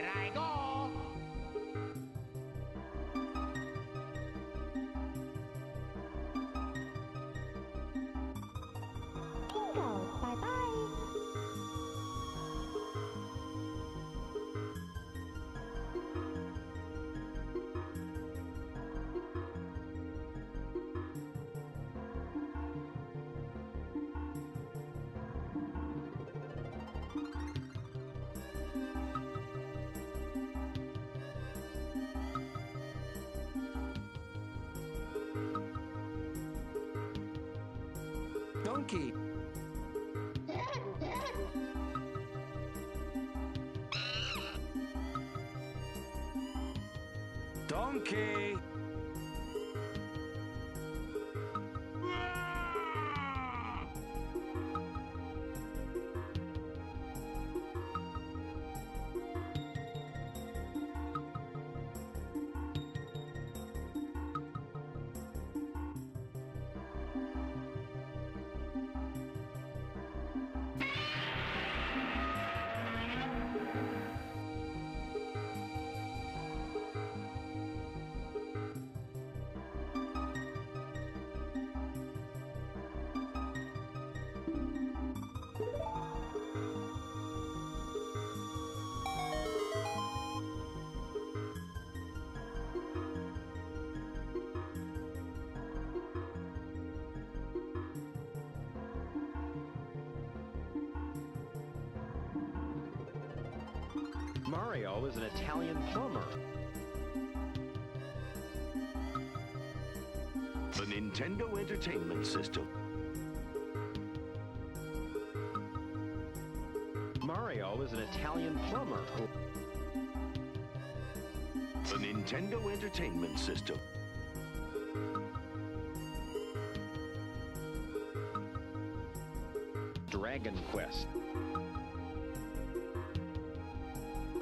Here I go. Bingo. Bye-bye. Donkey. Donkey. Mario is an Italian plumber. The Nintendo Entertainment System. Mario is an Italian plumber. The Nintendo Entertainment System. Dragon Quest.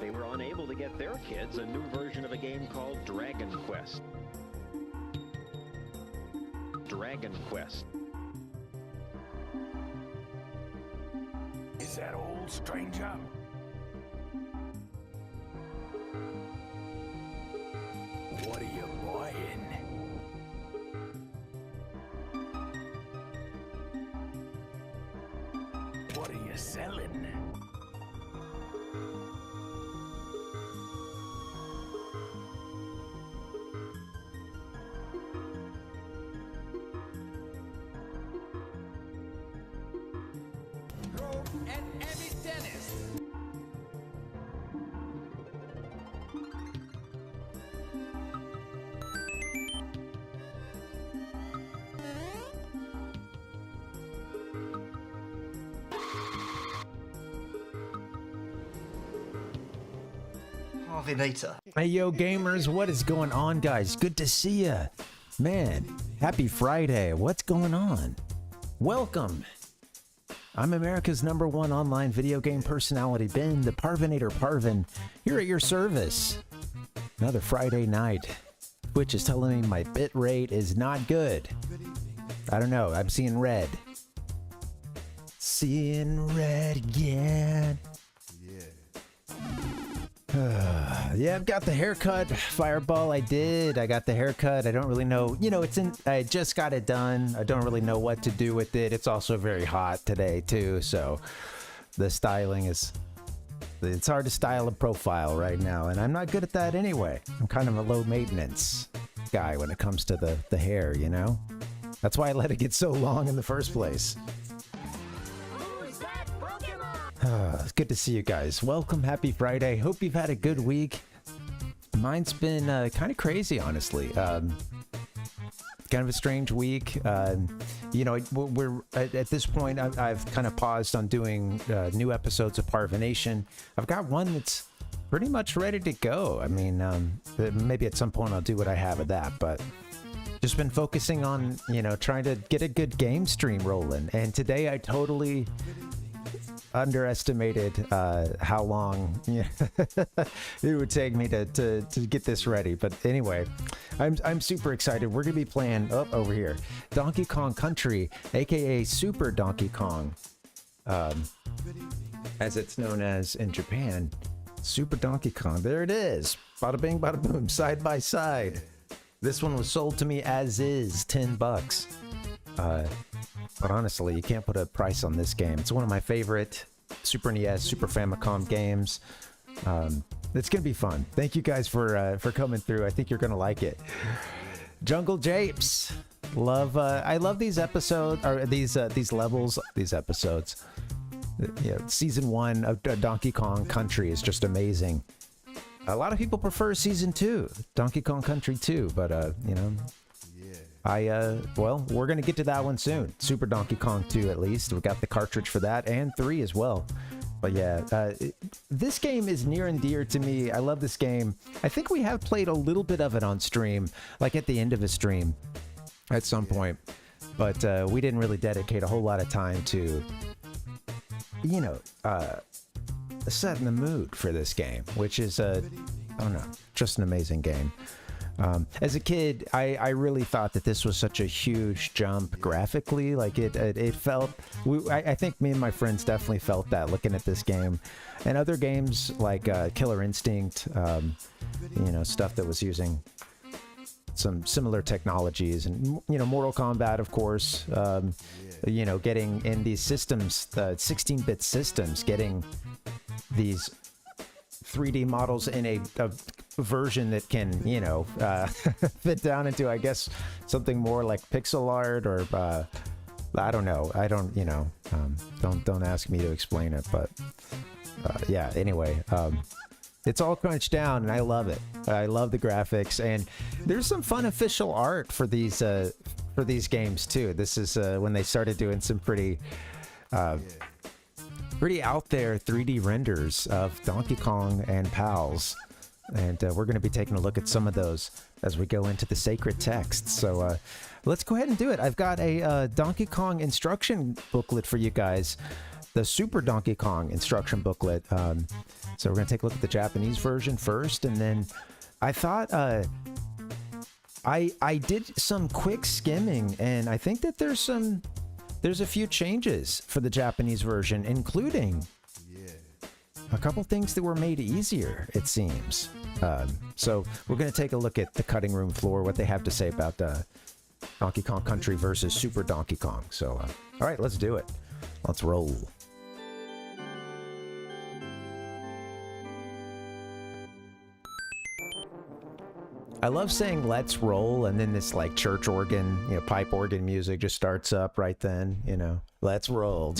They were unable to get their kids a new version of a game called Dragon Quest. Dragon Quest. Is that all, stranger? What are you buying? What are you selling? And Emmy Dennis. Parvinator. Hey yo gamers, what is going on guys? Good to see ya. Man, happy Friday. What's going on? Welcome. I'm America's #1 online video game personality, Ben, the Parvinator Parvin, here at your service. Another Friday night. Twitch is telling me my bit rate is not good. I don't know, I'm seeing red. Seeing red again. Yeah, I've got the haircut. Fireball, I did. I got the haircut. I don't really know. You know, I just got it done. I don't really know what to do with it. It's also very hot today, too. So the styling is... It's hard to style a profile right now. And I'm not good at that anyway. I'm kind of a low maintenance guy when it comes to the hair, you know? That's why I let it get so long in the first place. It's good to see you guys. Welcome, happy Friday. Hope you've had a good week. Mine's been kind of crazy, honestly. Kind of a strange week. You know, we're at this point, I've kind of paused on doing new episodes of Parvination. I've got one that's pretty much ready to go. I mean, maybe at some point I'll do what I have of that, but just been focusing on, you know, trying to get a good game stream rolling. And today I totally underestimated how long it would take me to get this ready. But anyway, I'm super excited. We're gonna be playing over here Donkey Kong Country, aka Super Donkey Kong, as it's known as in Japan. Super Donkey Kong. There it is. Bada bing, bada boom, side by side. This one was sold to me as is, $10. But honestly, you can't put a price on this game. It's one of my favorite Super NES, Super Famicom games. It's gonna be fun. Thank you guys for coming through. I think you're gonna like it. Jungle Japes, I love these episodes or these levels, these episodes. You know, season 1 of Donkey Kong Country is just amazing. A lot of people prefer season 2, Donkey Kong Country 2, but you know, well, we're gonna get to that one soon. Super Donkey Kong 2, at least. We got the cartridge for that, and 3 as well. But yeah, this game is near and dear to me. I love this game. I think we have played a little bit of it on stream, like at the end of a stream at some point. But we didn't really dedicate a whole lot of time to, you know, setting the mood for this game, which is, I don't know, just an amazing game. As a kid, I really thought that this was such a huge jump graphically. Like it felt, I think me and my friends definitely felt that looking at this game. And other games like Killer Instinct, you know, stuff that was using some similar technologies, and, you know, Mortal Kombat, of course, you know, getting in these systems, the 16-bit systems, getting these 3D models in a version that can, you know, fit down into, I guess, something more like pixel art, or I don't know. I don't, you know, don't ask me to explain it, but yeah, anyway, it's all crunched down and I love it. I love the graphics, and there's some fun official art for these games too. This is when they started doing some pretty out there 3D renders of Donkey Kong and pals. And we're going to be taking a look at some of those as we go into the sacred texts. So let's go ahead and do it. I've got a Donkey Kong instruction booklet for you guys, the Super Donkey Kong instruction booklet. So we're going to take a look at the Japanese version first, and then I thought I did some quick skimming, and I think that there's a few changes for the Japanese version, including a couple things that were made easier, it seems. So we're going to take a look at the cutting room floor, what they have to say about Donkey Kong Country versus Super Donkey Kong. So, all right, let's do it. Let's roll. I love saying "let's roll," and then this like church organ, you know, pipe organ music just starts up right then, you know. Let's roll.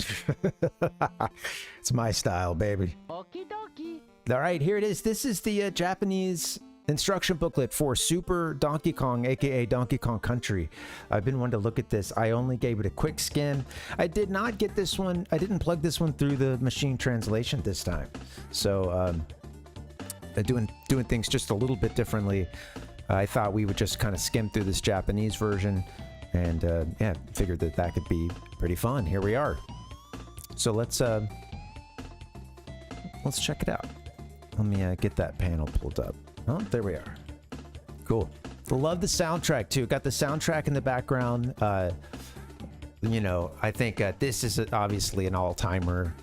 It's my style, baby. Okie dokie. All right, here it is. This is the Japanese instruction booklet for Super Donkey Kong, aka Donkey Kong Country. I've been wanting to look at this. I only gave it a quick skim. I did not get this one. I didn't plug this one through the machine translation this time. So doing things just a little bit differently. I thought we would just kind of skim through this Japanese version, and yeah, figured that could be pretty fun. Here we are. So let's check it out. Let me get that panel pulled up. Oh, there we are. Cool. Love the soundtrack too. Got the soundtrack in the background. You know, I think this is obviously an all-timer.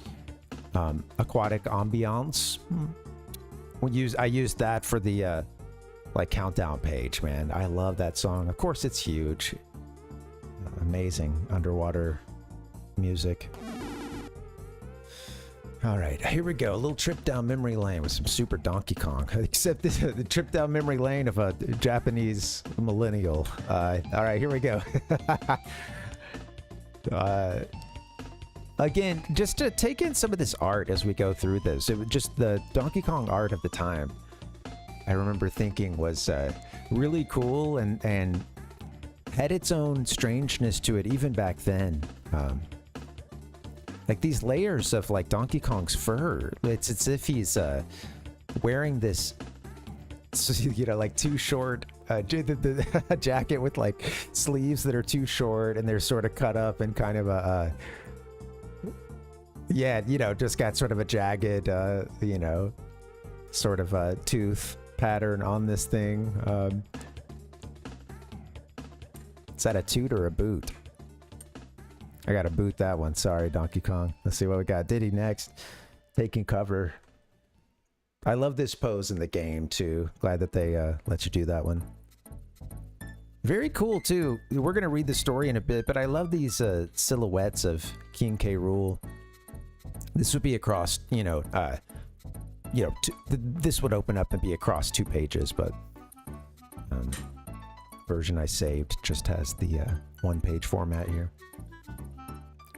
Aquatic ambiance. I used that for the like countdown page, man. I love that song. Of course, it's huge. Amazing underwater music. All right, here we go. A little trip down memory lane with some Super Donkey Kong. Except the trip down memory lane of a Japanese millennial. All right, here we go. Again, just to take in some of this art as we go through this. It was just the Donkey Kong art of the time, I remember thinking was really cool and had its own strangeness to it even back then. Like these layers of like Donkey Kong's fur. It's as if he's wearing this, you know, like too short the jacket with like sleeves that are too short, and they're sort of cut up and kind of a yeah, you know, just got sort of a jagged, you know, sort of a tooth pattern on this thing. Is that a toot or a boot? I gotta boot that one. Sorry, Donkey Kong. Let's see what we got. Diddy next. Taking cover. I love this pose in the game too. Glad that they let you do that one. Very cool too. We're gonna read the story in a bit, but I love these silhouettes of King K. Rool. This would be across, this would open up and be across 2 pages, but version I saved just has the 1-page format here.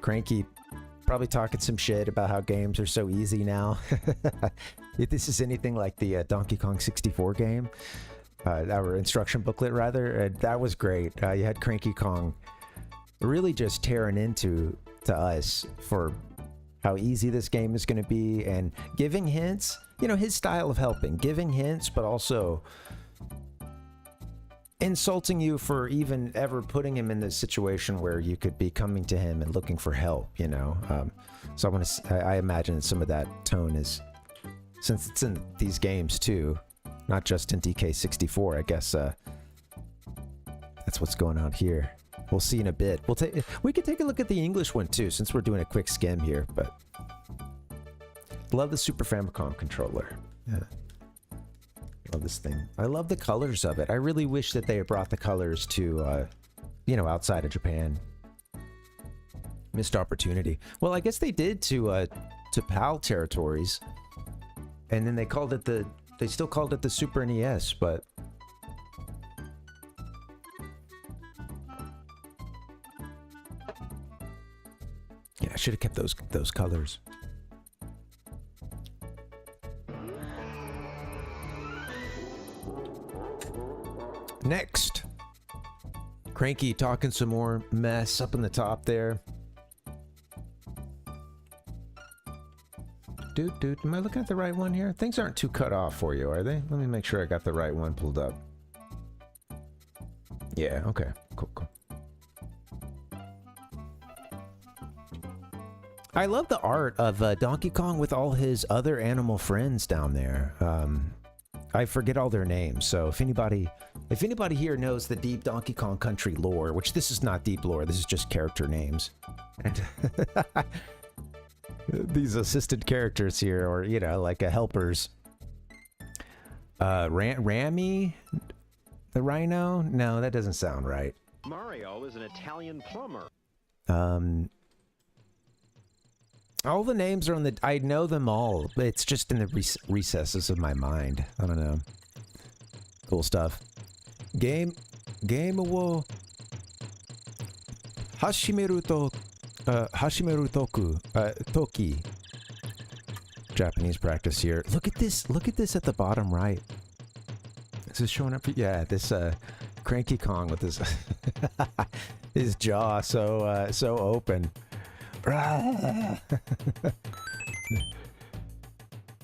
Cranky probably talking some shit about how games are so easy now. If this is anything like the Donkey Kong 64 game, our instruction booklet rather, that was great. You had Cranky Kong really just tearing into us for how easy this game is going to be and giving hints, his style of helping, giving hints, but also insulting you for even ever putting him in this situation where you could be coming to him and looking for help, So I imagine some of that tone is, since it's in these games too, not just in DK64, I guess that's what's going on here. We'll see in a bit. We could take a look at the English one too, since we're doing a quick skim here, but love the Super Famicom controller. Yeah. Love this thing. I love the colors of it. I really wish that they had brought the colors to, outside of Japan. Missed opportunity. Well, I guess they did to PAL territories, and then they still called it the Super NES, but yeah, I should have kept those colors. Next, Cranky talking some more mess up in the top there. Dude, am I looking at the right one here? Things aren't too cut off for you, are they? Let me make sure I got the right one pulled up. Yeah, okay. Cool. I love the art of Donkey Kong with all his other animal friends down there. I forget all their names, so if anybody here knows the deep Donkey Kong Country lore, which this is not deep lore, this is just character names, and these assisted characters here, or like helpers. Rammy, the rhino? No, that doesn't sound right. Mario is an Italian plumber. All the names are on the... I know them all, but it's just in the recesses of my mind. I don't know. Cool stuff. Game wo Hashimeru Toki. Japanese practice here. Look at this at the bottom right. Is this showing up? Yeah, this Cranky Kong with his his jaw so open.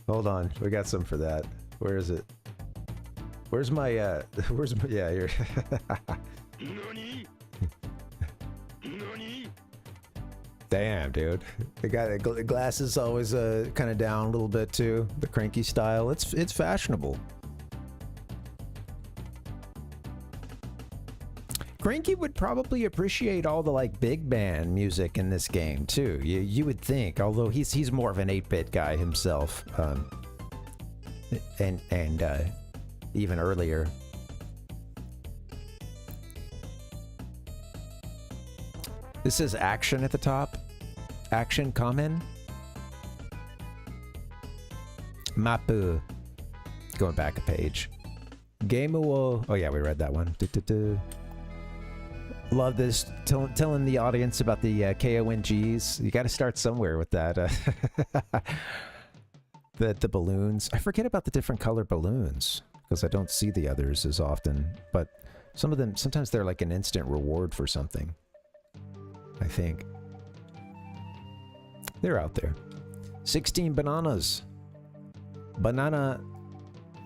Hold on, we got some for that. Where is it? Where's my yeah, here. Damn, dude. The guy, the glasses always kind of down a little bit too. The Cranky style. It's fashionable. Cranky would probably appreciate all the like big band music in this game too. You would think, although he's more of an 8-bit guy himself, and even earlier. This is action at the top. Action common. Mapu. Going back a page. Game wo. Oh yeah, we read that one. Love this, telling the audience about the KONGs. You got to start somewhere with that. The balloons. I forget about the different color balloons because I don't see the others as often. But some of them, sometimes they're like an instant reward for something. I think. They're out there. 16 bananas. Banana,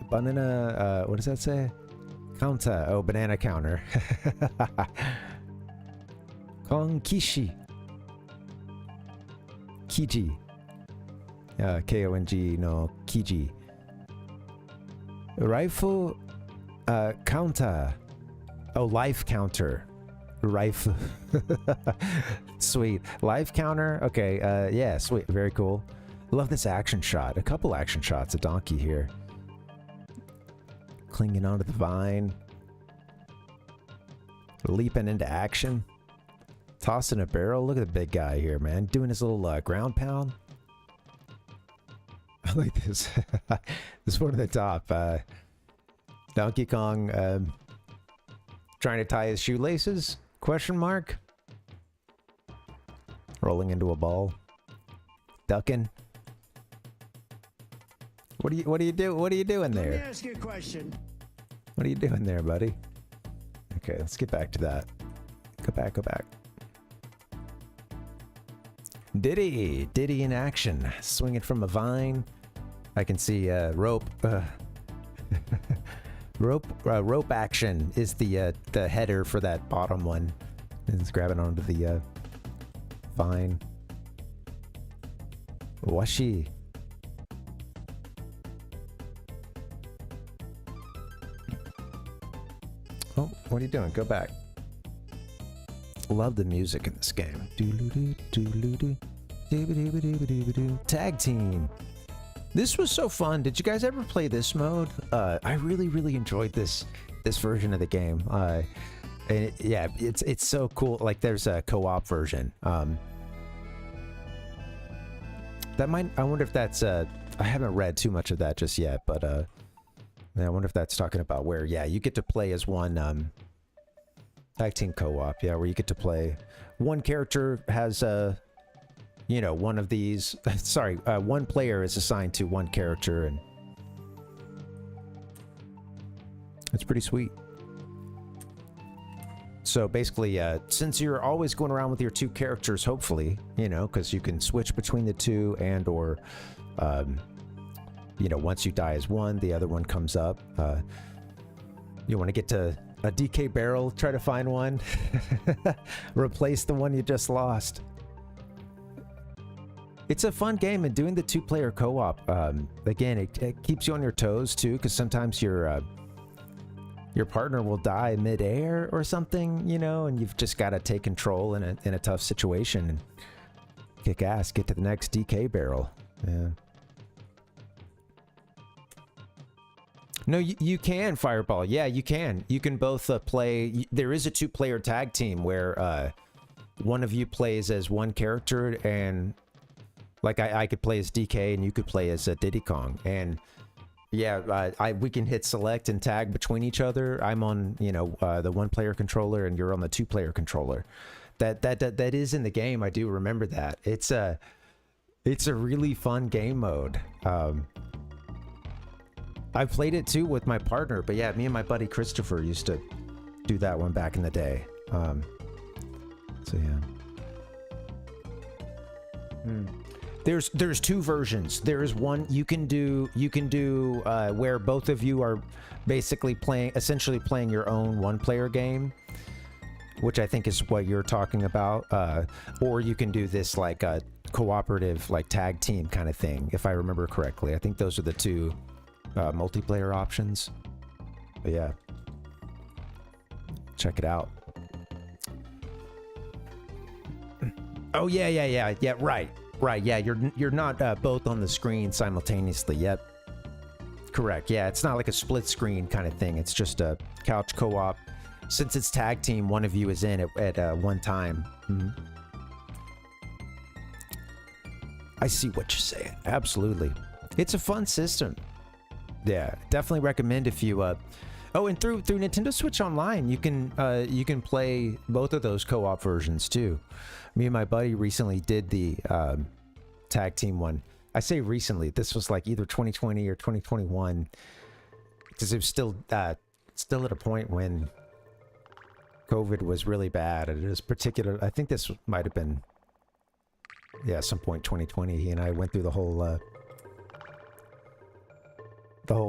what does that say? Counter. Oh, banana counter. Konkishi. Kiji. K-O-N-G no Kiji. Rifle counter. Oh, life counter. Rifle. Sweet. Life counter. Okay, yeah, sweet. Very cool. Love this action shot. A couple action shots of Donkey here. Clinging onto the vine. Leaping into action. Tossing a barrel. Look at the big guy here, man. Doing his little ground pound. I like this. This one at the top. Donkey Kong trying to tie his shoelaces? Question mark. Rolling into a ball. Ducking. What do you doing there? Let me ask you a question. What are you doing there, buddy? Okay, let's get back to that. Go back. Diddy in action, swinging from a vine. I can see rope. Rope action is the header for that bottom one. And it's grabbing onto the vine. Washi. Oh, what are you doing? Go back. Love the music in this game. Tag team. This was so fun. Did you guys ever play this mode? I really enjoyed this version of the game. And it's so cool. Like there's a co-op version. That might. I wonder if that's. I haven't read too much of that just yet, but I wonder if that's talking about where you get to play as one tag team co-op. Yeah, where you get to play. One character has one of these. Sorry, one player is assigned to one character, and it's pretty sweet. So basically, since you're always going around with your two characters, hopefully, because you can switch between the two, and or, once you die as one, the other one comes up. You want to get to a DK barrel, try to find one, replace the one you just lost. It's a fun game, and doing the two-player co-op, again, it keeps you on your toes too, because sometimes your partner will die mid-air or something, and you've just got to take control in a tough situation and kick ass, get to the next DK barrel. Yeah. No, you can, Fireball. Yeah, you can. You can both play. There is a two-player tag team where one of you plays as one character, and like I could play as DK and you could play as Diddy Kong. And yeah, we can hit select and tag between each other. I'm on, the one-player controller, and you're on the two-player controller. That is in the game. I do remember that. It's a really fun game mode. I played it too with my partner, but yeah, me and my buddy Christopher used to do that one back in the day. So yeah. There's two versions. There's one you can do where both of you are basically essentially playing your own one-player game, which I think is what you're talking about. Or you can do this like a cooperative, like tag team kind of thing, if I remember correctly. I think those are the two multiplayer options. But yeah, check it out. Oh yeah, right, yeah, you're not both on the screen simultaneously. Yep, correct. Yeah, it's not like a split screen kind of thing. It's just a couch co-op. Since it's tag team, one of you is in at one time. I see what you're saying. Absolutely, it's a fun system. Yeah, definitely recommend if you oh, and through Nintendo Switch Online, you can play both of those co-op versions too. Me and my buddy recently did the tag team one. I say recently, this was like either 2020 or 2021, because it was still at a point when COVID was really bad. And it was I think this might have been, some point 2020. He and I went through the whole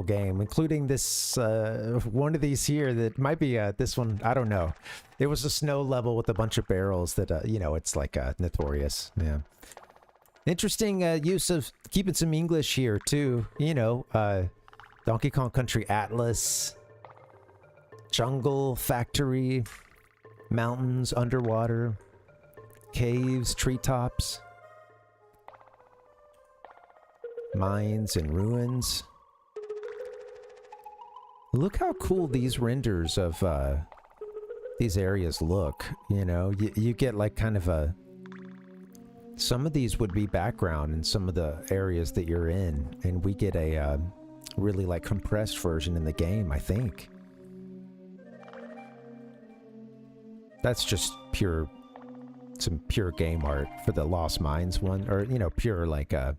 game, including this one of these here that might be this one. I don't know. It was a snow level with a bunch of barrels that it's like notorious. Yeah, interesting use of keeping some English here too. Donkey Kong Country Atlas, jungle, factory, mountains, underwater, caves, treetops. mines and ruins. Look how cool these renders of these areas look. You know, you get like kind of a... Some of these would be background in some of the areas that you're in, and we get a really like compressed version in the game, I think. That's just some pure game art for the Lost Mines one, or, you know, pure like, yeah,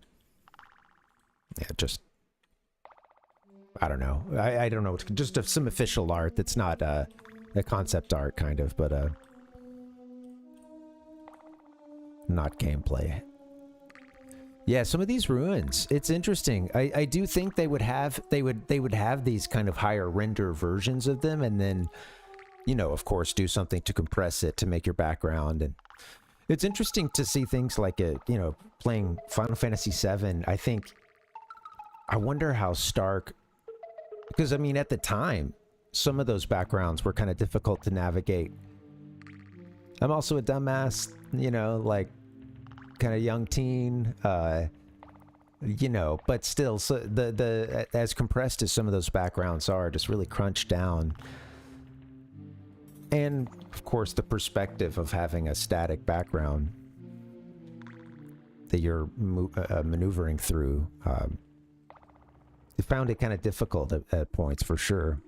just, I don't know. I don't know. It's just some official art that's not a concept art kind of, but not gameplay. Yeah, some of these ruins, it's interesting. I do think they would have these kind of higher render versions of them, and then, you know, of course, do something to compress it to make your background. And it's interesting to see things like you know, playing Final Fantasy VII. I wonder how stark, because I mean, at the time, some of those backgrounds were kind of difficult to navigate. I'm also a dumbass, you know, like kind of young teen, you know, but still, so the as compressed as some of those backgrounds are, just really crunched down. And of course, the perspective of having a static background that you're maneuvering through, I found it kind of difficult at points, for sure.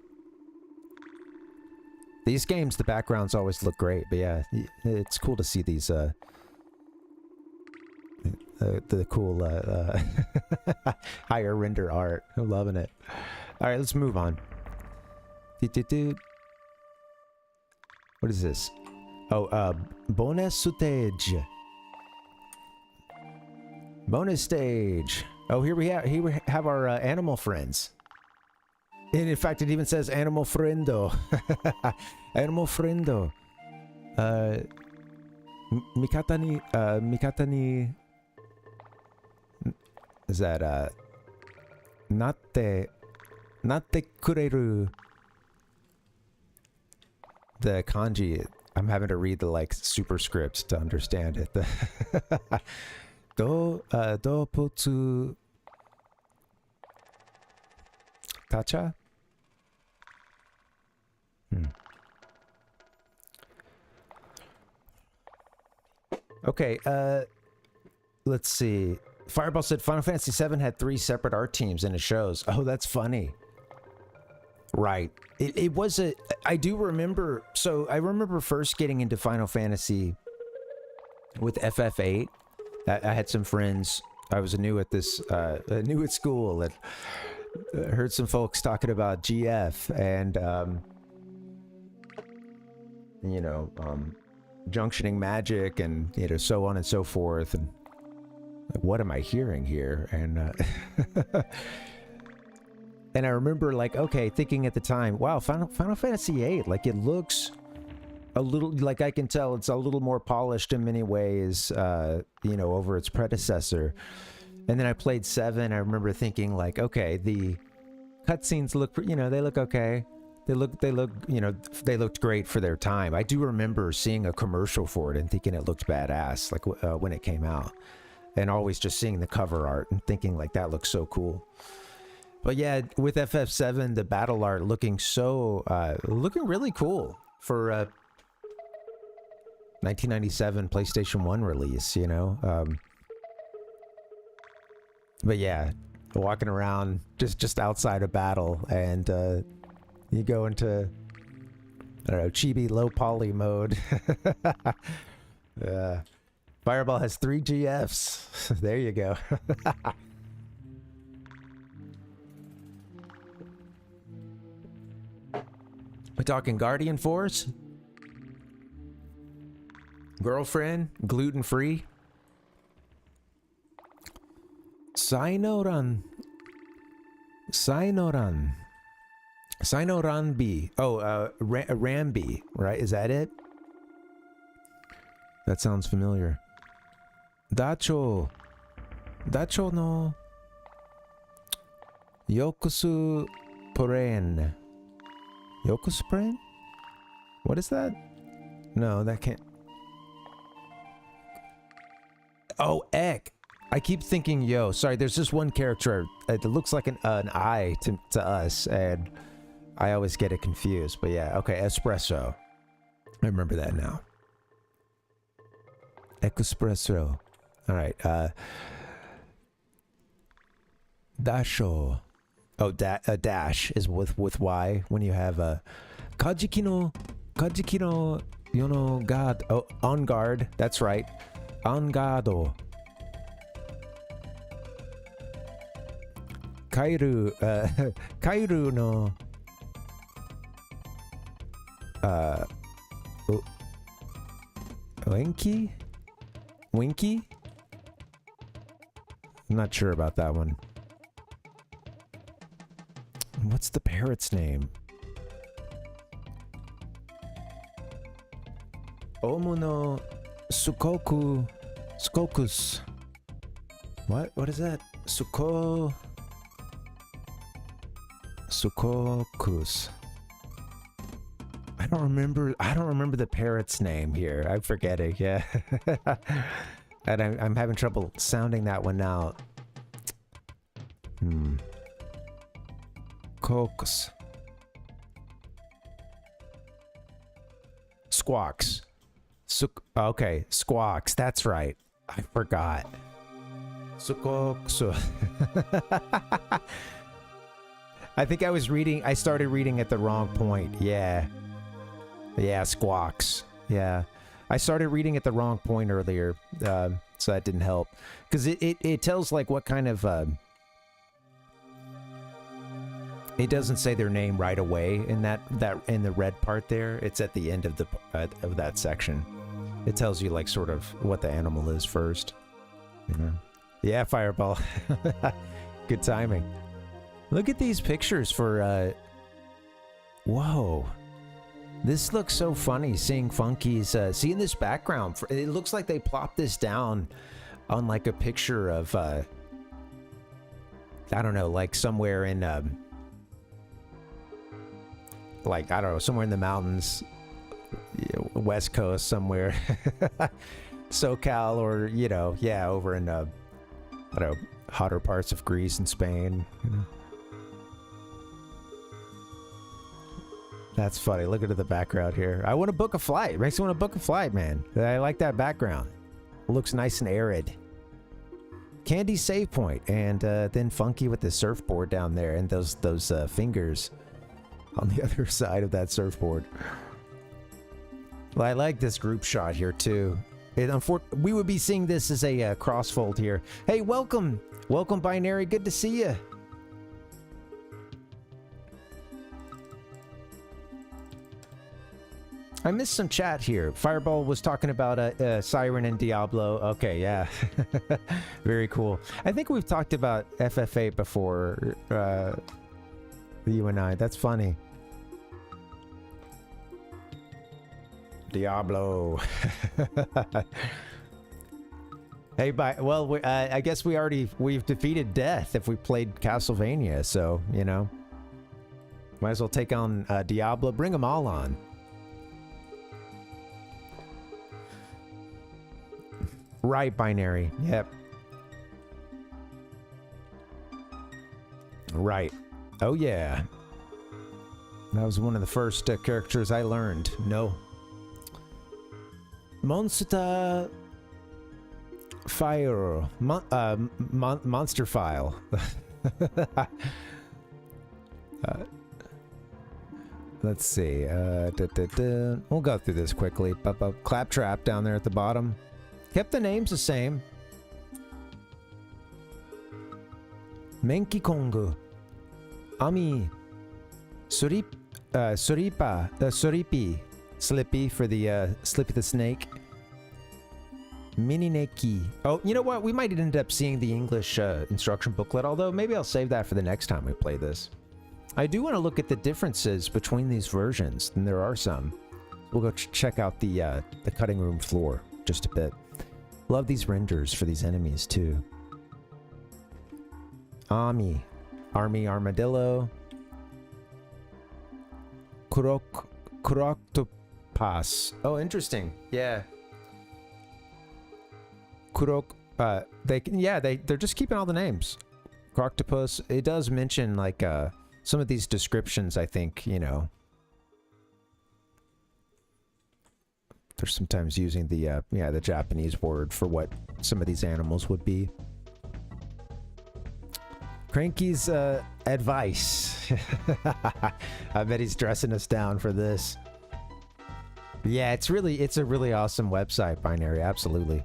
These games, the backgrounds always look great, but yeah, it's cool to see these, the cool, higher render art. I'm loving it. Alright, let's move on. What is this? Oh, bonus stage. Bonus stage. Oh, here we have our animal friends. And in fact, it even says animal friendo. Animal friendo. Mikata ni... Is that, natte kureru. The kanji, I'm having to read the like superscript to understand it. Do potsu tacha? Okay, let's see. Fireball said Final Fantasy VII had 3 separate art teams and it shows. Oh, that's funny. Right. It was a... I do remember... So, I remember first getting into Final Fantasy with FF8. I had some friends. I was new at this... new at school. And heard some folks talking about GF and... you know, junctioning magic and, you know, so on and so forth. And like, what am I hearing here? And... And I remember, like, okay, thinking at the time, wow, Final Fantasy VIII, like, it looks a little, like, I can tell it's a little more polished in many ways, you know, over its predecessor. And then I played 7, I remember thinking, like, okay, the cutscenes look, you know, they look okay. They look, you know, they looked great for their time. I do remember seeing a commercial for it and thinking it looked badass, like, when it came out. And always just seeing the cover art and thinking, like, that looks so cool. But yeah, with FF7, the battle art looking so, looking really cool for 1997 PlayStation 1 release, you know? But yeah, walking around just outside a battle and you go into, I don't know, chibi low poly mode. Fireball has 3 GFs. There you go. We're talking Guardian Force? Girlfriend? Gluten-free? Sainoran. Sainoranbi. Oh, Rambi, right? Is that it? That sounds familiar. Dacho no Yokusu Poren. Yokuspren? What is that? No, that can't... Oh, Ek. I keep thinking yo. Sorry, there's just one character. It looks like an I to us, and I always get it confused. But yeah, okay, espresso. I remember that now. Espresso. All right. Dasho. Oh, dash is with Y when you have a Kajiki no yono guard. Oh, on guard. That's right. On guardo. Kairu. Kairu no. Winky? Winky? I'm not sure about that one. What's the parrot's name? Omono Sukokus. What is that? Sukokus. I don't remember the parrot's name here. I forget it. Yeah. And I'm having trouble sounding that one out. Cocos. Squawks. Okay, squawks. That's right. I forgot. Sukoksu. I think I started reading at the wrong point. Yeah. Yeah, squawks. Yeah. I started reading at the wrong point earlier, so that didn't help. Because it tells like what kind of... it doesn't say their name right away in that in the red part there. It's at the end of the of that section. It tells you like sort of what the animal is first. You know? Yeah, Fireball. Good timing. Look at these pictures for whoa. This looks so funny seeing Funky's seeing this background. It looks like they plopped this down on like a picture of I don't know, like somewhere in like I don't know, somewhere in the mountains, West Coast somewhere. SoCal, or you know, yeah, over in I don't know, hotter parts of Greece and Spain, you know. That's funny. Look at the background here. I want to book a flight. Makes me want to book a flight, man. I like that background. It looks nice and arid. Candy save point, and then Funky with the surfboard down there, and those fingers on the other side of that surfboard. Well, I like this group shot here too. We would be seeing this as a crossfold here. Hey, welcome, Binary. Good to see you. I missed some chat here. Fireball was talking about Siren and Diablo. Okay, yeah. Very cool. I think we've talked about FF8 before, you and I. That's funny. Diablo. Hey, well, I guess we've defeated death if we played Castlevania, so, you know. Might as well take on Diablo. Bring them all on. Right, Binary. Yep. Right. Oh, yeah. That was one of the first characters I learned. No. Monster Fire. Monster File. Let's see. We'll go through this quickly. Claptrap down there at the bottom. Kept the names the same. Menki Kongu. Ami. Suripa. Suripi. Slippy for the Slippy the Snake. Minineki. Oh, you know what? We might end up seeing the English instruction booklet, although maybe I'll save that for the next time we play this. I do want to look at the differences between these versions, and there are some. We'll go check out the cutting room floor just a bit. Love these renders for these enemies too. Army Armadillo. Kuroctopus. Oh, interesting. Yeah. they're just keeping all the names. Croctopus. It does mention like some of these descriptions. I think they're sometimes using the Japanese word for what some of these animals would be. Cranky's advice. I bet he's dressing us down for this. Yeah, it's a really awesome website, Binary. Absolutely.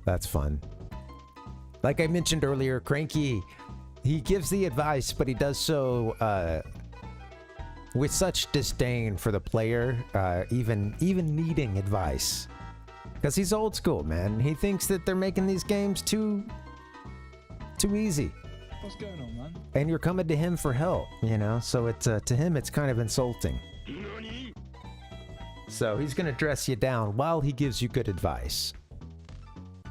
That's fun. Like I mentioned earlier, Cranky, he gives the advice, but he does so with such disdain for the player, even needing advice. Because he's old school, man. He thinks that they're making these games too easy. What's going on, man? And you're coming to him for help, So it's to him, it's kind of insulting. So he's gonna dress you down while he gives you good advice.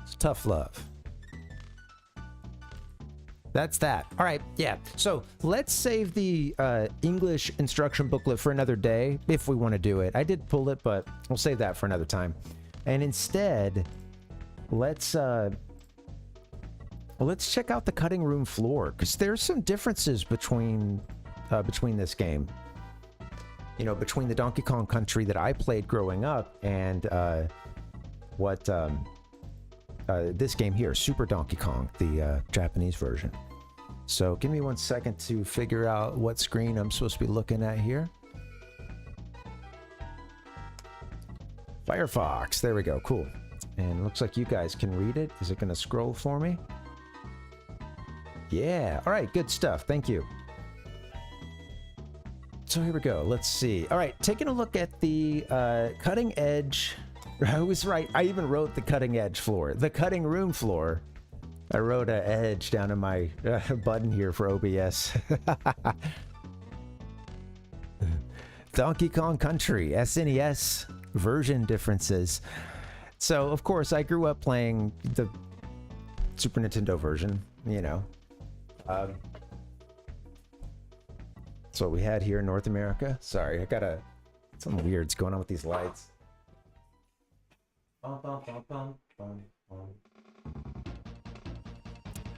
It's tough love. That's that. All right, yeah. So let's save the English instruction booklet for another day if we want to do it. I did pull it, but we'll save that for another time. And instead, let's check out the cutting room floor, because there's some differences between this game. Between the Donkey Kong Country that I played growing up and what this game here, Super Donkey Kong, the Japanese version. So give me 1 second to figure out what screen I'm supposed to be looking at here. Firefox, there we go, cool. And looks like you guys can read it. Is it going to scroll for me? Yeah, all right, good stuff, thank you. So here we go, let's see. All right, taking a look at the cutting edge. I was right, I even wrote the cutting edge floor. The cutting room floor. I wrote an edge down in my button here for OBS. Donkey Kong Country, SNES version differences. So, of course, I grew up playing the Super Nintendo version, That's what we had here in North America. Sorry, I got something weird's going on with these lights.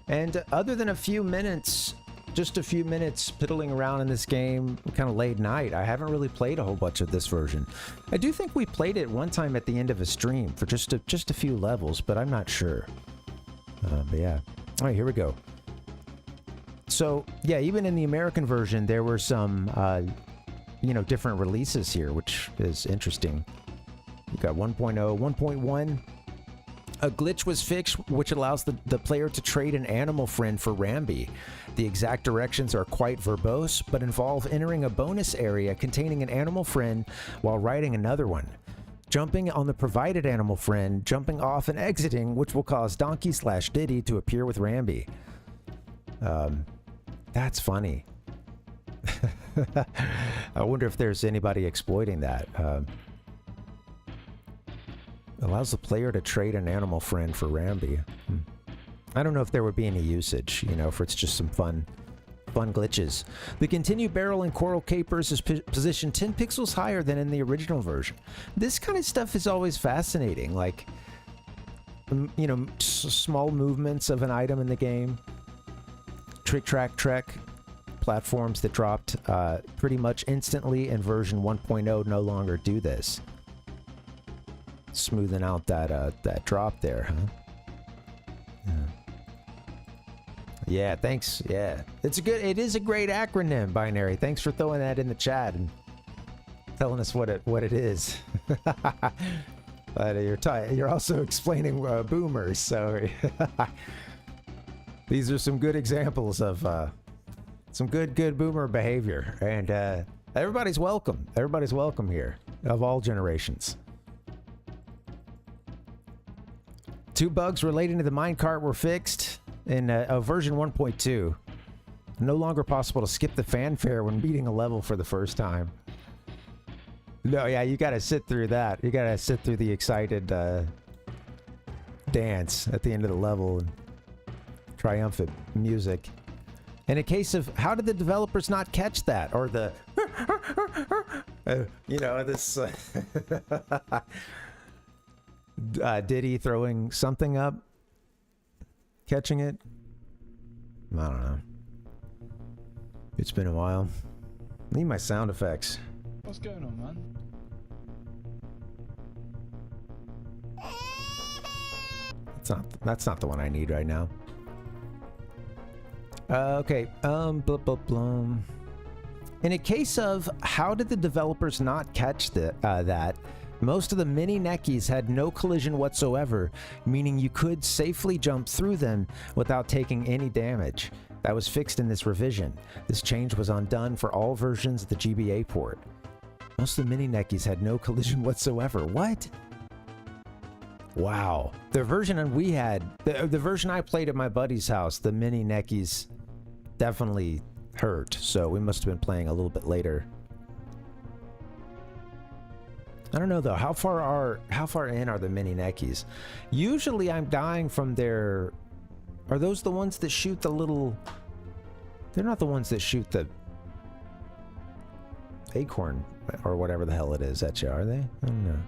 And other than just a few minutes piddling around in this game, kind of late night, I haven't really played a whole bunch of this version. I do think we played it one time at the end of a stream for just a few levels, but I'm not sure. But yeah. All right, here we go. So, yeah, even in the American version, there were some, different releases here, which is interesting. We've got 1.0, 1.1. A glitch was fixed, which allows the player to trade an animal friend for Rambi. The exact directions are quite verbose, but involve entering a bonus area containing an animal friend while riding another one. Jumping on the provided animal friend, jumping off and exiting, which will cause Donkey/Diddy to appear with Rambi. That's funny. I wonder if there's anybody exploiting that. Allows the player to trade an animal friend for Rambi. I don't know if there would be any usage, for it's just some fun glitches. The continue barrel in Coral Capers is positioned 10 pixels higher than in the original version. This kind of stuff is always fascinating, like, small movements of an item in the game. Trick Track Trek platforms that dropped pretty much instantly in version 1.0 no longer do this. Smoothing out that drop there, huh? Yeah, thanks. Yeah, it is a great acronym, Binary. Thanks for throwing that in the chat and telling us what it is. But you're also explaining boomers, so these are some good examples of some good boomer behavior, and everybody's welcome. Everybody's welcome here, of all generations. 2 bugs relating to the minecart were fixed in version 1.2. No longer possible to skip the fanfare when beating a level for the first time. No, yeah, you gotta sit through that. You gotta sit through the excited dance at the end of the level and triumphant music. In a case of, how did the developers not catch that? Or the, this Diddy throwing something up. catching it? I don't know. It's been a while. I need my sound effects. What's going on, man? That's not the one I need right now. Okay. Blah blah blah. In a case of how did the developers not catch that, most of the mini neckies had no collision whatsoever, meaning you could safely jump through them without taking any damage. That was fixed in this revision. This change was undone for all versions of the GBA port. Most of the mini neckies had no collision whatsoever. What? Wow. The version we had, the version I played at my buddy's house, the mini neckies definitely hurt, so we must have been playing a little bit later. I don't know though, how far in are the mini neckies? Usually I'm dying from their... Are those the ones that shoot the little... They're not the ones that shoot the acorn or whatever the hell it is at you, are they? I don't know.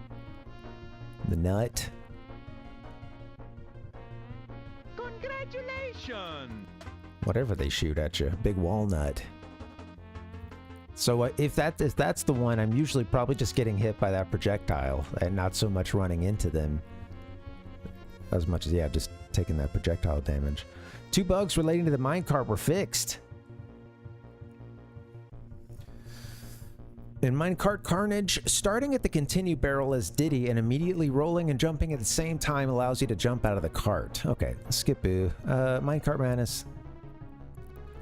The nut. Congratulations! Whatever they shoot at you. Big walnut. So if that's the one, I'm usually probably just getting hit by that projectile and not so much running into them. As much as, yeah, just taking that projectile damage. 2 bugs relating to the minecart were fixed. In Minecart Carnage, starting at the continue barrel as Diddy and immediately rolling and jumping at the same time allows you to jump out of the cart. Okay, skip boo. Minecart Madness.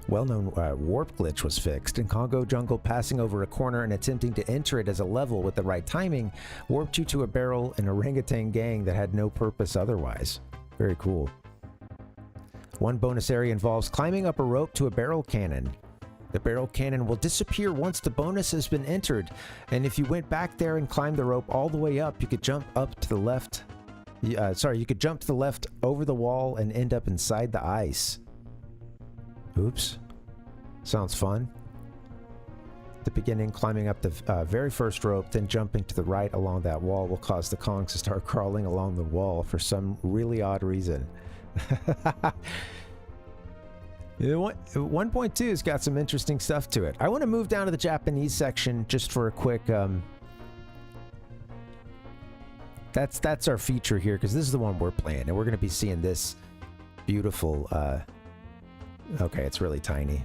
Well-known warp glitch was fixed. In Congo Jungle, passing over a corner and attempting to enter it as a level with the right timing warped you to a barrel and orangutan gang that had no purpose otherwise. Very cool. One bonus area involves climbing up a rope to a barrel cannon. The barrel cannon will disappear once the bonus has been entered, and if you went back there and climbed the rope all the way up, you could jump up to the left. You could jump to the left over the wall and end up inside the ice. Oops. Sounds fun. At the beginning, climbing up the very first rope, then jumping to the right along that wall will cause the Kongs to start crawling along the wall for some really odd reason. 1.2 has got some interesting stuff to it. I want to move down to the Japanese section just for a quick... That's our feature here, because this is the one we're playing, and we're going to be seeing this beautiful... Okay, it's really tiny.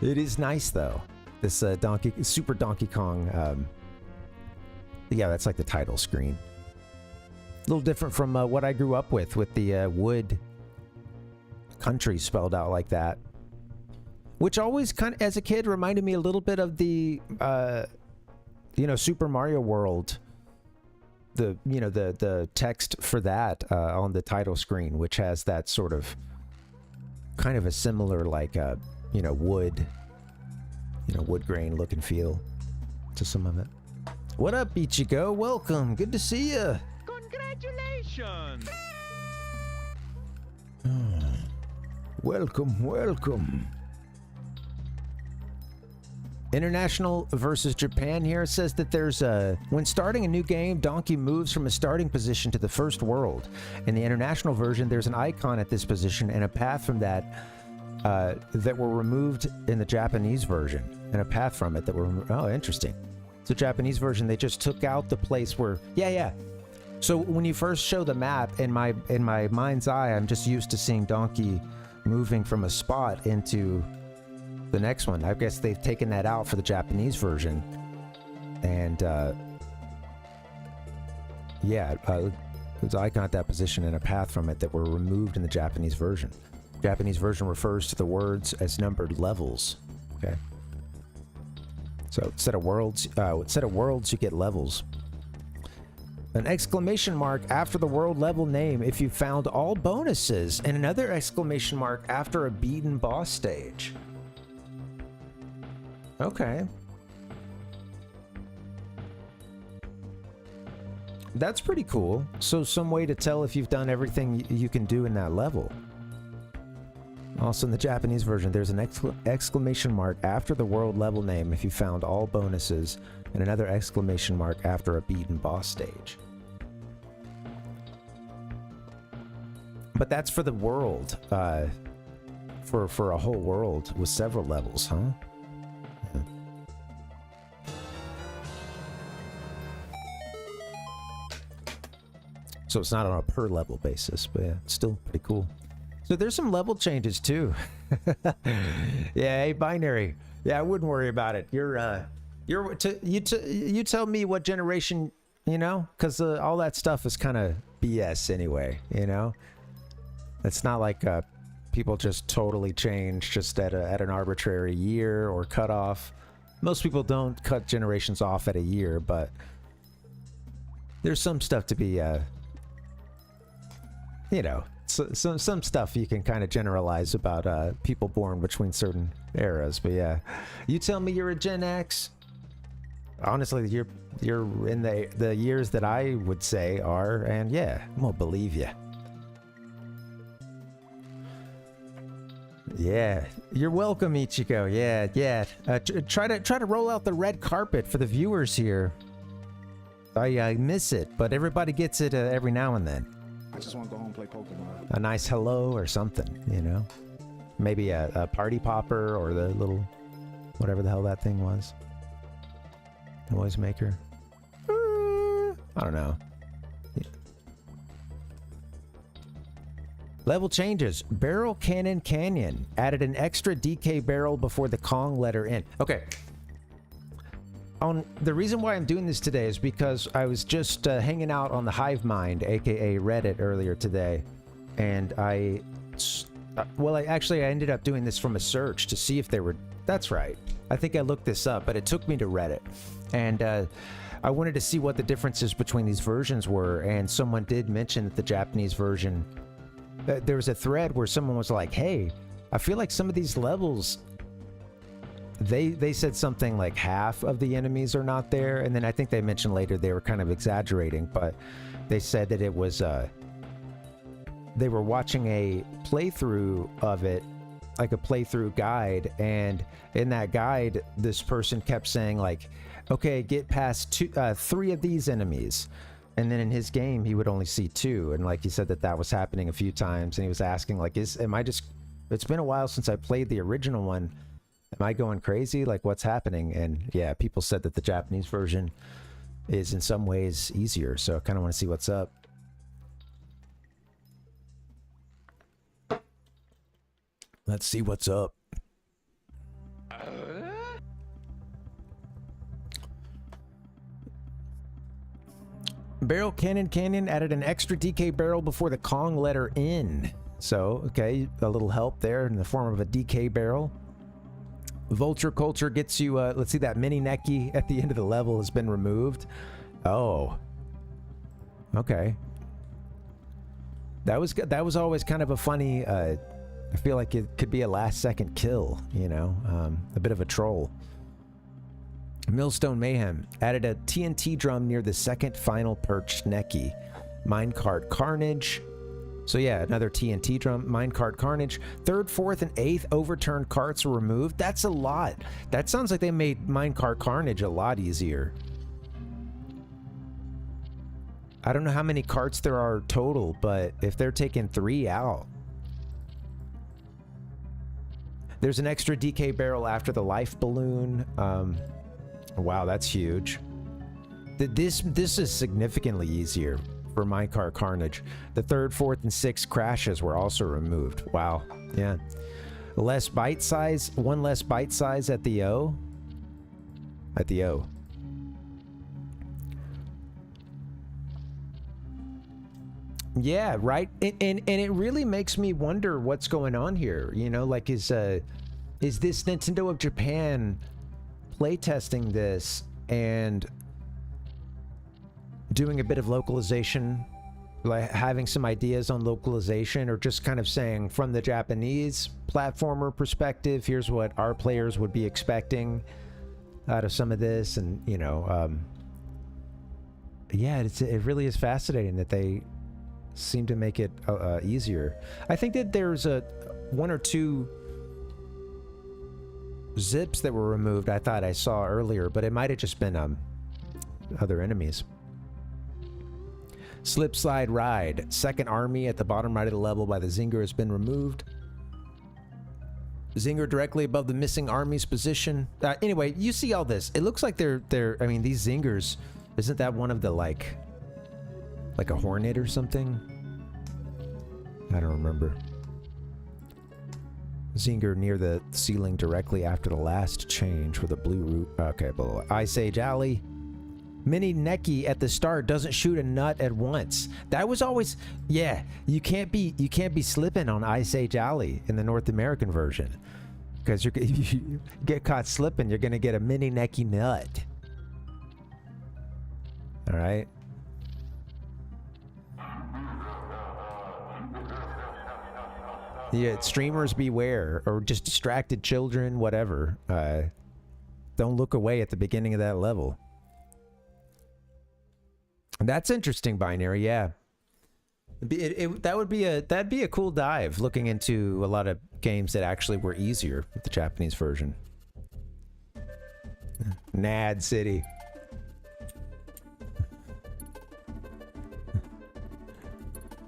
It is nice, though. This Super Donkey Kong... yeah, that's like the title screen. A little different from what I grew up with the wood... country spelled out like that, which always kind of as a kid reminded me a little bit of the Super Mario World, the text for that on the title screen, which has that sort of kind of a similar like wood grain look and feel to some of it. What up, Ichigo? Welcome, good to see you. Congratulations! Welcome, welcome. International versus Japan here says that there's when starting a new game, Donkey moves from a starting position to the first world. In the international version, there's an icon at this position and a path from that that were removed in the Japanese version, and a path from it that were oh, interesting. So Japanese version, they just took out the place where yeah. So when you first show the map in my mind's eye, I'm just used to seeing Donkey moving from a spot into the next one. I guess they've taken that out for the Japanese version, and there's an icon at that position and a path from it that were removed in the Japanese version. Japanese version refers to the words as numbered levels. Okay, so instead of worlds, you get levels. An exclamation mark after the world level name if you found all bonuses, and another exclamation mark after a beaten boss stage. Okay. That's pretty cool. So some way to tell if you've done everything you can do in that level. Also in the Japanese version, there's an exclamation mark after the world level name if you found all bonuses, and another exclamation mark after a beaten boss stage. But that's for the world. For a whole world with several levels, huh? Yeah. So it's not on a per level basis, but yeah, it's still pretty cool. So there's some level changes too. Yeah, hey, binary. Yeah, I wouldn't worry about it. You tell me what generation, you know, because all that stuff is kind of BS anyway. You know, it's not like people just totally change just at an arbitrary year or cutoff. Most people don't cut generations off at a year, but there's some stuff to be, you know, some stuff you can kind of generalize about people born between certain eras. But yeah, you tell me you're a Gen X. Honestly, you're in the years that I would say are, and yeah, I'm gonna believe you. Yeah, you're welcome, Ichigo. Yeah. Try to roll out the red carpet for the viewers here. I miss it, but everybody gets it every now and then. I just want to go home and play Pokemon. A nice hello or something, you know? Maybe a party popper or the little, whatever the hell that thing was. Noise maker. I don't know. Level changes. Barrel Cannon Canyon. Added an extra DK barrel before the Kong letter N. Okay. The reason why I'm doing this today is because I was just hanging out on the Hive Mind, aka Reddit, earlier today. And I ended up doing this from a search to see if they were... That's right. I think I looked this up, but it took me to Reddit. And I wanted to see what the differences between these versions were. And someone did mention that the Japanese version... there was a thread where someone was like, hey, I feel like some of these levels, they said something like half of the enemies are not there, and then I think they mentioned later they were kind of exaggerating, but they said that it was they were watching a playthrough of it, like a playthrough guide, and in that guide this person kept saying like, okay, get past 3 of these enemies. And then in his game, he would only see 2. And like he said that was happening a few times. And he was asking like, it's been a while since I played the original one. Am I going crazy? Like what's happening? And yeah, people said that the Japanese version is in some ways easier. So I kind of want to see what's up. Let's see what's up. Barrel Canyon added an extra DK barrel before the Kong letter N. So, okay, a little help there in the form of a DK barrel. Vulture Culture gets you, let's see, that mini Neki at the end of the level has been removed. Oh. Okay. That was always kind of a funny, I feel like it could be a last second kill, you know, a bit of a troll. Millstone Mayhem added a TNT drum near the second final perched Neki. Minecart Carnage. So yeah, another TNT drum. Minecart Carnage. 3rd, 4th, and 8th overturned carts were removed. That's a lot. That sounds like they made Minecart Carnage a lot easier. I don't know how many carts there are total, but if they're taking 3 out. There's an extra DK barrel after the life balloon. Wow, that's huge. This is significantly easier for Minecart Carnage. The 3rd, 4th, and 6th crashes were also removed. Wow, yeah. Less bite size, 1 less bite size at the O. At the O. Yeah, right. And it really makes me wonder what's going on here. You know, like is this Nintendo of Japan playtesting this and doing a bit of localization, like having some ideas on localization, or just kind of saying from the Japanese platformer perspective, here's what our players would be expecting out of some of this. And you know, yeah, it really is fascinating that they seem to make it easier. I think that there's 1 or 2 zips that were removed I thought I saw earlier, but it might have just been other enemies. Slip slide ride. Second army at the bottom right of the level by the Zinger has been removed. Zinger directly above the missing army's position. Anyway, you see all this. It looks like they're. I mean, these Zingers. Isn't that one of the like a Hornet or something? I don't remember. Zinger near the ceiling directly after the last change with a blue root. Okay, blah. Ice Age Alley. Mini Necky at the start doesn't shoot a nut at once. That was always, yeah. You can't be slipping on Ice Age Alley in the North American version, because if you get caught slipping, you're gonna get a mini Necky nut. All right. Yeah, streamers beware, or just distracted children, whatever. Don't look away at the beginning of that level. That's interesting, Binary. Yeah, that'd be a cool dive, looking into a lot of games that actually were easier with the Japanese version. Nad City.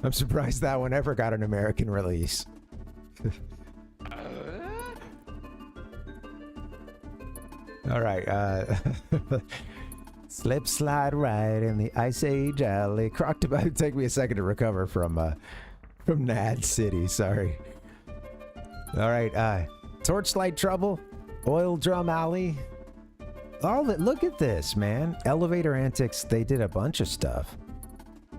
I'm surprised that one ever got an American release. All right. Slip slide ride in the Ice Age Alley. Croctobot, take me a second to recover from Nad City. Sorry. All right. Torchlight Trouble, Oil Drum Alley. All that. Look at this, man. Elevator Antics. They did a bunch of stuff.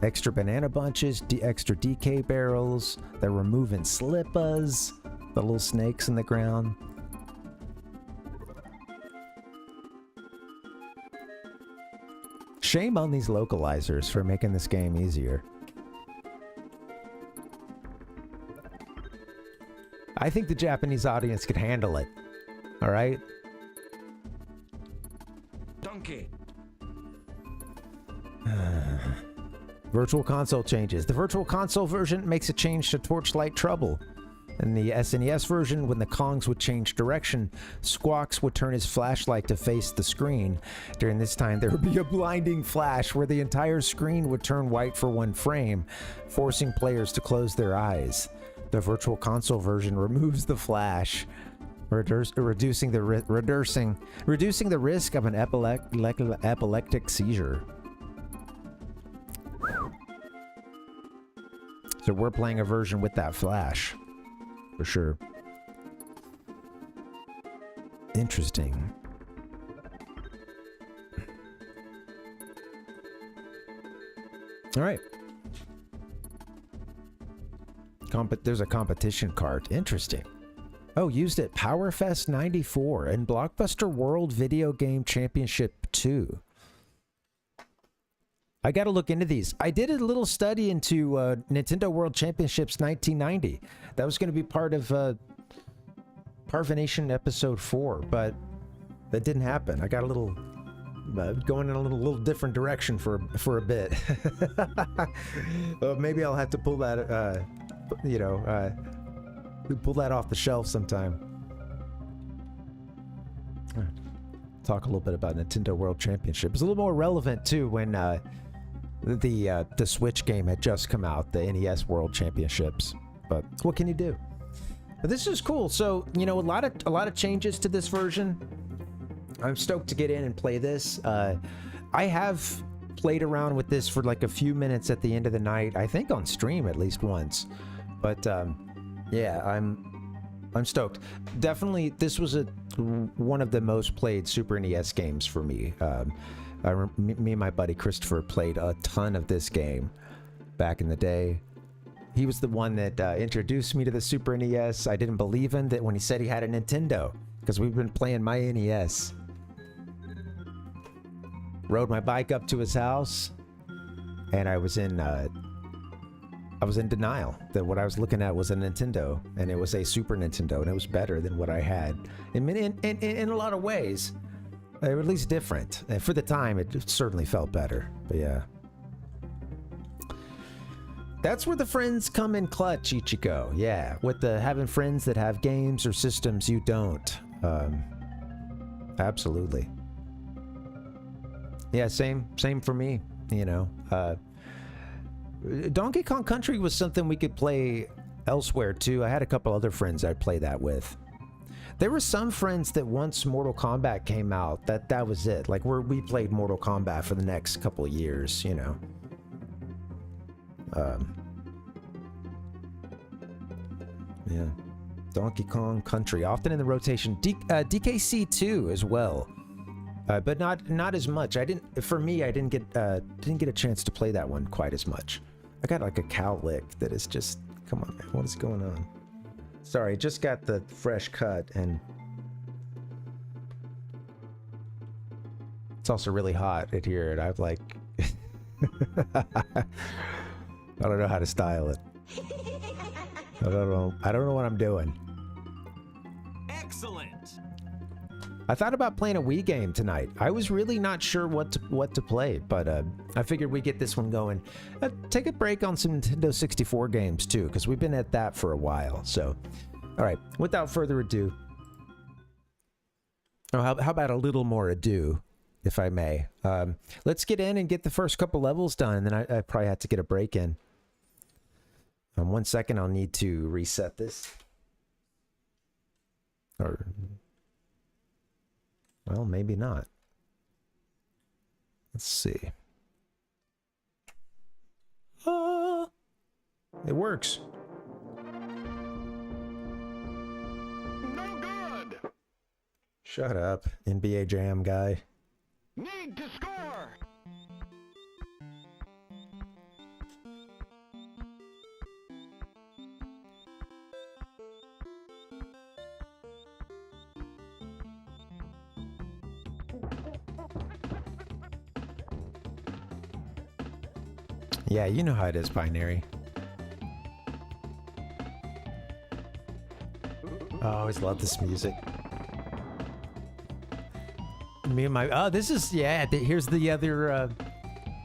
Extra banana bunches, extra DK barrels. They're removing slippas, the little snakes in the ground. Shame on these localizers for making this game easier. I think the Japanese audience could handle it. All right? Donkey. Virtual Console changes. The Virtual Console version makes a change to Torchlight Trouble. In the SNES version, when the Kongs would change direction, Squawks would turn his flashlight to face the screen. During this time, there would be a blinding flash where the entire screen would turn white for one frame, forcing players to close their eyes. The Virtual Console version removes the flash, reducing the risk of an epileptic seizure. So we're playing a version with that flash. For sure. Interesting. All right. There's a competition card. Interesting. Oh, used at PowerFest 94 and Blockbuster World Video Game Championship 2. I got to look into these. I did a little study into Nintendo World Championships 1990. That was going to be part of Parvination episode 4, but that didn't happen. I got a little going in a little different direction for a bit. Maybe I'll have to pull that, pull that off the shelf sometime. Talk a little bit about Nintendo World Championship. It's a little more relevant too when the Switch game had just come out, the NES World Championships. But what can you do? But this is cool. So, you know, a lot of changes to this version. I'm stoked to get in and play this. I have played around with this for like a few minutes at the end of the night, I think on stream at least once. But yeah, I'm stoked. Definitely, this was one of the most played Super NES games for me. Me and my buddy Christopher played a ton of this game back in the day. He was the one that introduced me to the Super NES. I didn't believe him that when he said he had a Nintendo, because we've been playing my NES. Rode my bike up to his house, and I was in denial that what I was looking at was a Nintendo, and it was a Super Nintendo, and it was better than what I had in a lot of ways. Or at least different. And for the time, it certainly felt better. But yeah. That's where the friends come in clutch, Ichiko. Yeah, with the having friends that have games or systems you don't. Absolutely. Yeah, same for me, you know. Donkey Kong Country was something we could play elsewhere too. I had a couple other friends I'd play that with. There were some friends that once Mortal Kombat came out, that was it. Like we played Mortal Kombat for the next couple of years, you know. Yeah. Donkey Kong Country, often in the rotation. DKC 2 as well, but not as much. I didn't get a chance to play that one quite as much. I got like a cow lick that is just, come on, man, what is going on? Sorry, just got the fresh cut, and it's also really hot in here, and I'm like, I don't know how to style it. I don't know what I'm doing. Excellent. I thought about playing a Wii game tonight. I was really not sure what to play, but I figured we'd get this one going. Take a break on some Nintendo 64 games too, because we've been at that for a while. So, all right, without further ado. Oh, how about a little more ado, if I may? Let's get in and get the first couple levels done, and then I probably have to get a break in. 1 second, I'll need to reset this. Or, well, maybe not. Let's see. It works. No good. Shut up, NBA Jam guy. Need to score. Yeah, you know how it is, Binary. Oh, I always love this music. Me and my... Oh, this is... Yeah, here's the other...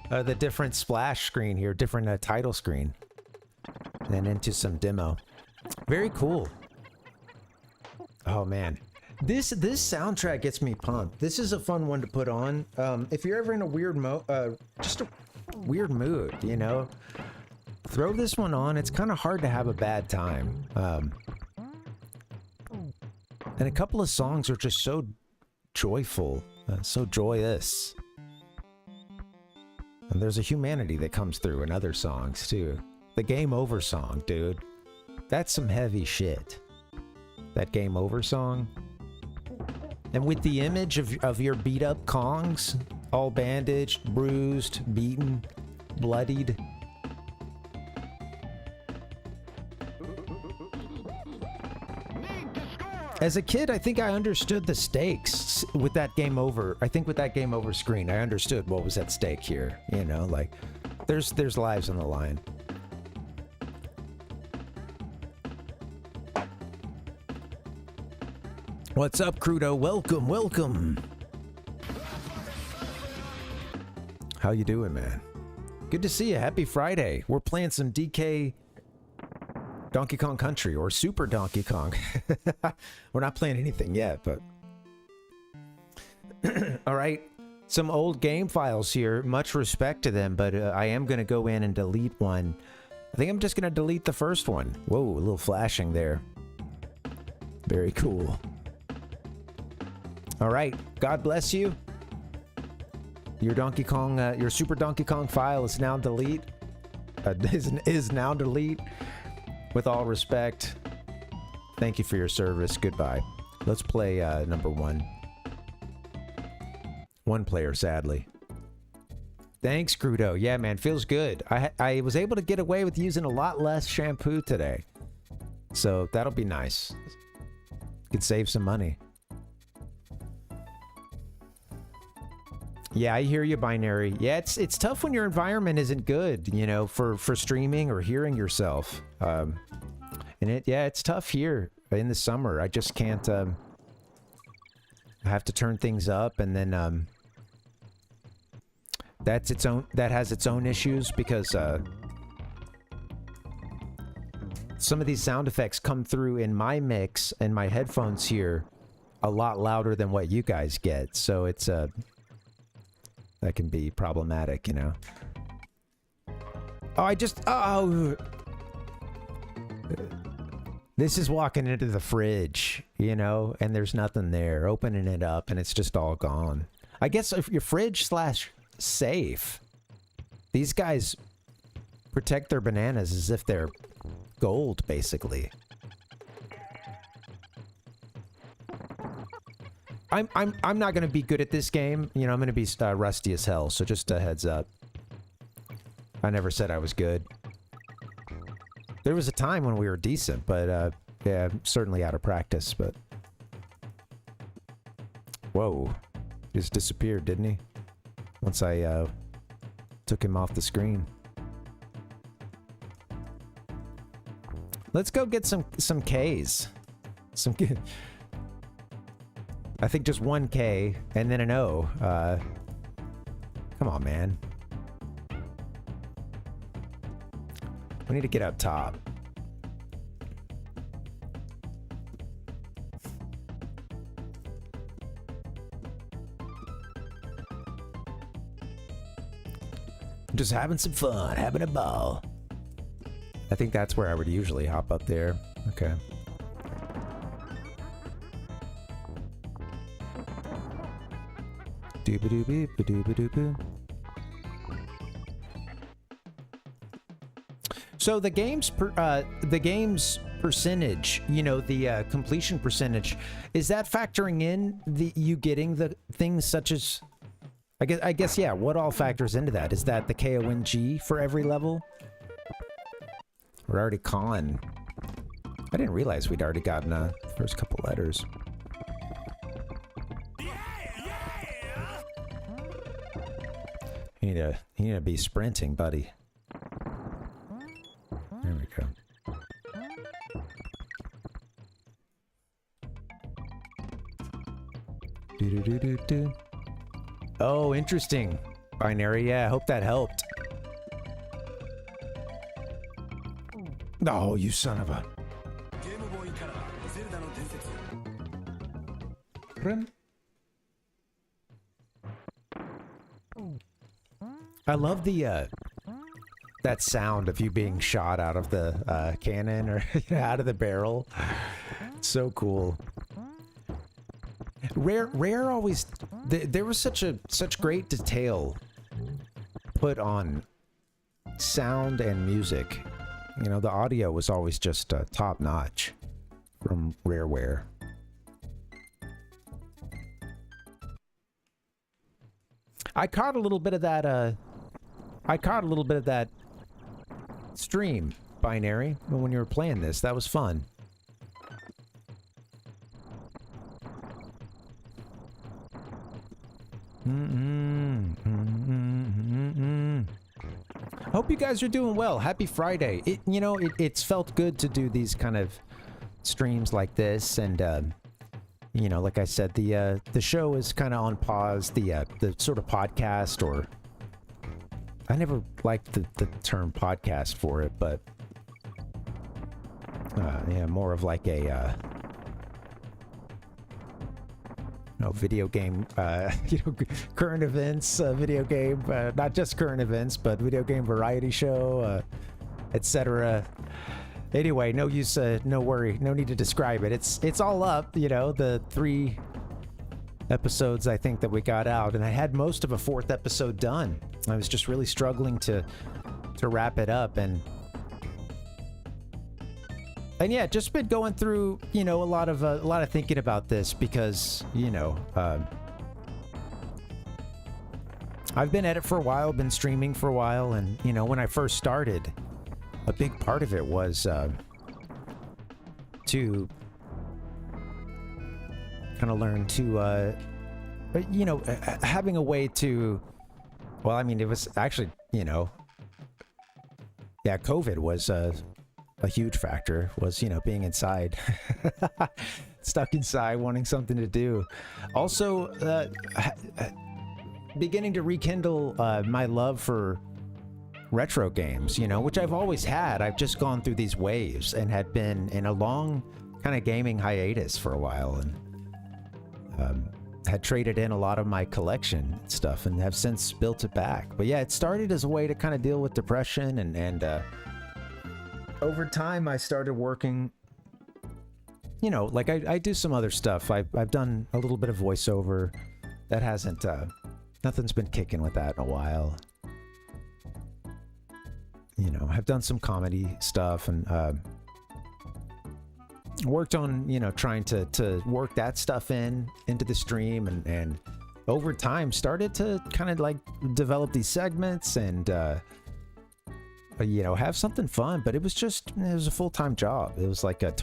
the different splash screen here. Different title screen. And into some demo. Very cool. Oh, man. This soundtrack gets me pumped. This is a fun one to put on. If you're ever in a weird just a weird mood, you know, throw this one on. It's kind of hard to have a bad time. And a couple of songs are just so joyful, so joyous. And there's a humanity that comes through in other songs too. The Game Over song, dude. That's some heavy shit. That Game Over song. And with the image of your beat up Kongs, all bandaged, bruised, beaten, bloodied. As a kid, I think I understood the stakes with that Game Over. I think with that Game Over screen, I understood what was at stake here. You know, like, there's lives on the line. What's up, Crudo? Welcome, welcome. How you doing, man? Good to see you. Happy Friday. We're playing some Donkey Kong Country, or Super Donkey Kong. We're not playing anything yet, but... All right. Some old game files here. Much respect to them, but I am going to go in and delete one. I think I'm just going to delete the first one. Whoa, a little flashing there. Very cool. All right. God bless you. Your Donkey Kong, your Super Donkey Kong file is now delete. Is now delete. With all respect, thank you for your service. Goodbye. Let's play number one. One player, sadly. Thanks, Crudo. Yeah, man, feels good. I was able to get away with using a lot less shampoo today. So that'll be nice. Could save some money. Yeah, I hear you, Binary. Yeah, it's tough when your environment isn't good, you know, for streaming or hearing yourself. And it's tough here in the summer. I just can't. I have to turn things up, and then that has its own issues because some of these sound effects come through in my mix and my headphones here a lot louder than what you guys get. So it's that can be problematic, you know. Oh, I just... Oh! This is walking into the fridge, you know, and there's nothing there. Opening it up, and it's just all gone. I guess if your fridge / safe, these guys protect their bananas as if they're gold, basically. I'm not gonna be good at this game. You know, I'm gonna be rusty as hell. So just a heads up. I never said I was good. There was a time when we were decent, but yeah, certainly out of practice. But whoa, just disappeared, didn't he? Once I took him off the screen. Let's go get some Ks. Some. I think just 1 K and then an O. Come on, man. We need to get up top. Just having some fun, having a ball. I think that's where I would usually hop up there. Okay. So the game's percentage, you know, the completion percentage, is that factoring in you getting the things such as, I guess yeah, what all factors into that? Is that the KONG for every level? We're already con. I didn't realize we'd already gotten the first couple letters. You need to be sprinting, buddy. There we go. Do. Oh, interesting. Binary, yeah, I hope that helped. Oh, you son of a... I love the that sound of you being shot out of the cannon or out of the barrel. It's so cool. Rare always there was such great detail put on sound and music. You know, the audio was always just top notch from Rareware. I caught a little bit of that stream, Binary, when you were playing this. That was fun. Hope you guys are doing well. Happy Friday. It's felt good to do these kind of streams like this, and you know, like I said, the show is kind of on pause. The sort of podcast, or I never liked the term podcast for it, but yeah, more of like a video game, current events, video game, not just current events, but video game variety show, etc. Anyway, no use, no worry, no need to describe it. It's all up, you know, the 3 episodes I think that we got out, and I had most of a 4th episode done. I was just really struggling to wrap it up, and yeah, just been going through, you know, a lot of thinking about this, because, you know, I've been at it for a while, been streaming for a while, and, you know, when I first started, a big part of it was to kind of learn to, you know, having a way to, well, I mean, it was actually, you know, yeah, COVID was a huge factor, was, you know, being inside, stuck inside, wanting something to do. Also, beginning to rekindle my love for retro games, you know, which I've always had. I've just gone through these waves and had been in a long kind of gaming hiatus for a while, and had traded in a lot of my collection stuff and have since built it back. But yeah, it started as a way to kind of deal with depression, and over time I started working, you know, like I do some other stuff. I've done a little bit of voiceover. That hasn't, nothing's been kicking with that in a while. You know, I've done some comedy stuff and worked on, you know, trying to work that stuff into the stream, and over time started to kind of like develop these segments and you know, have something fun. But it was a full-time job. It was like it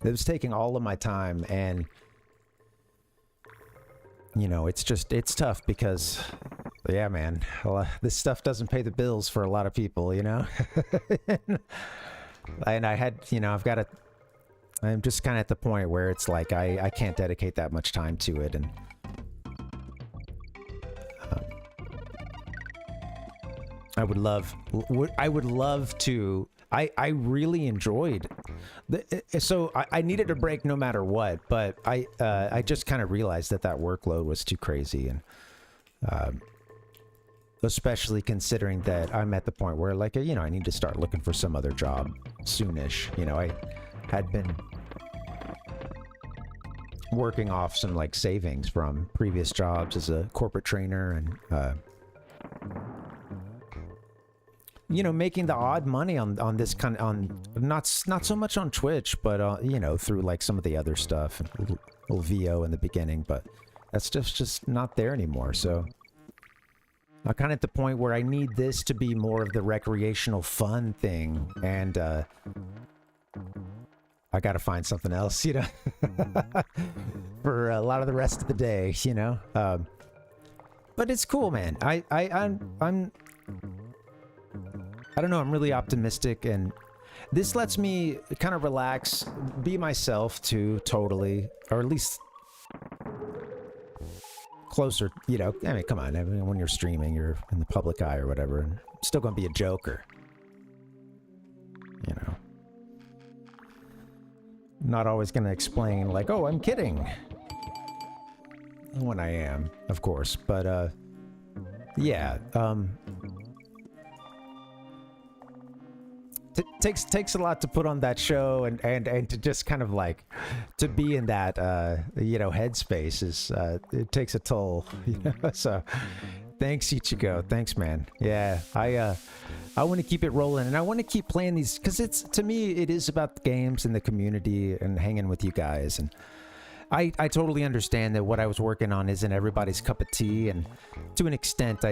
was taking all of my time, and you know, it's tough because yeah, man, this stuff doesn't pay the bills for a lot of people, you know. And I had, you know, I'm just kind of at the point where it's like I can't dedicate that much time to it, and I would love to. I really enjoyed so I needed a break no matter what, but I just kind of realized that workload was too crazy, and especially considering that I'm at the point where, like, you know, I need to start looking for some other job soonish. You know, I had been working off some like savings from previous jobs as a corporate trainer, and you know, making the odd money on this kind of, on not so much on Twitch, but you know, through like some of the other stuff, little VO in the beginning, but that's just not there anymore. So I'm kind of at the point where I need this to be more of the recreational fun thing, and I gotta find something else, you know, for a lot of the rest of the day, you know. But it's cool, man. I don't know, I'm really optimistic, and this lets me kind of relax, be myself too, totally, or at least closer, you know. I mean, come on, I mean, when you're streaming, you're in the public eye or whatever, and I'm still gonna be a joker, you know. Not always gonna explain, like, oh, I'm kidding, when I am, of course, but, yeah, takes a lot to put on that show, and to just kind of like to be in that you know, headspace is it takes a toll, you know? So thanks, Ichigo. Thanks, man. Yeah, I want to keep it rolling, and I want to keep playing these, because it's, to me, it is about the games and the community and hanging with you guys. And I totally understand that what I was working on isn't everybody's cup of tea, and to an extent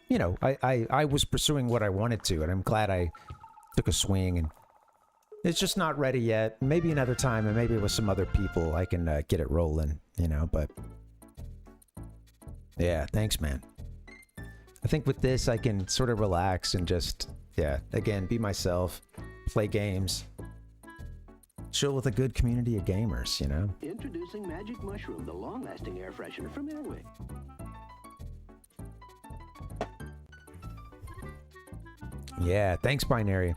you know, I was pursuing what I wanted to, and I'm glad I took a swing, and it's just not ready yet. Maybe another time, and maybe with some other people, I can get it rolling, you know. But yeah, thanks, man. I think with this, I can sort of relax and just, yeah, again, be myself, play games, chill with a good community of gamers, you know. Introducing Magic Mushroom, the long-lasting air freshener from Airwick. Yeah, thanks, Binary.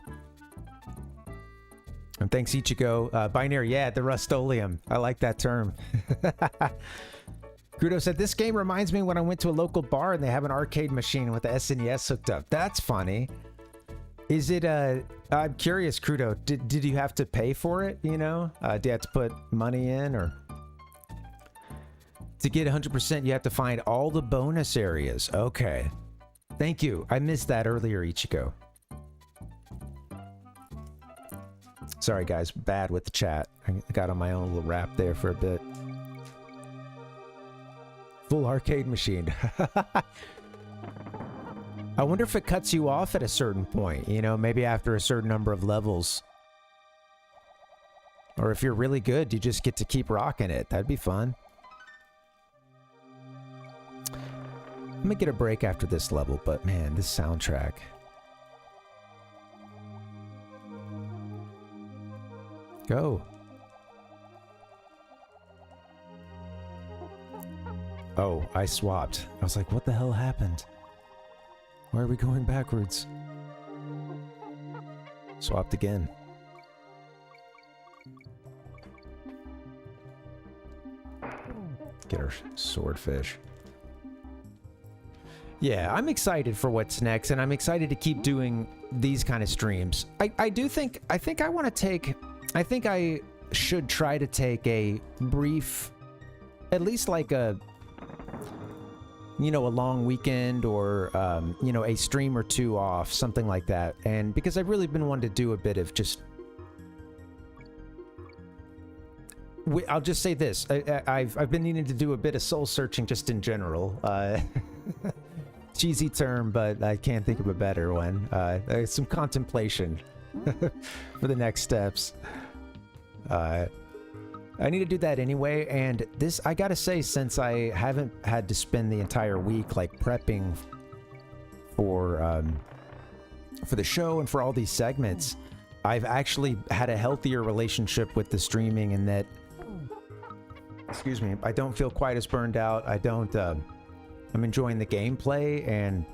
And thanks, Ichigo. Binary, yeah, the Rust-Oleum. I like that term. Crudo said, this game reminds me when I went to a local bar and they have an arcade machine with the SNES hooked up. That's funny. Is it, I'm curious, Crudo, did you have to pay for it, you know? Do you have to put money in, or? To get 100%, you have to find all the bonus areas. Okay. Thank you. I missed that earlier, Ichigo. Sorry, guys. Bad with the chat. I got on my own little rap there for a bit. Full arcade machine. I wonder if it cuts you off at a certain point, you know, maybe after a certain number of levels. Or if you're really good, you just get to keep rocking it. That'd be fun. I'm gonna get a break after this level, but man, this soundtrack. Go. Oh, I swapped. I was like, what the hell happened? Why are we going backwards? Swapped again. there, swordfish. Yeah, I'm excited for what's next, and I'm excited to keep doing these kind of streams. I should try to take a brief, at least like a, you know, a long weekend or, you know, a stream or two off, something like that. And because I've really been wanting to do a bit of just, I'll just say this, I've been needing to do a bit of soul searching just in general. Cheesy term, but I can't think of a better one. Some contemplation for the next steps. I need to do that anyway, and this, I gotta say, since I haven't had to spend the entire week like prepping for the show and for all these segments, I've actually had a healthier relationship with the streaming, and that, excuse me, I don't feel quite as burned out. I don't, I'm enjoying the gameplay, and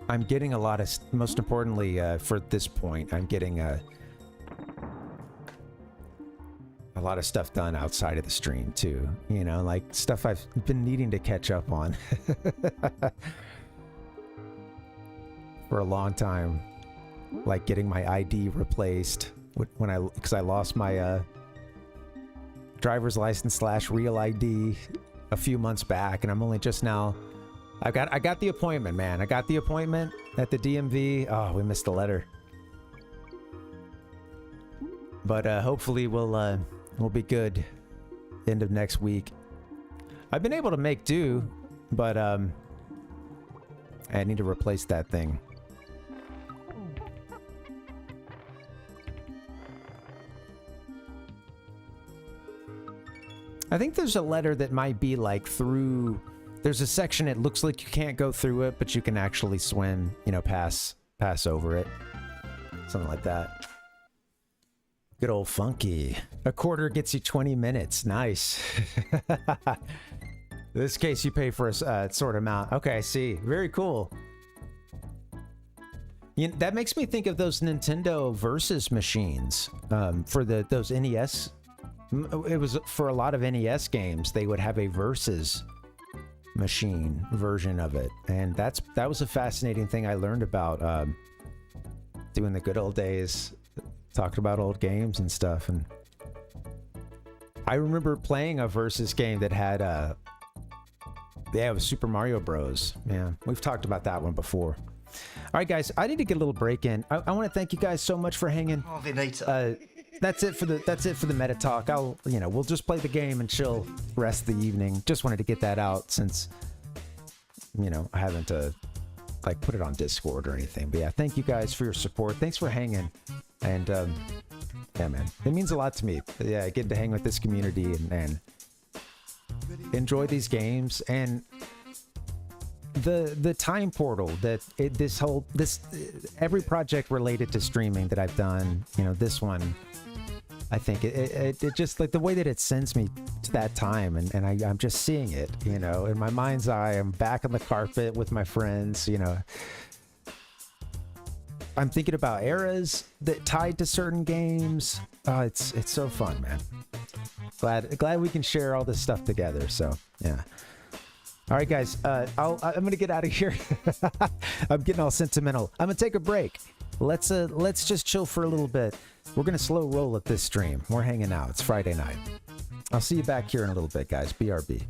I'm getting a lot of, most importantly, for this point, I'm getting a lot of stuff done outside of the stream too, you know, like stuff I've been needing to catch up on for a long time, like getting my ID replaced because I lost my driver's license / real ID a few months back, and I'm only just now, I got the appointment, man. I got the appointment at the DMV. Oh, we missed the letter, but hopefully we'll be good end of next week. I've been able to make do, but I need to replace that thing. I think there's a letter that might be like through, there's a section, it looks like you can't go through it, but you can actually swim, you know, pass over it. Something like that. Good old Funky. A quarter gets you 20 minutes. Nice. In this case, you pay for a sort amount. Okay, I see. Very cool. You know, that makes me think of those Nintendo Versus machines for those NES. It was for a lot of NES games. They would have a Versus machine version of it, and that was a fascinating thing I learned about doing the good old days. Talked about old games and stuff, and I remember playing a Versus game that had it was Super Mario Bros. Yeah, we've talked about that one before. All right, guys, I need to get a little break in. I want to thank you guys so much for hanging. Parvinator. That's it for the meta talk. We'll just play the game and chill the rest of the evening. Just wanted to get that out since, you know, I haven't like put it on Discord or anything. But yeah, thank you guys for your support. Thanks for hanging. And yeah, man, it means a lot to me. Yeah, getting to hang with this community and enjoy these games, and the time portal that every project related to streaming that I've done, you know, this one, I think it just, like, the way that it sends me to that time, and I'm just seeing it, you know, in my mind's eye. I'm back on the carpet with my friends, you know. I'm thinking about eras that tied to certain games. It's so fun, man. Glad we can share all this stuff together. So yeah. All right, guys. I'm gonna get out of here. I'm getting all sentimental. I'm gonna take a break. Let's just chill for a little bit. We're gonna slow roll at this stream. We're hanging out. It's Friday night. I'll see you back here in a little bit, guys. BRB.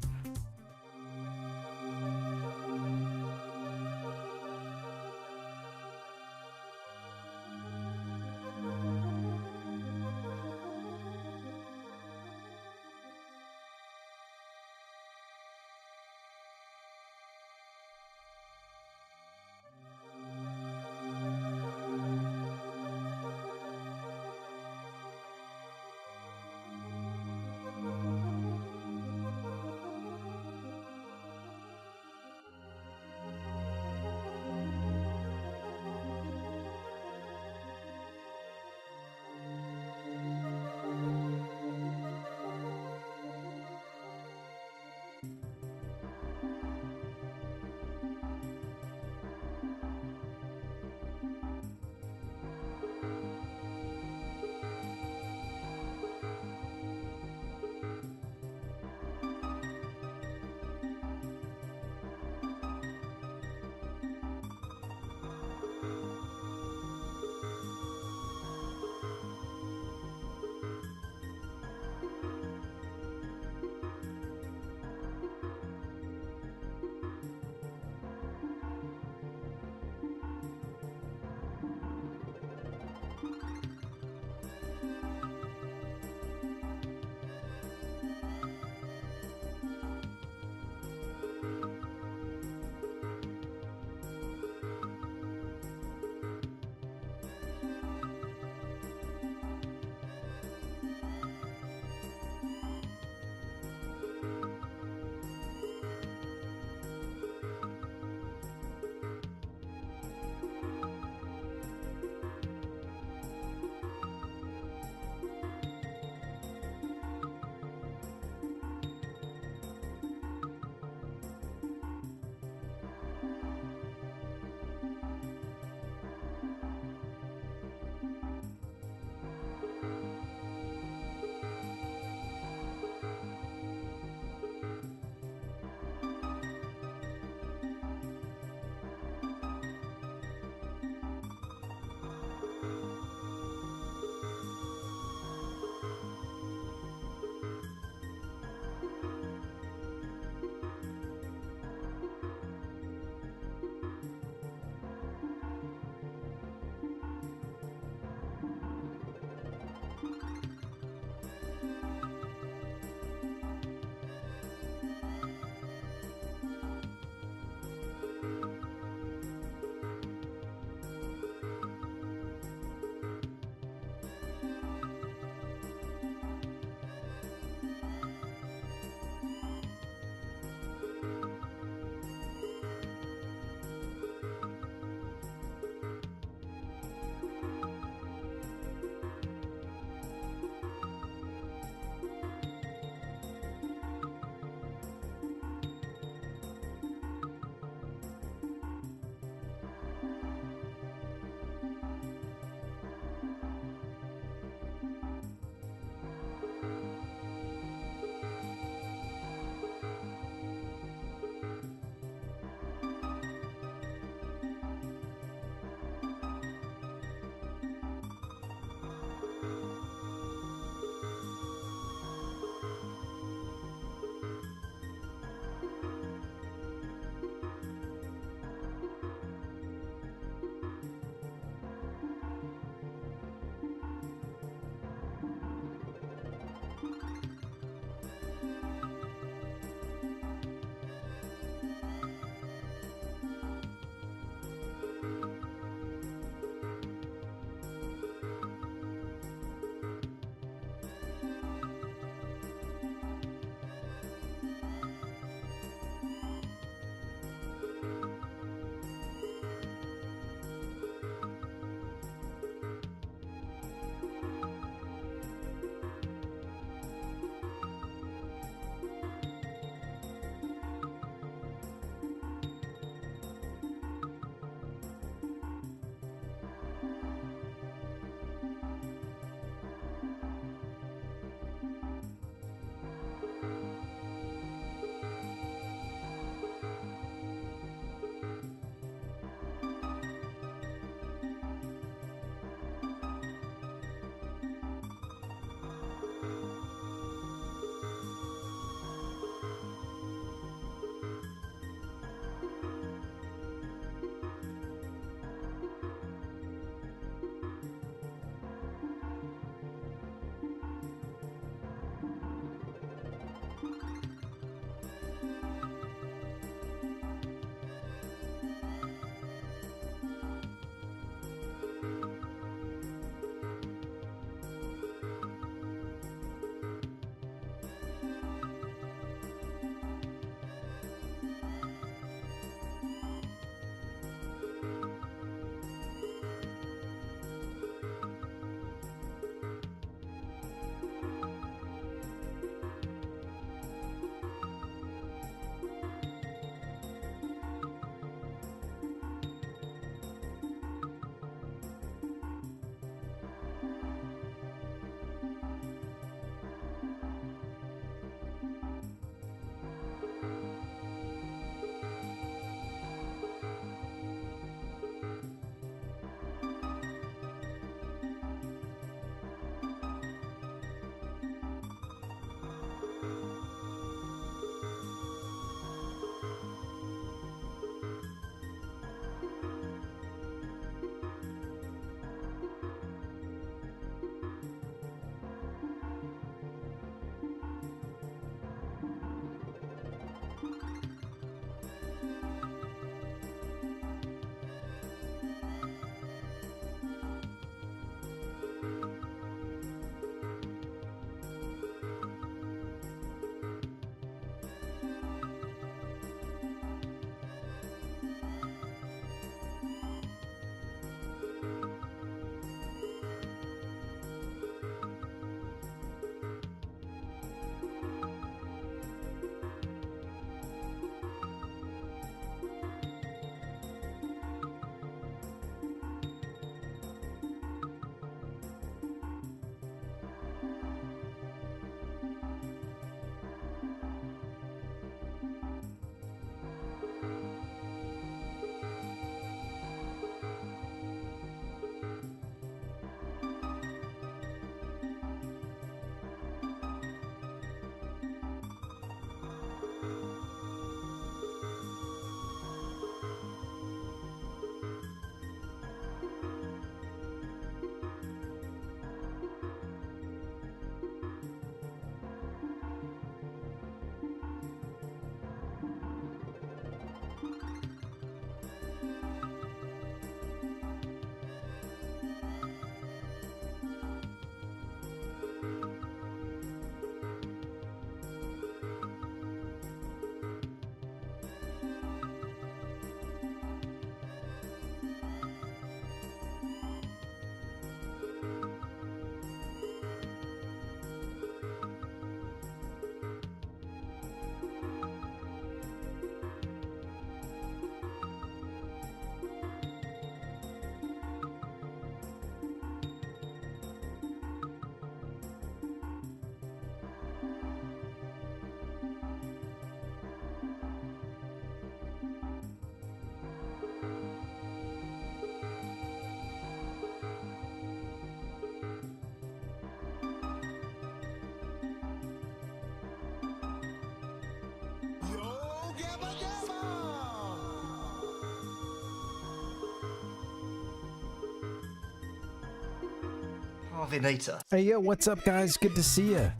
Parvinator. Hey, yo, what's up, guys? Good to see you.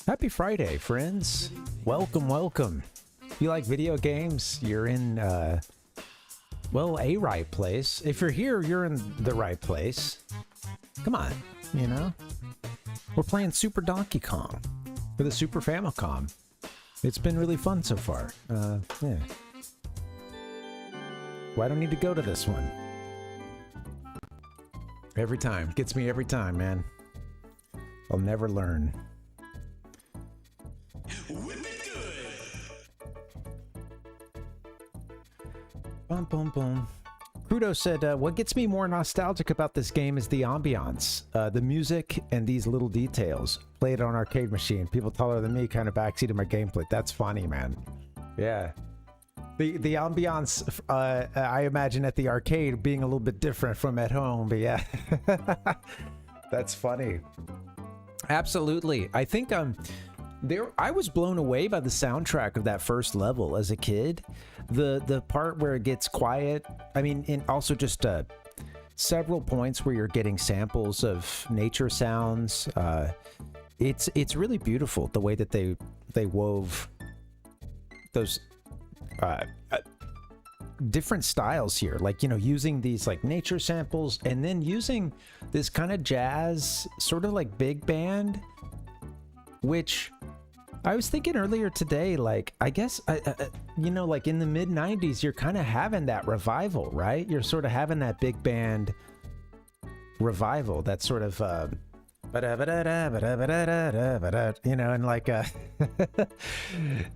Happy Friday, friends. Welcome, welcome. If you like video games, you're in, well, a right place. If you're here, you're in the right place. Come on, you know? We're playing Super Donkey Kong for the Super Famicom. It's been really fun so far. Yeah. Well, I don't need to go to this one. Every time. Gets me every time, man. I'll never learn. Whip it good. Bum, bum, bum. Crudo said, what gets me more nostalgic about this game is the ambiance, the music, and these little details. Play it on arcade machine. People taller than me kind of backseated my gameplay. That's funny, man. Yeah. The ambiance, I imagine at the arcade being a little bit different from at home, but yeah. That's funny. Absolutely. I think I was blown away by the soundtrack of that first level as a kid. The part where it gets quiet, I mean, and also just several points where you're getting samples of nature sounds. It's really beautiful the way that they wove those different styles here, like, you know, using these like nature samples and then using this kind of jazz, sort of like big band, which I was thinking earlier today, like, I guess, you know, like in the mid 90s, you're kind of having that revival, right? You're sort of having that big band revival, that sort of, you know, and like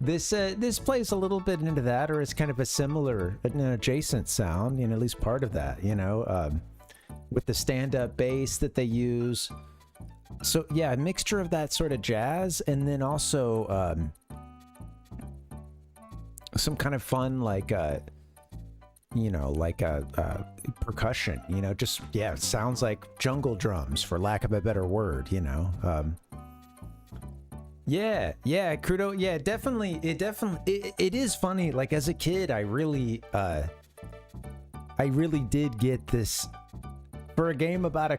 this plays a little bit into that, or it's kind of a similar, an adjacent sound, you know, at least part of that, you know, with the stand-up bass that they use. So yeah, a mixture of that sort of jazz, and then also some kind of fun, like you know, like percussion, you know, just, yeah, it sounds like jungle drums, for lack of a better word, you know. Yeah, Crudo, yeah, definitely, it is funny. Like as a kid, I really did get this for a game about a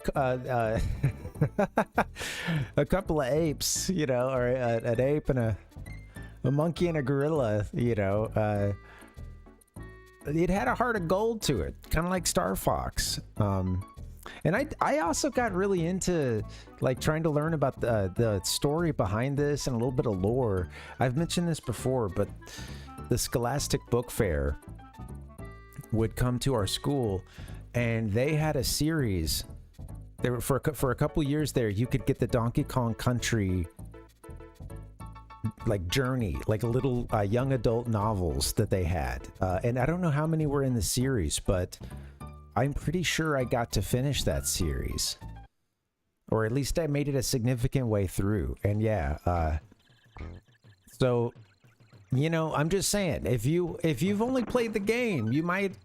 couple of apes, you know, or an ape and a monkey and a gorilla, you know. It had a heart of gold to it, kind of like Star Fox. And I also got really into like trying to learn about the story behind this and a little bit of lore. I've mentioned this before, but the Scholastic Book Fair would come to our school, and they had a series. They were for a couple years there. You could get the Donkey Kong Country like journey, like a little young adult novels that they had, and I don't know how many were in the series, but I'm pretty sure I got to finish that series, or at least I made it a significant way through. And yeah, so, you know, I'm just saying, if you've only played the game, you might.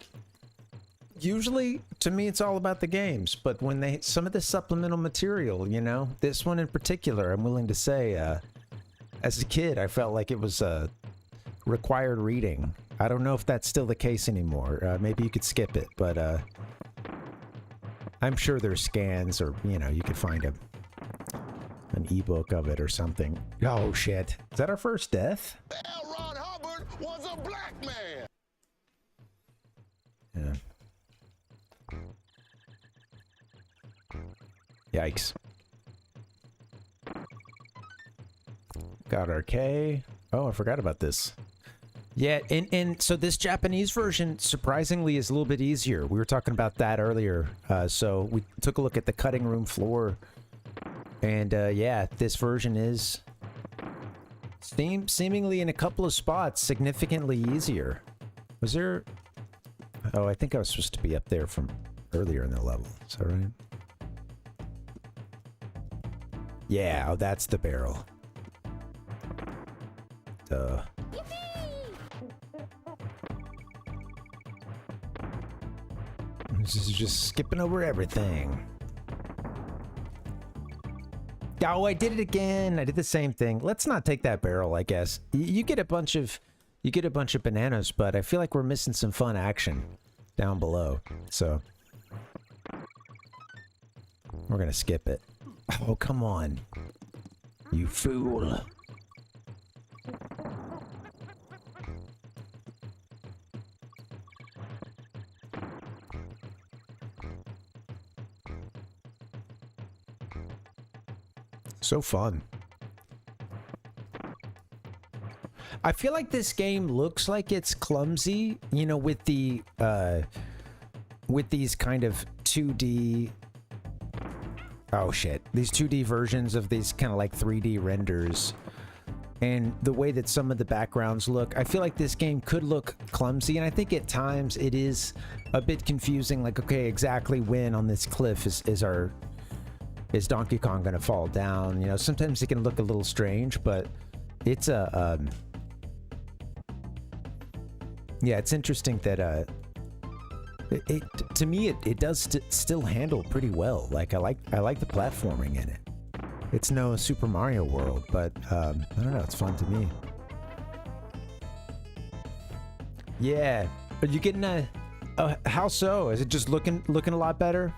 Usually, to me, it's all about the games, but when some of the supplemental material, you know, this one in particular, I'm willing to say, as a kid, I felt like it was required reading. I don't know if that's still the case anymore. Maybe you could skip it, but I'm sure there's scans, or, you know, you could find an ebook of it or something. Oh, shit. Is that our first death? L. Ron Hubbard was a black man. Yeah. Yikes. Got our K. Oh, I forgot about this. Yeah, and so this Japanese version, surprisingly, is a little bit easier. We were talking about that earlier. So we took a look at the cutting room floor. And yeah, this version is seemingly in a couple of spots significantly easier. Was there... Oh, I think I was supposed to be up there from earlier in the level. Is that right? Yeah, oh, that's the barrel. Duh. This is just skipping over everything. Oh, I did it again. I did the same thing. Let's not take that barrel, I guess. You get a bunch of bananas, but I feel like we're missing some fun action down below. So We're gonna skip it. Oh, come on. You fool. So fun. I feel like this game looks like it's clumsy, you know, with the with these kind of 2D, oh shit, these 2D versions of these kind of like 3D renders, and the way that some of the backgrounds look. I feel like this game could look clumsy, and I think at times it is a bit confusing, like, okay, exactly when on this cliff is Donkey Kong gonna fall down? You know, sometimes it can look a little strange, but it's a yeah, it's interesting that to me it does still handle pretty well. Like I like the platforming in it. It's no Super Mario World, but I don't know, it's fun to me. Yeah, are you getting how so? Is it just looking a lot better?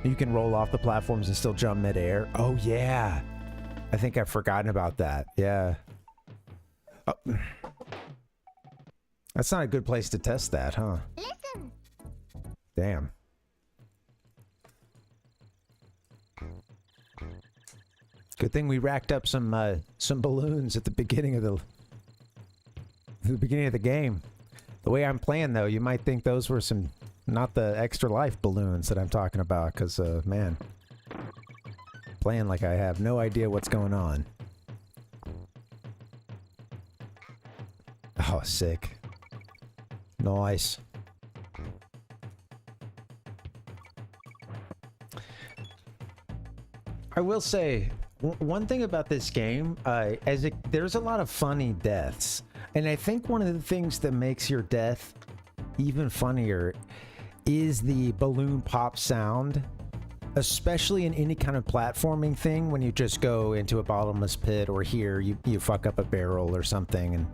You can roll off the platforms and still jump midair. Oh yeah, I think I've forgotten about that. Yeah. Oh. That's not a good place to test that, huh? Listen. Damn. Good thing we racked up some balloons at the beginning of the game. The way I'm playing though, you might think those were some, not the extra life balloons that I'm talking about, because man, playing like I have no idea what's going on. Oh, sick. Nice. I will say, one thing about this game, there's a lot of funny deaths. And I think one of the things that makes your death even funnier is the balloon pop sound, especially in any kind of platforming thing, when you just go into a bottomless pit, or here you fuck up a barrel or something. And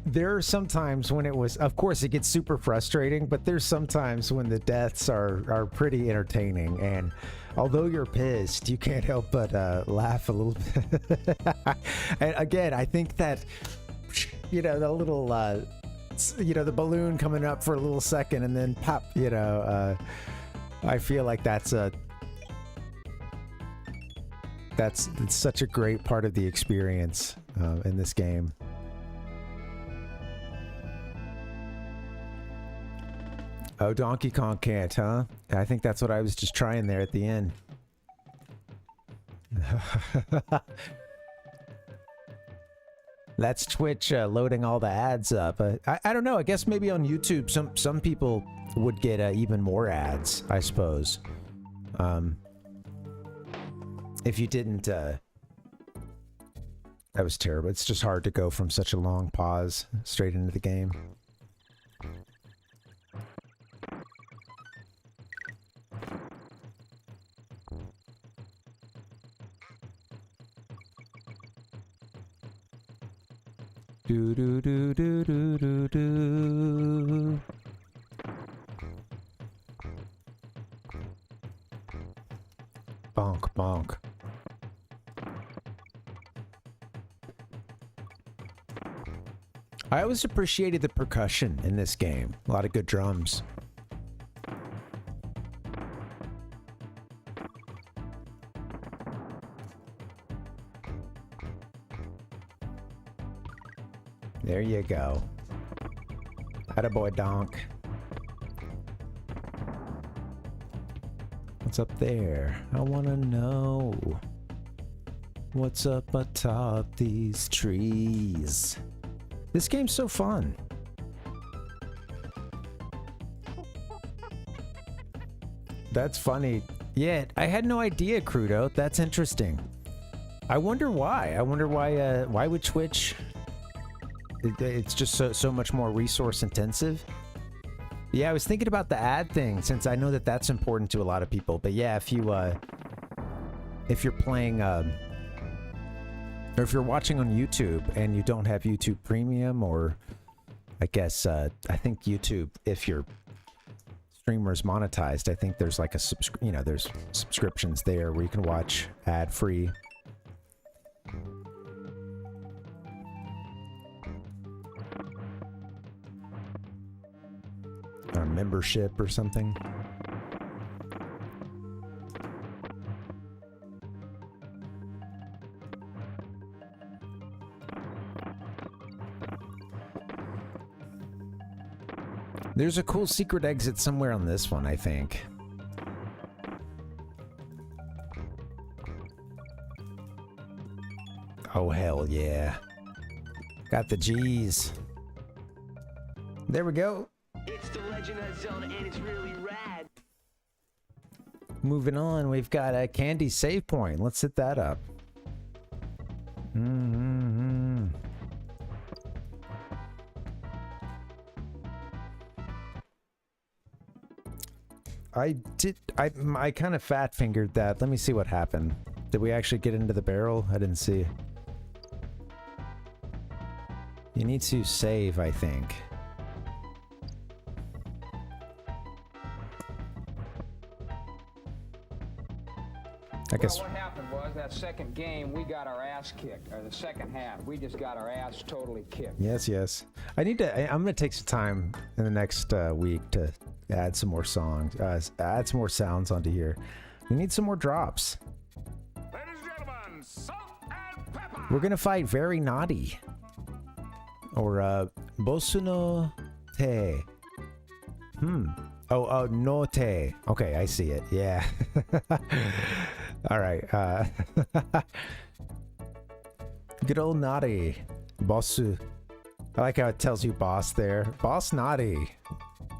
there are some times when it was, of course it gets super frustrating, but there's sometimes when the deaths are pretty entertaining, and although you're pissed, you can't help but laugh a little bit. And again, I think that, you know, the little you know, the balloon coming up for a little second and then pop, you know, I feel like it's such a great part of the experience in this game. Oh, Donkey Kong can't, huh? I think that's what I was just trying there at the end. That's Twitch loading all the ads up. I don't know. I guess maybe on YouTube, some people would get even more ads, I suppose. If you didn't... that was terrible. It's just hard to go from such a long pause straight into the game. Do do do do do do do. Bonk bonk. I always appreciated the percussion in this game. A lot of good drums. There you go. Attaboy, Donk. What's up there? I wanna know what's up atop these trees. This game's so fun. That's funny. Yeah, I had no idea, Crudo. That's interesting. I wonder why. I wonder why would Twitch... It's just so much more resource intensive. Yeah, I was thinking about the ad thing, since I know that that's important to a lot of people. But yeah, if you're playing, or if you're watching on YouTube and you don't have YouTube Premium, or I guess, I think YouTube, if your streamer is monetized, I think there's like a there's subscriptions there where you can watch ad-free. Or membership or something. There's a cool secret exit somewhere on this one, I think. Oh, hell yeah. Got the G's. There we go. It's the Legend of Zelda, and it's really rad. Moving on, we've got a Candy save point. Let's hit that up. I kind of fat fingered that. Let me see what happened. Did we actually get into the barrel? I didn't see. You need to save, I think. I guess. Well, what happened was that second game we got our ass kicked, or the second half we just got our ass totally kicked. Yes, yes. I'm gonna take some time in the next week to add some more songs, add some more sounds onto here. We need some more drops. Ladies and gentlemen, salt and pepper. We're gonna fight Very Naughty, or Bosuno Te. Oh, no te. Okay, I see it. Yeah. All right. Good old Naughty. Bossu. I like how it tells you boss there. Boss Naughty.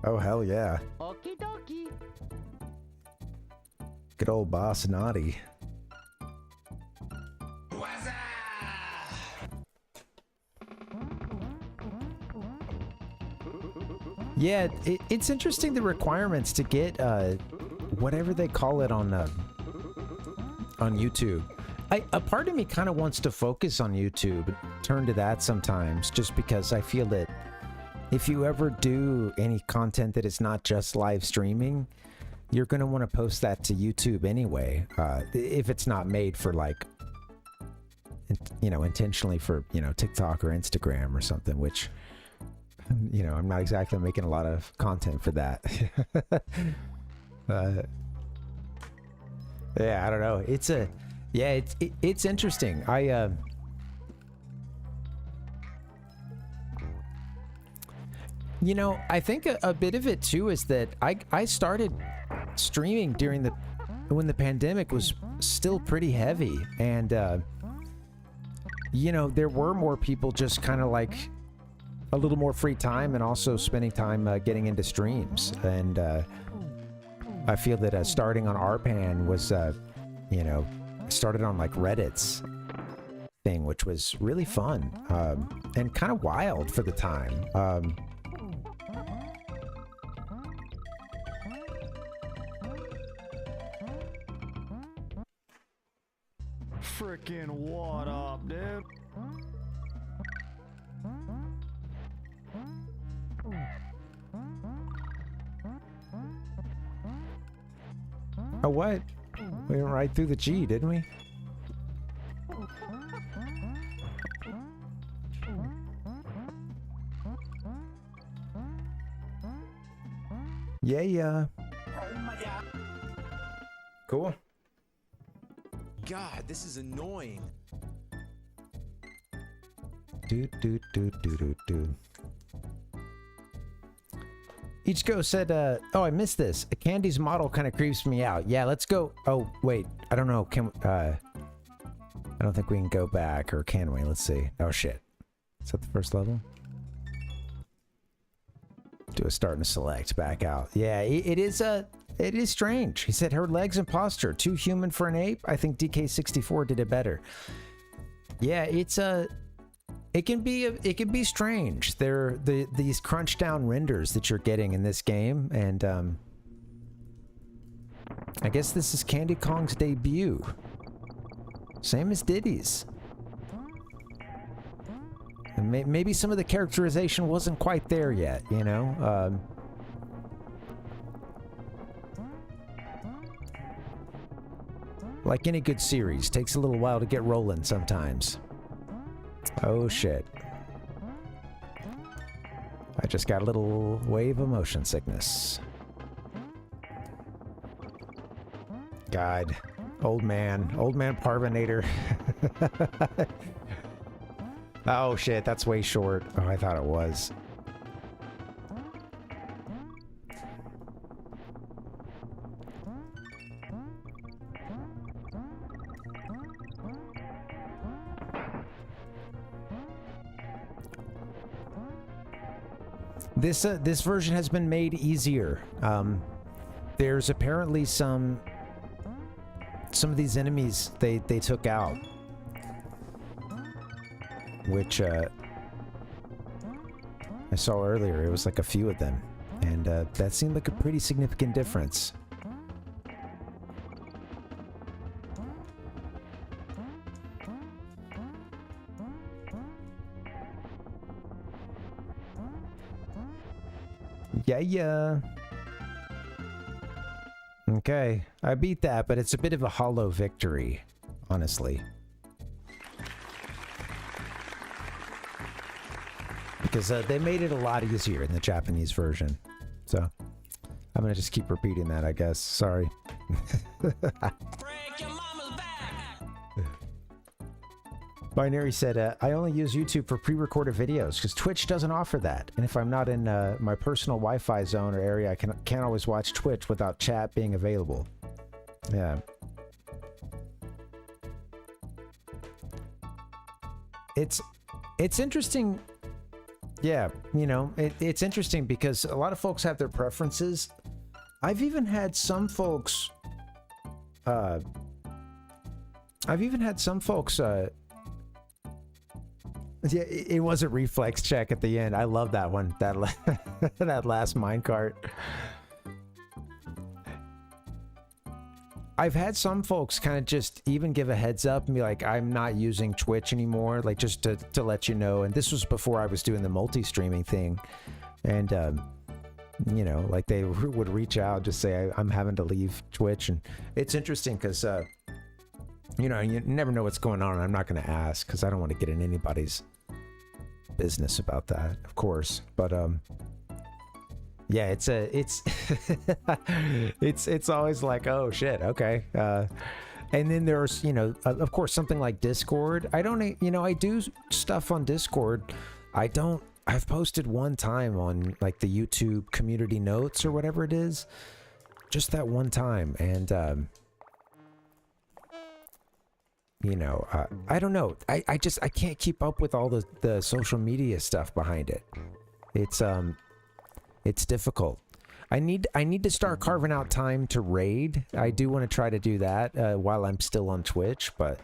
Oh, hell yeah. Okie dokie. Good old Boss Naughty. Yeah, it's interesting, the requirements to get whatever they call it on YouTube. A part of me kind of wants to focus on YouTube, turn to that sometimes, just because I feel that if you ever do any content that is not just live streaming, you're going to want to post that to YouTube anyway, if it's not made for, like, intentionally for, TikTok or Instagram or something, which, I'm not exactly making a lot of content for that. Yeah, I don't know. It's interesting. I think a bit of it too is that I started streaming when the pandemic was still pretty heavy, and there were more people just kind of like a little more free time and also spending time getting into streams, and I feel that starting on RPAN was started on like Reddit's thing, which was really fun and kind of wild for the time. Freaking what up, dude? Oh, what? We went right through the G, didn't we? Yeah. Cool. God, this is annoying. Do. Ichiko said, oh, I missed this. Candy's model kind of creeps me out. Yeah, let's go. Oh, wait. I don't know. I don't think we can go back, or can we? Let's see. Oh, shit. Is that the first level? Do a start and a select. Back out. Yeah, it is strange. He said her legs and posture too human for an ape. I think DK64 did it better. Yeah, it can be strange. These crunch down renders that you're getting in this game, and I guess this is Candy Kong's debut. Same as Diddy's. And maybe some of the characterization wasn't quite there yet, you know? Like any good series, takes a little while to get rolling sometimes. Oh shit. I just got a little wave of motion sickness. God. Old man Parvinator. Oh shit, that's way short. Oh, I thought it was. This version has been made easier. There's apparently some of these enemies they took out, which I saw earlier. It was like a few of them, and that seemed like a pretty significant difference. Yeah. Okay, I beat that, but it's a bit of a hollow victory, honestly. Because they made it a lot easier in the Japanese version. So, I'm gonna just keep repeating that, I guess. Sorry. Binary said, I only use YouTube for pre-recorded videos because Twitch doesn't offer that. And if I'm not in my personal Wi-Fi zone or area, I can't always watch Twitch without chat being available. Yeah. It's interesting. Yeah, you know, it's interesting because a lot of folks have their preferences. I've even had some folks... Yeah, it was a reflex check at the end. I love that one. That that last minecart. I've had some folks kind of just even give a heads up and be like, I'm not using Twitch anymore, like just to let you know. And this was before I was doing the multi-streaming thing. And, you know, like they would reach out, just say, I'm having to leave Twitch. And it's interesting because, you know, you never know what's going on. I'm not going to ask because I don't want to get in anybody's business about that, of course. But yeah, it's it's always like, oh shit, okay. And then there's, you know, of course, something like Discord. I don't, you know, I do stuff on Discord. I've posted one time on like the YouTube community notes or whatever it is, just that one time. And you know, I don't know. I can't keep up with all the social media stuff behind it. It's difficult. I need to start carving out time to raid. I do want to try to do that while I'm still on Twitch, but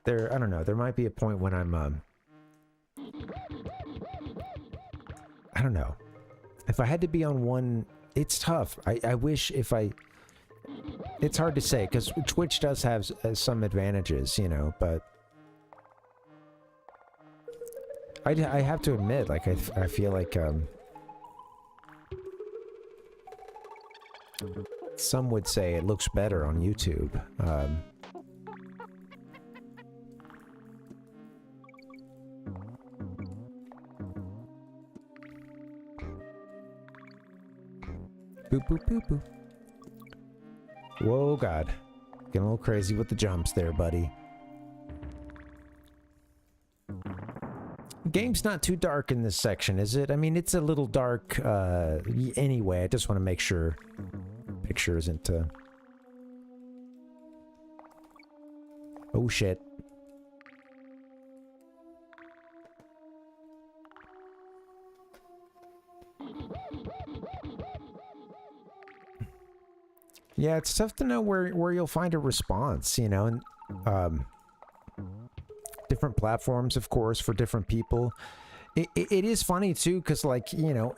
I don't know. There might be a point when I'm I don't know. If I had to be on one, it's tough. I wish if I... It's hard to say, because Twitch does have some advantages, you know, but... I have to admit, like, I feel like, some would say it looks better on YouTube. Boop, boop, boop, boop. Whoa, God. Getting a little crazy with the jumps there, buddy. Game's not too dark in this section, is it? I mean, it's a little dark anyway. I just want to make sure picture isn't... Oh, shit. Yeah, it's tough to know where you'll find a response, you know, and different platforms, of course, for different people. It is funny, too, because, like, you know,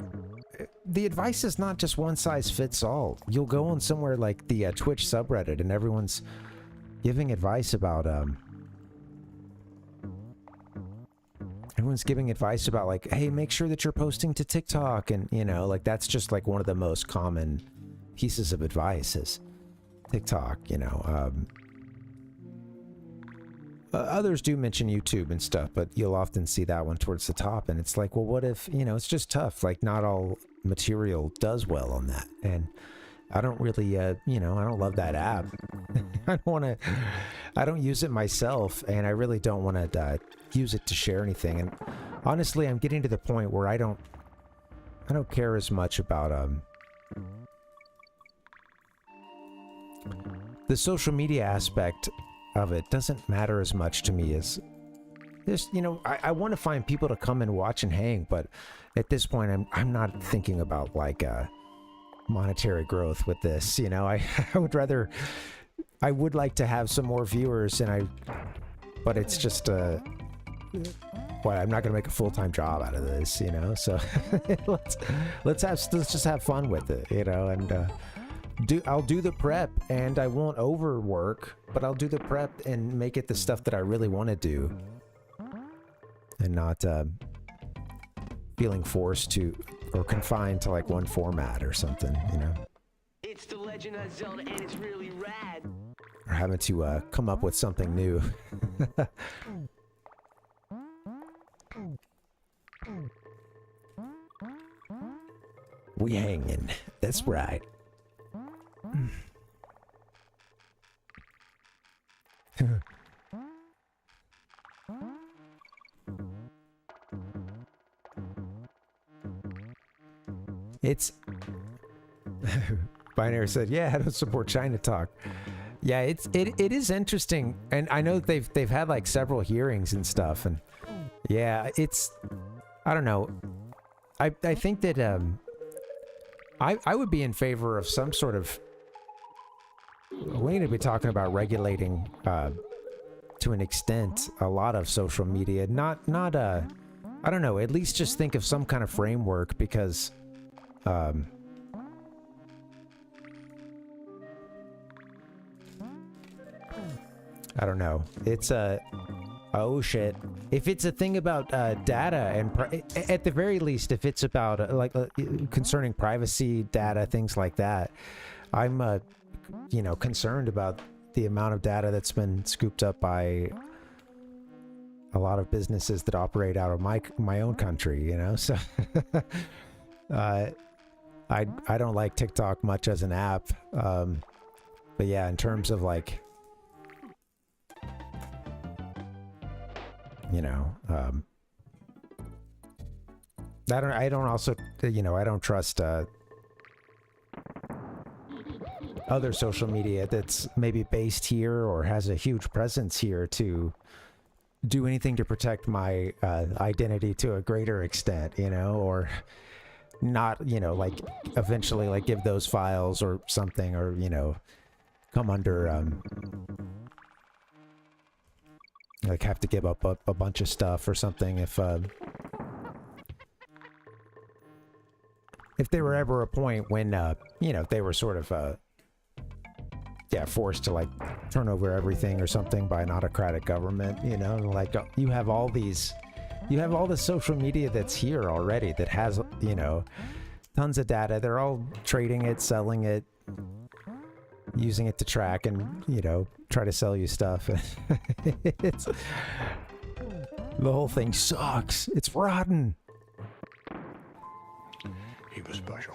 the advice is not just one size fits all. You'll go on somewhere like the Twitch subreddit, and everyone's giving advice about, everyone's giving advice about like, hey, make sure that you're posting to TikTok, and you know, like that's just like one of the most common pieces of advice is TikTok. You know, others do mention YouTube and stuff, but you'll often see that one towards the top, and it's like, well, what if, you know, it's just tough. Like not all material does well on that, and I don't really, you know, I don't love that app. I don't use it myself, and I really don't want to use it to share anything. And honestly, I'm getting to the point where I don't care as much about the social media aspect of it. Doesn't matter as much to me as this. You know, I want to find people to come and watch and hang, but at this point, I'm not thinking about like monetary growth with this. You know, I would like to have some more viewers, but it's just I'm not gonna make a full-time job out of this, you know. So let's just have fun with it, you know. And I'll do the prep, and I won't overwork, but I'll do the prep and make it the stuff that I really want to do, and not feeling forced to or confined to like one format or something, you know. It's the Legend of Zelda, and it's really rad. Or having to come up with something new. We hanging. That's right. It's Binary said, yeah, I don't support China talk. Yeah, it is interesting, and I know they've had like several hearings and stuff, and yeah, I don't know. I think that I would be in favor of some sort of, we need to be talking about regulating to an extent a lot of social media, not I don't know, at least just think of some kind of framework, because I don't know. It's oh shit. If it's a thing about data and at the very least, if it's about concerning privacy, data, things like that, I'm you know, concerned about the amount of data that's been scooped up by a lot of businesses that operate out of my own country, you know. So I don't like TikTok much as an app, but yeah, in terms of like, you know, I don't also, you know, I don't trust other social media that's maybe based here or has a huge presence here to do anything to protect my identity to a greater extent, you know, or not, you know, like eventually like give those files or something, or, you know, come under like have to give up a bunch of stuff or something if there were ever a point when you know, they were sort of yeah, forced to like turn over everything or something by an autocratic government, you know, like you have all the social media that's here already that has, you know, tons of data. They're all trading it, selling it, using it to track and, you know, try to sell you stuff. It's, the whole thing sucks. It's rotten. He was special.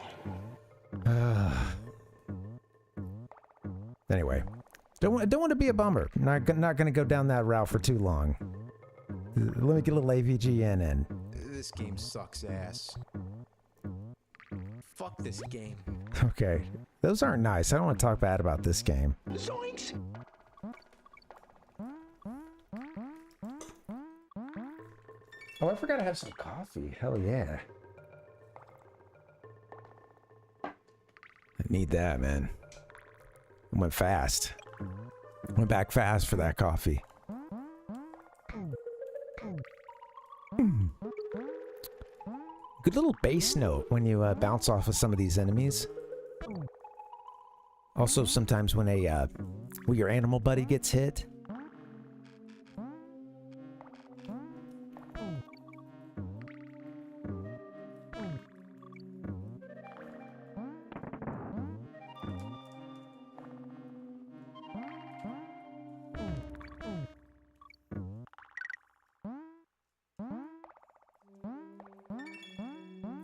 Anyway, don't want to be a bummer. Not gonna go down that route for too long. Let me get a little AVGN in. This game sucks ass. Fuck this game. Okay, those aren't nice. I don't want to talk bad about this game. Zoinks! Oh, I forgot to have some coffee. Hell yeah. I need that, man. I went fast. Went back fast for that coffee. Good little bass note when you bounce off of some of these enemies. Also, sometimes when when your animal buddy gets hit.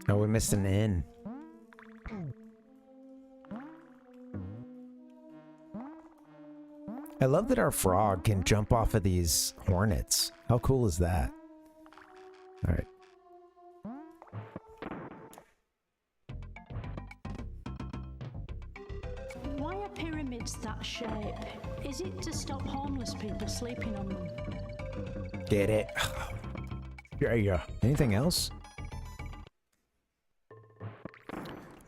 Oh, we missed an N. I love that our frog can jump off of these hornets. How cool is that? All right. Why are pyramids that shape? Is it to stop homeless people sleeping on them? Get it? Yeah. Anything else?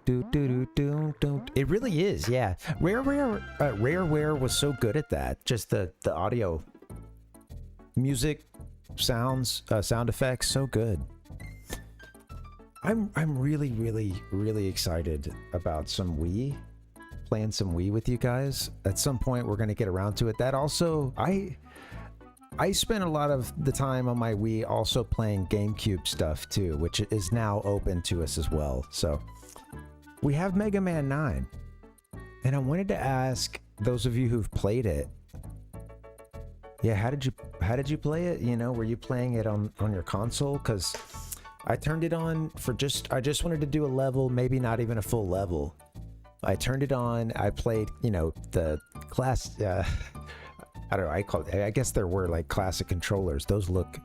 It really is, yeah. Rareware was so good at that. Just the audio, music, sounds, sound effects, so good. I'm really excited about some Wii. Playing some Wii with you guys. At some point, we're gonna get around to it. That also, I spent a lot of the time on my Wii also playing GameCube stuff too, which is now open to us as well. So. We have Mega Man 9, and I wanted to ask those of you who've played it. Yeah, how did you play it? You know, were you playing it on your console? Because I turned it on for I just wanted to do a level, maybe not even a full level. I turned it on. I played, you know, the class. I don't know. I guess there were like classic controllers. Those look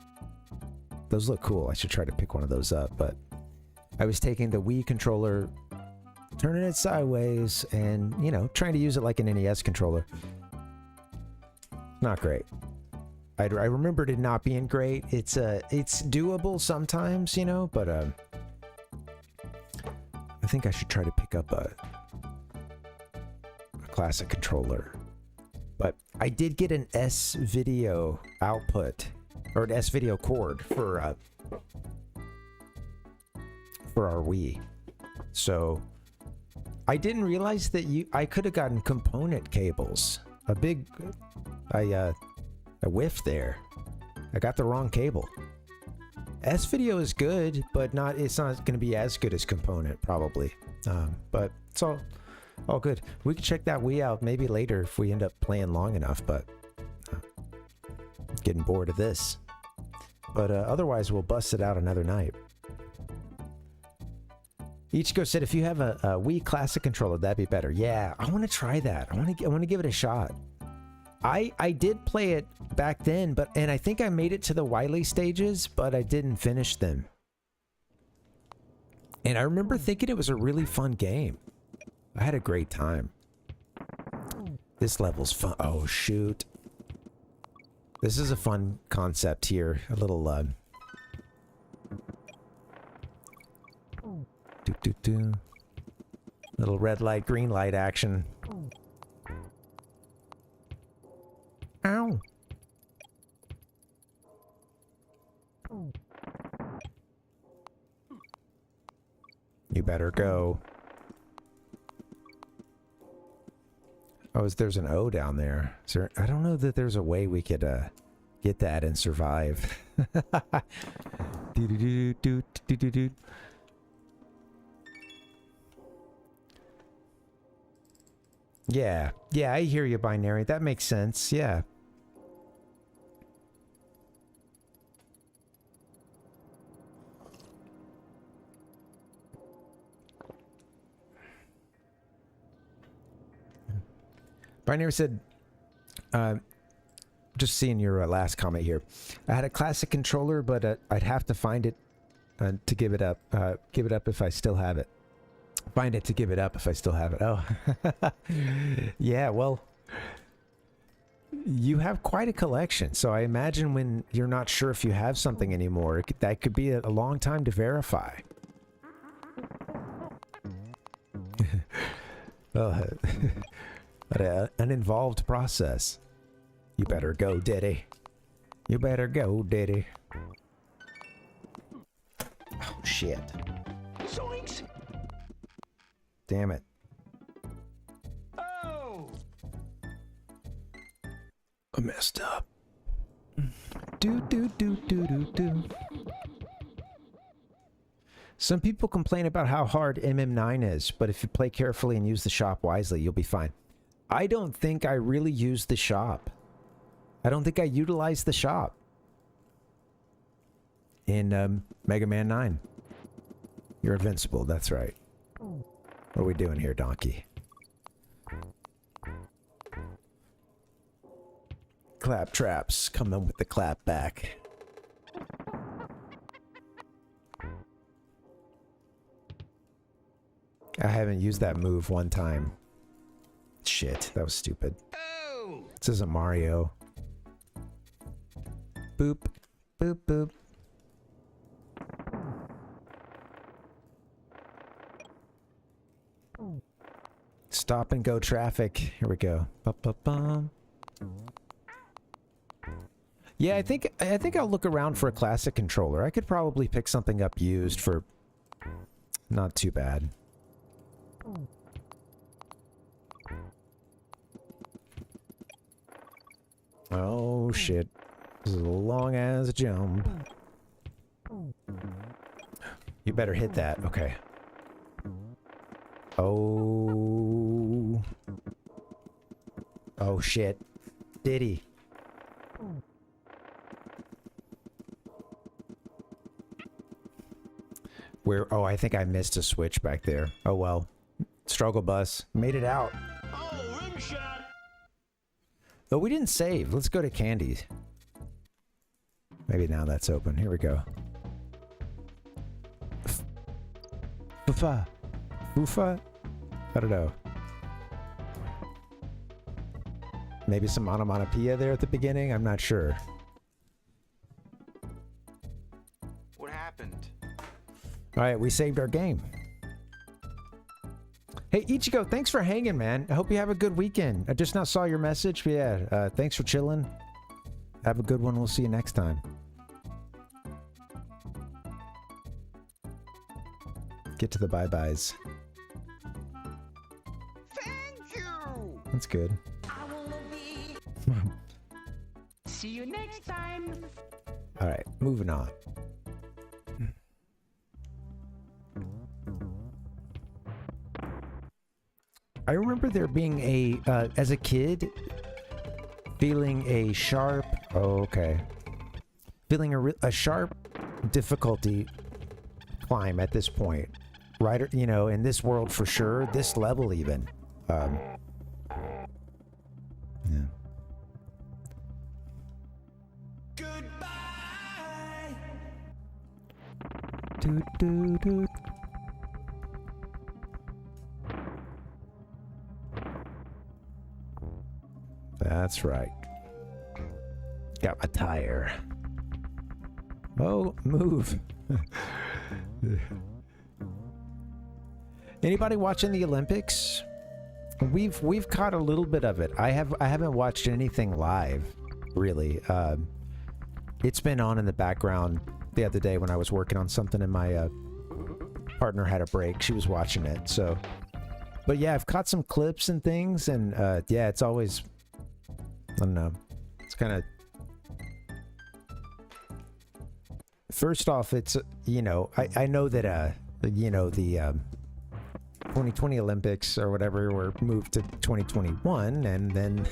cool. I should try to pick one of those up. But I was taking the Wii controller, turning it sideways, and, you know, trying to use it like an NES controller. Not great. I remembered it not being great. It's doable sometimes, you know, but I think I should try to pick up a classic controller. But I did get an S-video output, or an S-video cord for our Wii. So I didn't realize that I could have gotten component cables. I whiffed there. I got the wrong cable. S-video is good, but it's not going to be as good as component probably. But it's all good. We can check that Wii out maybe later if we end up playing long enough, but getting bored of this. But otherwise, we'll bust it out another night. Ichigo said, if you have a Wii Classic controller, that'd be better. Yeah, I want to try that. I want to give it a shot. I did play it back then, and I think I made it to the Wily stages, but I didn't finish them. And I remember thinking it was a really fun game. I had a great time. This level's fun. Oh, shoot. This is a fun concept here. A little, little red light, green light action. Ow. You better go. Oh, there's an O down there. I don't know that there's a way we could get that and survive. Yeah, I hear you, Binary. That makes sense. Yeah. Binary said, just seeing your last comment here. I had a classic controller, but I'd have to find it to give it up. Give it up if I still have it. Find it to give it up if I still have it. Oh, yeah, well, you have quite a collection. So I imagine when you're not sure if you have something anymore, that could be a long time to verify. Well, an involved process. You better go, Diddy. You better go, Diddy. Oh, shit. Zoinks! Damn it. Oh! I messed up. Do. Some people complain about how hard MM9 is, but if you play carefully and use the shop wisely, you'll be fine. I don't think I really use the shop. I don't think I utilize the shop in Mega Man 9. You're invincible, that's right. What are we doing here, donkey? Clap traps, coming with the clap back. I haven't used that move one time. Shit, that was stupid. Oh! This isn't Mario. Boop, boop, boop. Stop and go traffic. Here we go. Ba-ba-bum. Yeah, I think I'll look around for a classic controller. I could probably pick something up used for not too bad. Oh shit. This is a long ass jump. You better hit that. Okay. Oh. Oh shit. Did he? Where? Oh, I think I missed a switch back there. Oh well. Struggle bus. Made it out. Oh, rim shot! Oh, we didn't save. Let's go to candies. Maybe now that's open. Here we go. Fufa. Fufa? I don't know. Maybe some onomatopoeia there at the beginning? I'm not sure. What happened? Alright, we saved our game. Hey, Ichigo, thanks for hanging, man. I hope you have a good weekend. I just now saw your message. But yeah, thanks for chilling. Have a good one. We'll see you next time. Get to the bye-byes. Thank you. That's good. See you next time. Alright, moving on. I remember there being a, as a kid, feeling a sharp, oh, okay. Feeling a sharp difficulty climb at this point. Right, you know, in this world for sure, this level even. Yeah. Goodbye! Doot, doot, doot. That's right. Got my tire. Oh, move. Anybody watching the Olympics? We've caught a little bit of it. I haven't watched anything live, really. It's been on in the background the other day when I was working on something and my partner had a break. She was watching it, so. But yeah, I've caught some clips and things, and yeah, it's always, I don't know. It's kind of. First off, it's, you know, I know that, you know, the 2020 Olympics or whatever were moved to 2021, and then,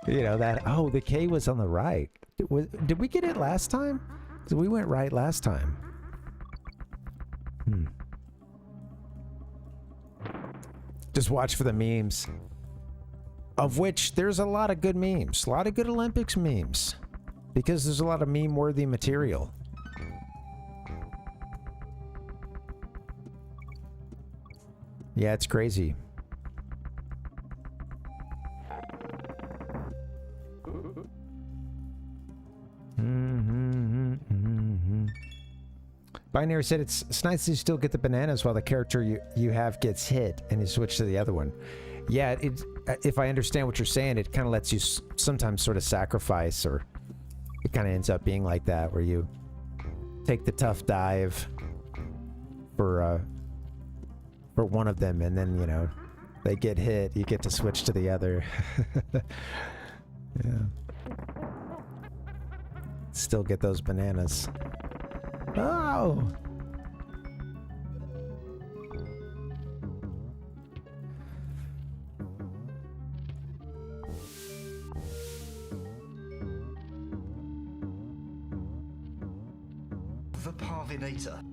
you know, that, oh, the K was on the right. Did we get it last time? 'Cause we went right last time. Just watch for the memes. Of which, there's a lot of good memes. A lot of good Olympics memes. Because there's a lot of meme-worthy material. Yeah, it's crazy. Binary said it's nice to still get the bananas while the character you have gets hit and you switch to the other one. Yeah, if I understand what you're saying, it kind of lets you sometimes sort of sacrifice, or it kind of ends up being like that, where you take the tough dive for one of them, and then, you know, they get hit, you get to switch to the other. Yeah. Still get those bananas. Oh! The Parvinator.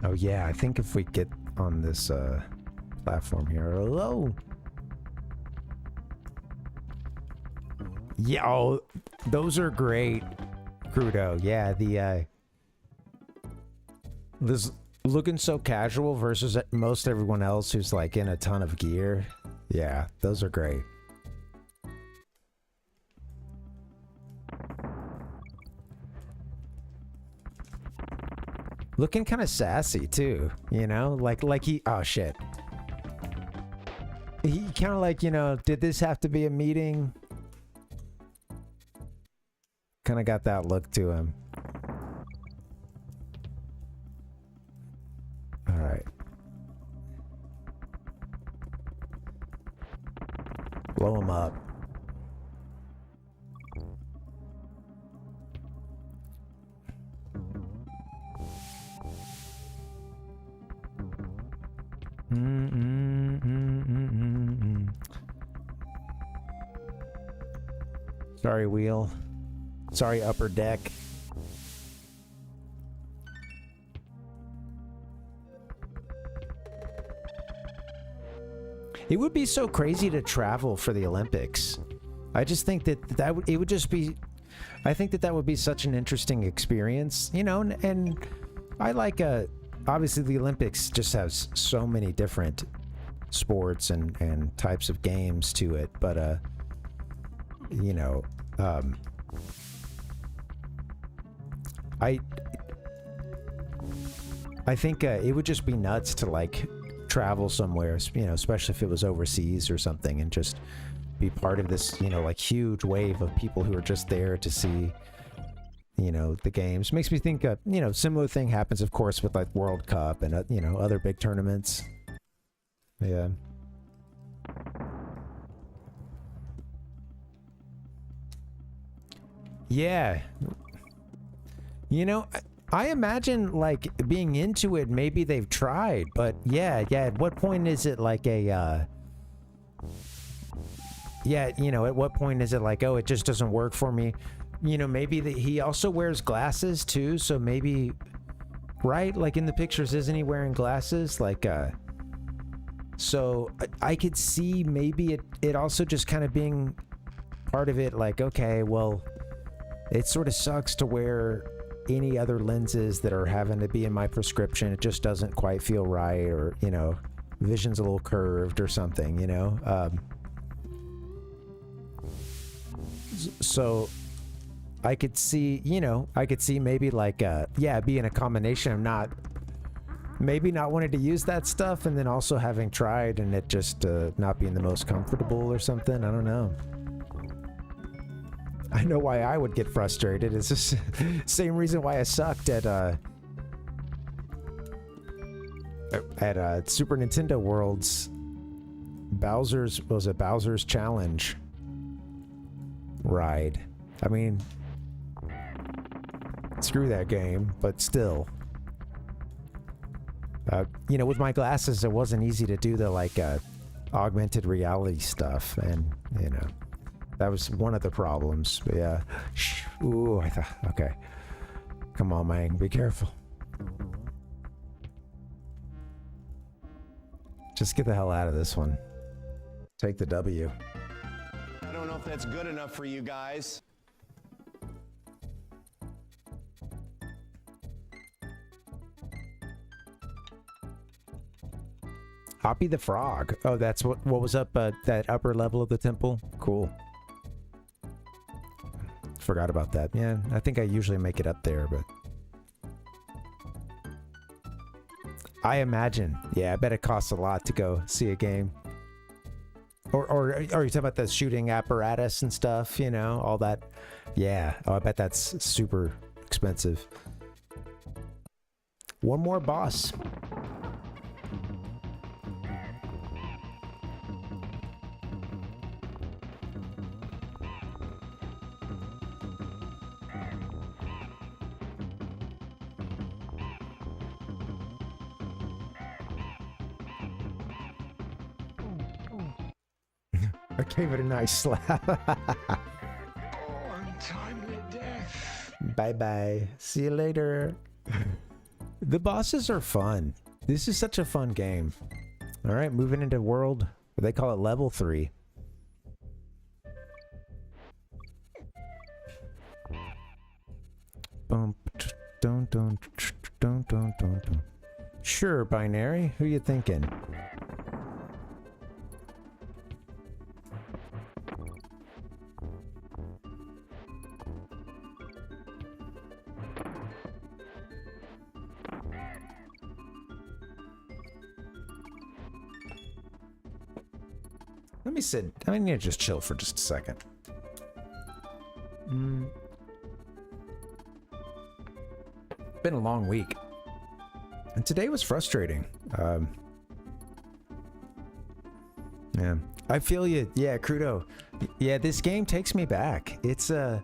Oh yeah, I think if we get on this platform here. Hello. Yeah, oh, those are great, Crudo. Yeah, the this looking so casual versus most everyone else who's like in a ton of gear. Yeah, those are great. Looking kind of sassy too, you know, like he, oh shit. He kind of like, you know, did this have to be a meeting? Kind of got that look to him. All right. Blow him up. Sorry, wheel. Sorry, upper deck. It would be so crazy to travel for the Olympics. I just think that it would just be. I think that would be such an interesting experience, you know. And I like obviously the Olympics just has so many different sports and types of games to it, but you know. I think it would just be nuts to like travel somewhere, you know, especially if it was overseas or something, and just be part of this, you know, like huge wave of people who are just there to see, you know, the games. Makes me think, you know, similar thing happens, of course, with like World Cup and you know, other big tournaments. Yeah. Yeah. You know, I imagine like being into it, maybe they've tried, but yeah, at what point is it like a yeah, you know, at what point is it like, oh, it just doesn't work for me? You know, maybe he also wears glasses too, so maybe, right? Like in the pictures, isn't he wearing glasses? Like so I could see maybe it also just kind of being part of it, like, okay, well, it sort of sucks to wear any other lenses that are having to be in my prescription. It just doesn't quite feel right, or, you know, vision's a little curved or something, you know? So I could see, you know, maybe like, yeah, being a combination of maybe not wanting to use that stuff, and then also having tried and it just not being the most comfortable or something. I don't know. I know why I would get frustrated. It's just same reason why I sucked at Super Nintendo World's Bowser's Challenge ride. I mean, screw that game, but still. You know, with my glasses, it wasn't easy to do the like augmented reality stuff, and you know. That was one of the problems, but yeah. Ooh, I thought, okay. Come on, man, be careful. Just get the hell out of this one. Take the W. I don't know if that's good enough for you guys. Hoppy the Frog. Oh, that's what was up that upper level of the temple? Cool. Forgot about that. Yeah, I think I usually make it up there, but I imagine. Yeah, I bet it costs a lot to go see a game. Or are you talking about the shooting apparatus and stuff, you know, all that? Yeah. Oh, I bet that's super expensive. One more boss. I gave it a nice slap. Untimely death. Bye bye. See you later. The bosses are fun. This is such a fun game. All right, moving into world, they call it level 3. Sure, Binary. Who you thinking? Let me sit. I need to just chill for just a second. Been a long week. And today was frustrating. Yeah. I feel you. Yeah, Crudo. Yeah, this game takes me back. It's I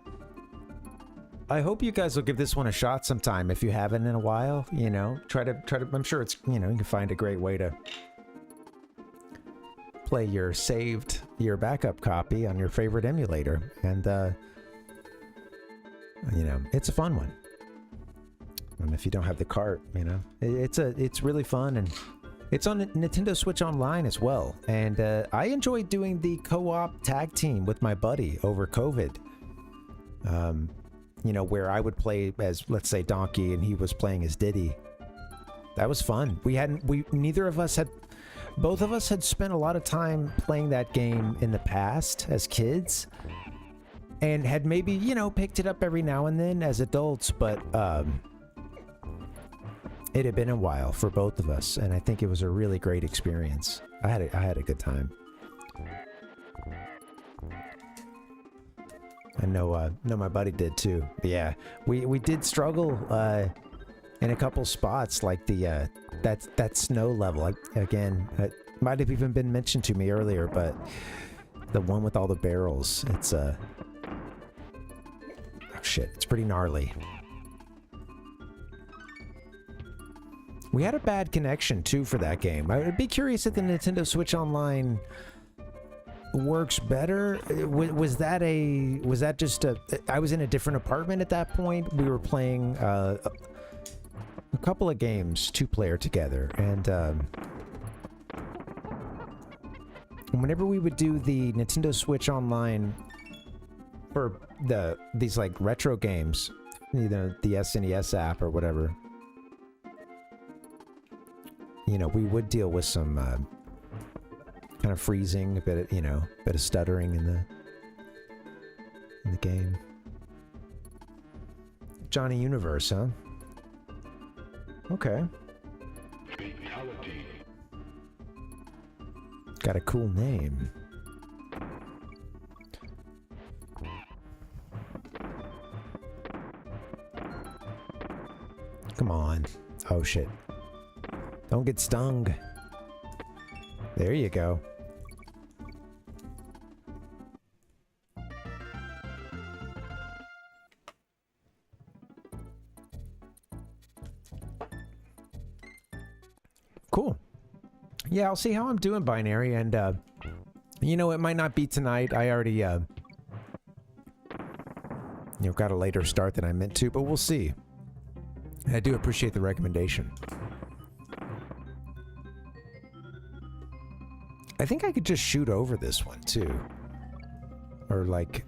hope you guys will give this one a shot sometime if you haven't in a while, you know. Try to I'm sure it's, you know, you can find a great way to play your backup copy on your favorite emulator, and you know, it's a fun one. And if you don't have the cart, you know, it's really fun, and it's on Nintendo Switch Online as well. And I enjoyed doing the co-op tag team with my buddy over COVID. You know, where I would play as, let's say, Donkey, and he was playing as Diddy. That was fun. Both of us had spent a lot of time playing that game in the past as kids, and had maybe, you know, picked it up every now and then as adults, but it had been a while for both of us, and I think it was a really great experience. I had a good time. I know my buddy did too. But yeah, we did struggle in a couple spots, like the that snow level. Again, it might have even been mentioned to me earlier, but the one with all the barrels, it's oh shit, it's pretty gnarly. We had a bad connection too for that game. I would be curious if the Nintendo Switch Online works better. Was that just I was in a different apartment at that point. We were playing a couple of games, 2-player together, and whenever we would do the Nintendo Switch Online for these like retro games, you know, the SNES app or whatever, you know, we would deal with some kind of freezing, a bit of, you know, bit of stuttering in the game. Johnny Universe, huh? Okay. Fatality. Got a cool name. Come on. Oh shit. Don't get stung. There you go. Cool. Yeah, I'll see how I'm doing, Binary, and you know, it might not be tonight. I already you know, got a later start than I meant to, but we'll see. And I do appreciate the recommendation. I think I could just shoot over this one too, or like,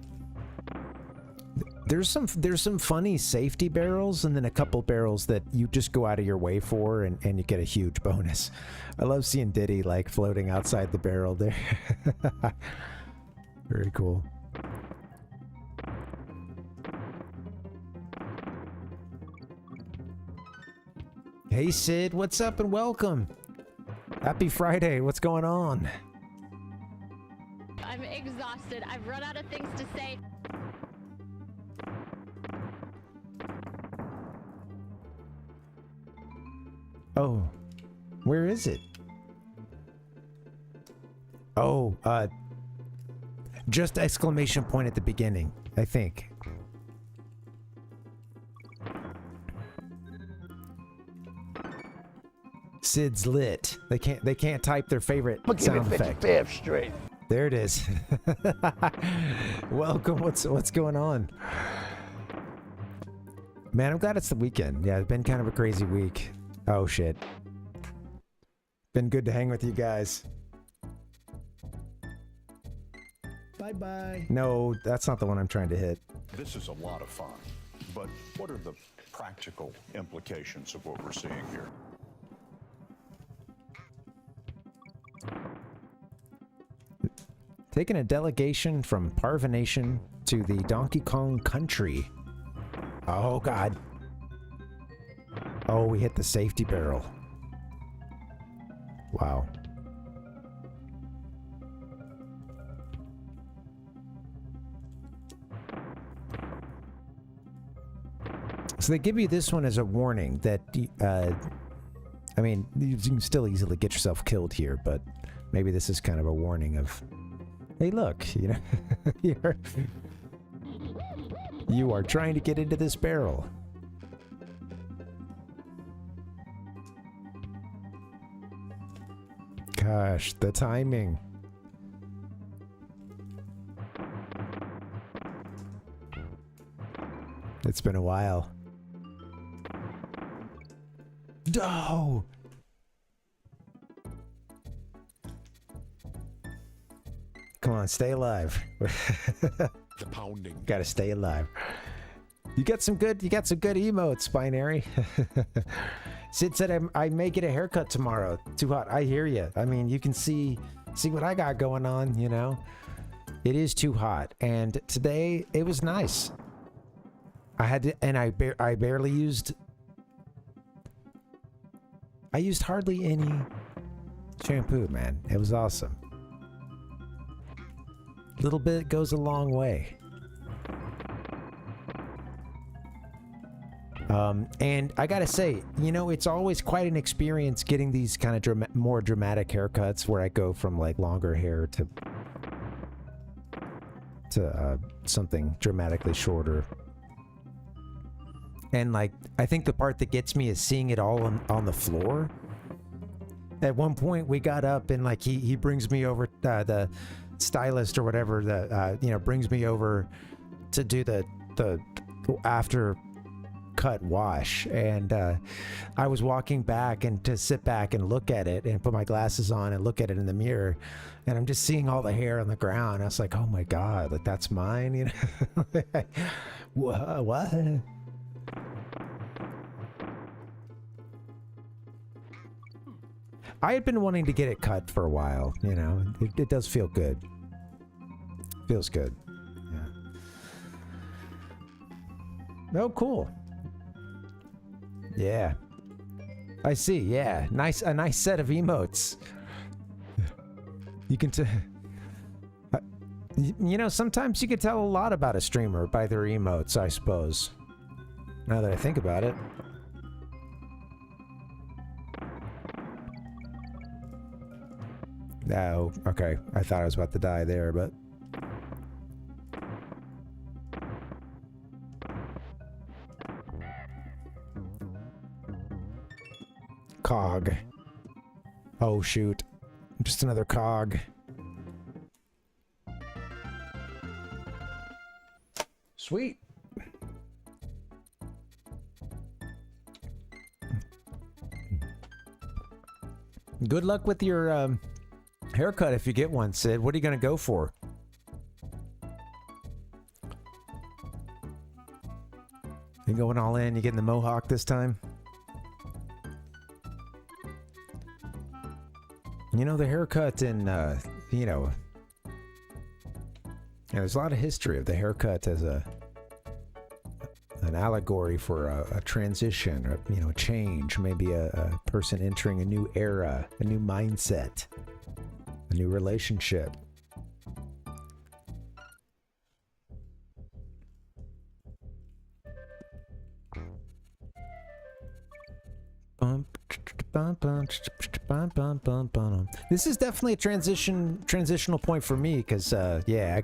there's some funny safety barrels, and then a couple barrels that you just go out of your way for, and you get a huge bonus. I love seeing Diddy like floating outside the barrel there. Very cool. Hey Sid, what's up and welcome. Happy Friday, what's going on? I'm exhausted. I've run out of things to say. Oh, where is it? Oh, just exclamation point at the beginning, I think. Sid's lit. They can't type their favorite sound effect. Straight. There it is. Welcome. What's going on? Man, I'm glad it's the weekend. Yeah, it's been kind of a crazy week. Oh, shit. Been good to hang with you guys. Bye-bye. No, that's not the one I'm trying to hit. This is a lot of fun, but what are the practical implications of what we're seeing here? Taking a delegation from Parvination to the Donkey Kong country. Oh, God. Oh, we hit the safety barrel. Wow. So they give you this one as a warning that, I mean, you can still easily get yourself killed here, but maybe this is kind of a warning of, hey, look, you know, you are trying to get into this barrel. Gosh, the timing. It's been a while. No! Come on, stay alive. The pounding. Gotta stay alive. You got some good emotes, Binary. Sid said I may get a haircut tomorrow. Too hot. I hear you. I mean, you can see what I got going on, you know? It is too hot. And today, it was nice. I had to, and I barely used... I used hardly any shampoo, man. It was awesome. Little bit goes a long way. And I gotta say, you know, it's always quite an experience getting these kind of more dramatic haircuts where I go from like longer hair to something dramatically shorter. And like, I think the part that gets me is seeing it all on the floor. At one point we got up and like he brings me over, the stylist or whatever that, you know, brings me over to do the after cut wash, and I was walking back and to sit back and look at it and put my glasses on and look at it in the mirror, and I'm just seeing all the hair on the ground. I was like, oh my god, like that's mine, you know? What? I had been wanting to get it cut for a while, you know. It does feel good. Feels good. Yeah. Oh, cool. Yeah. I see, yeah. A nice set of emotes. You can you know, sometimes you can tell a lot about a streamer by their emotes, I suppose. Now that I think about it. No, okay. I thought I was about to die there, but... Cog. Oh, shoot. Just another cog. Sweet. Good luck with your haircut if you get one, Sid. What are you going to go for? You going all in? You getting the mohawk this time? You know, the haircut in, you know, there's a lot of history of the haircut as an allegory for a transition, or, you know, a change, maybe a person entering a new era, a new mindset, a new relationship. This is definitely a transitional point for me, because yeah,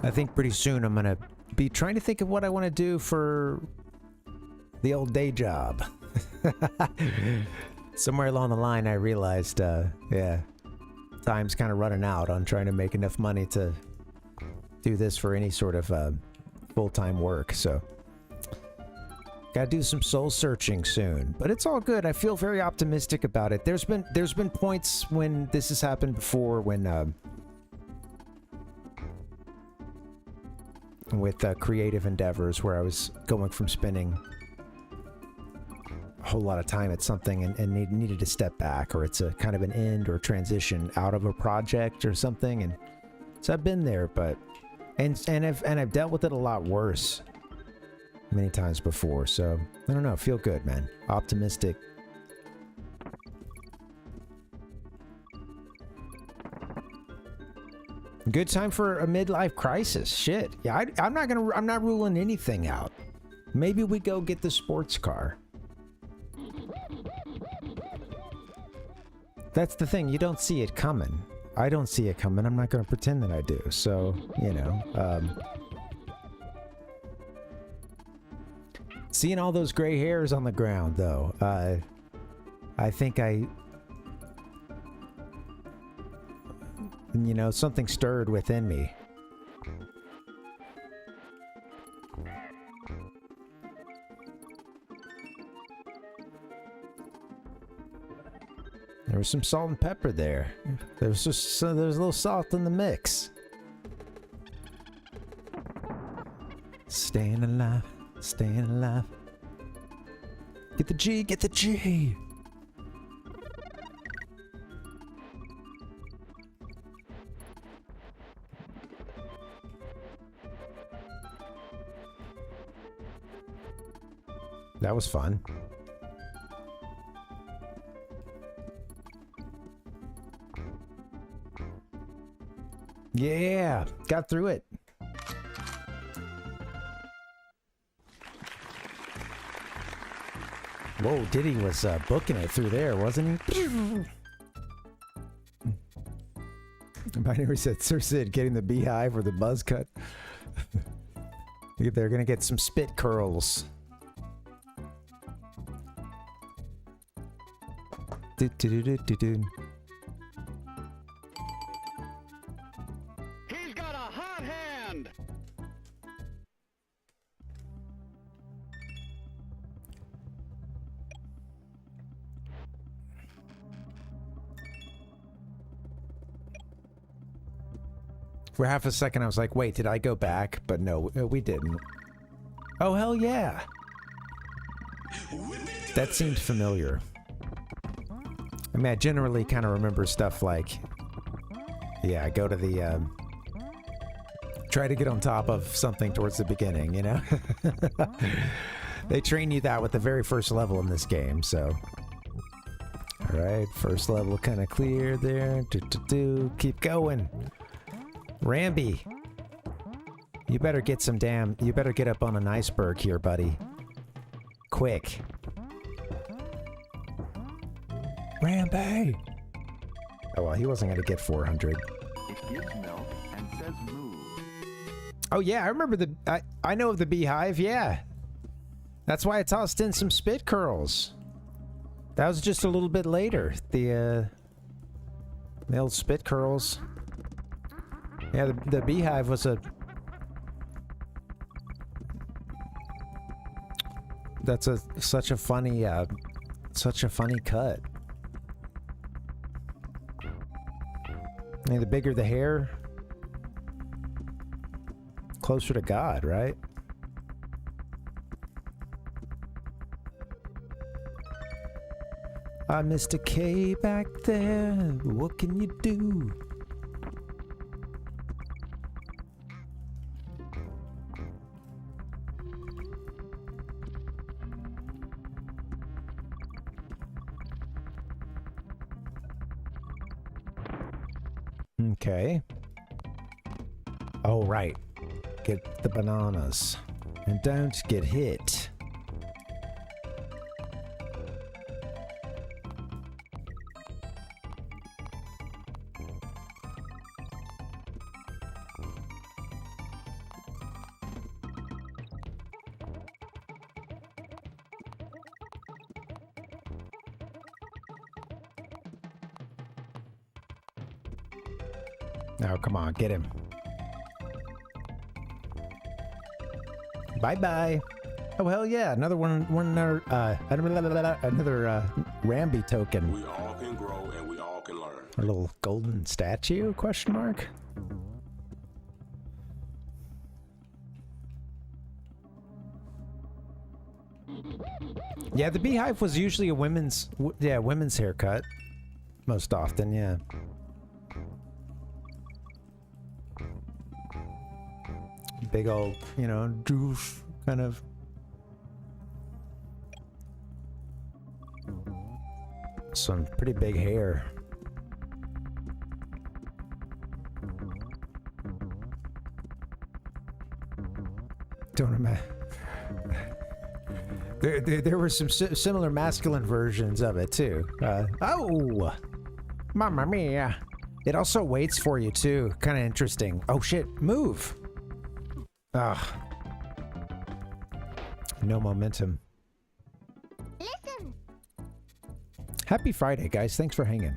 I think pretty soon I'm gonna be trying to think of what I want to do for the old day job. Somewhere along the line I realized yeah, time's kind of running out on trying to make enough money to do this for any sort of full-time work, so Gotta do some soul searching soon, but it's all good. I feel very optimistic about it. There's been points when this has happened before, when with creative endeavors where I was going from spending a whole lot of time at something and needed to step back, or it's a kind of an end or transition out of a project or something, and so I've been there, but and I've dealt with it a lot worse many times before, so I don't know, feel good, man. Optimistic. Good time for a midlife crisis. Shit. Yeah, I'm not ruling anything out. Maybe we go get the sports car. That's the thing, you don't see it coming. I don't see it coming. I'm not going to pretend that I do. So, you know, seeing all those gray hairs on the ground, though, I think you know, something stirred within me. There was some salt and pepper there. There was a little salt in the mix. Staying alive, staying alive. Get the G, get the G. That was fun. Yeah, got through it. Whoa, Diddy was booking it through there, wasn't he? Binary said, Sir Sid, getting the beehive or the buzz cut. They're gonna get some spit curls. Do do do do do do. He's got a hot hand. For half a second, I was like, wait, did I go back? But no, we didn't. Oh, hell yeah. That seemed familiar. I mean, I generally kind of remember stuff like, yeah, go to the, try to get on top of something towards the beginning, you know? They train you that with the very first level in this game, so. Alright, first level kind of clear there. Keep going. Ramby. You better get you better get up on an iceberg here, buddy. Quick. Ramby! Oh well, he wasn't gonna get 400. It gives milk and says move. Oh yeah, I remember I know of the beehive, yeah. That's why I tossed in some spit curls. That was just a little bit later. The old spit curls. Yeah, the beehive was such a funny cut. I mean, the bigger the hair, closer to God, right? I missed a K back there. What can you do? Okay. Oh, right. Get the bananas. And don't get hit. Oh, come on, get him. Bye-bye. Oh hell yeah! Another another Rambi token. We all can grow and we all can learn. A little golden statue? Question mark. Yeah, the beehive was usually a women's haircut. Most often, yeah. Big old, you know, juice kind of. Some pretty big hair. Don't imagine. There were some similar masculine versions of it too. Oh, mamma mia! It also waits for you too. Kind of interesting. Oh shit! Move. Ah. No momentum. Listen. Happy Friday, guys. Thanks for hanging.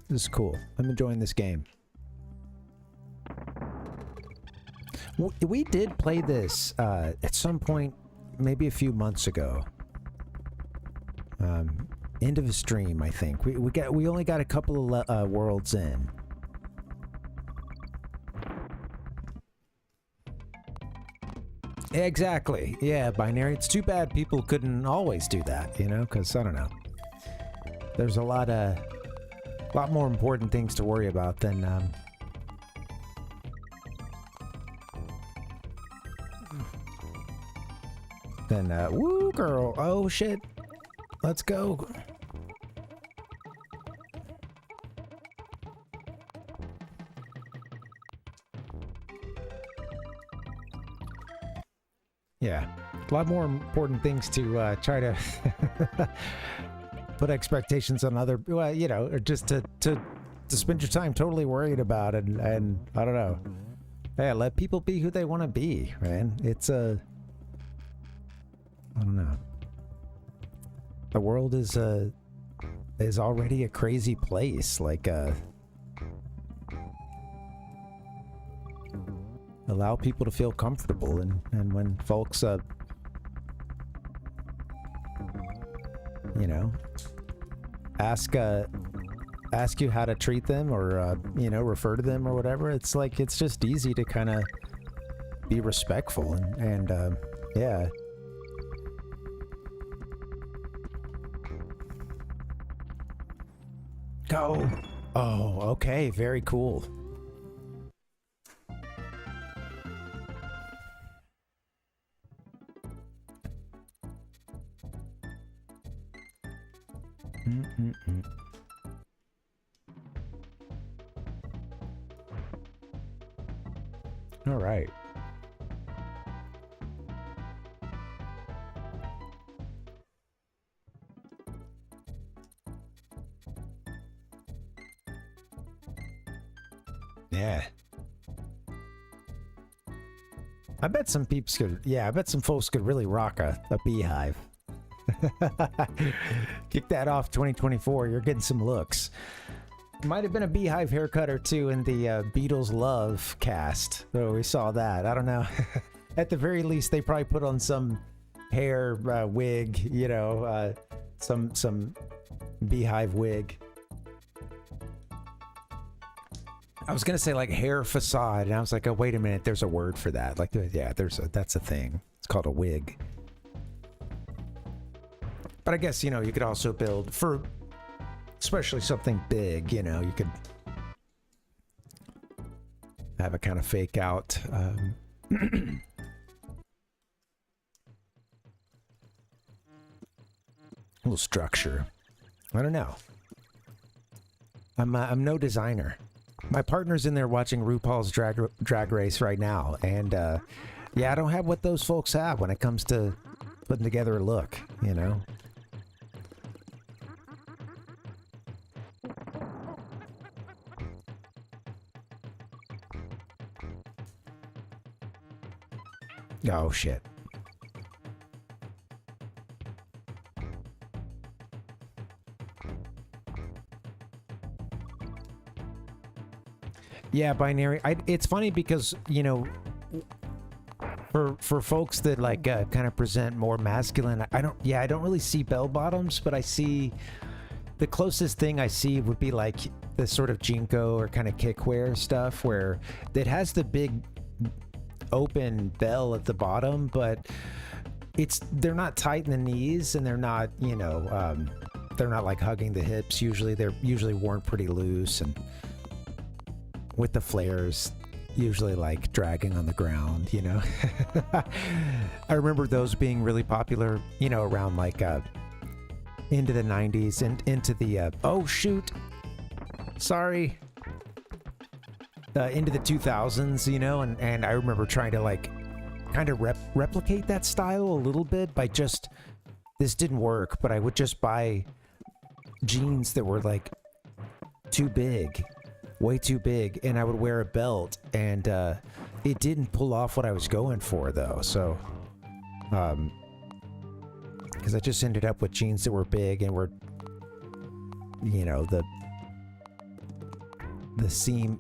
This is cool. I'm enjoying this game. We did play this at some point, maybe a few months ago. End of a stream, I think. We only got a couple of worlds in. Exactly. Yeah, Binary. It's too bad people couldn't always do that, you know, because I don't know. There's a lot more important things to worry about than woo girl. Oh shit. Let's go. Yeah, a lot more important things to try to put expectations on other, well, you know, or just to spend your time totally worried about it, and I don't know. Yeah, let people be who they want to be, man. It's I don't know. The world is already a crazy place. Like, allow people to feel comfortable, and when folks, you know, ask you how to treat them, or you know, refer to them or whatever, it's like, it's just easy to kind of be respectful and yeah. Go. Oh, okay, very cool. All right. Yeah. I bet some peeps could, yeah, I bet some folks could really rock a beehive. Kick that off 2024, you're getting some looks. Might have been a beehive haircut or two in the Beatles Love cast. Oh, we saw that. I don't know. At the very least, they probably put on some hair wig, you know, some beehive wig. I was gonna say like hair facade, and I was like, oh wait a minute, there's a word for that. Like, yeah, that's a thing. It's called a wig. But I guess, you know, you could also build for, especially something big, you know, you could have a kind of fake out little structure. I don't know. I'm no designer. My partner's in there watching RuPaul's Drag Race right now, and yeah, I don't have what those folks have when it comes to putting together a look, you know. Oh shit. Yeah, Binary. It's funny because, you know, for folks that like kind of present more masculine, I don't really see bell bottoms, but I see the closest thing I see would be like the sort of Jinko or kind of kickwear stuff where it has the big open bell at the bottom, but they're not tight in the knees, and they're not, you know, they're not like hugging the hips. Usually they're usually worn pretty loose, and with the flares usually like dragging on the ground, you know. I remember those being really popular, you know, around like into the 90s and into the oh shoot, sorry, into the 2000s, you know, and I remember trying to like kind of replicate that style a little bit by just, this didn't work, but I would just buy jeans that were like too big, way too big, and I would wear a belt, and it didn't pull off what I was going for though. So because I just ended up with jeans that were big and were, you know, the seam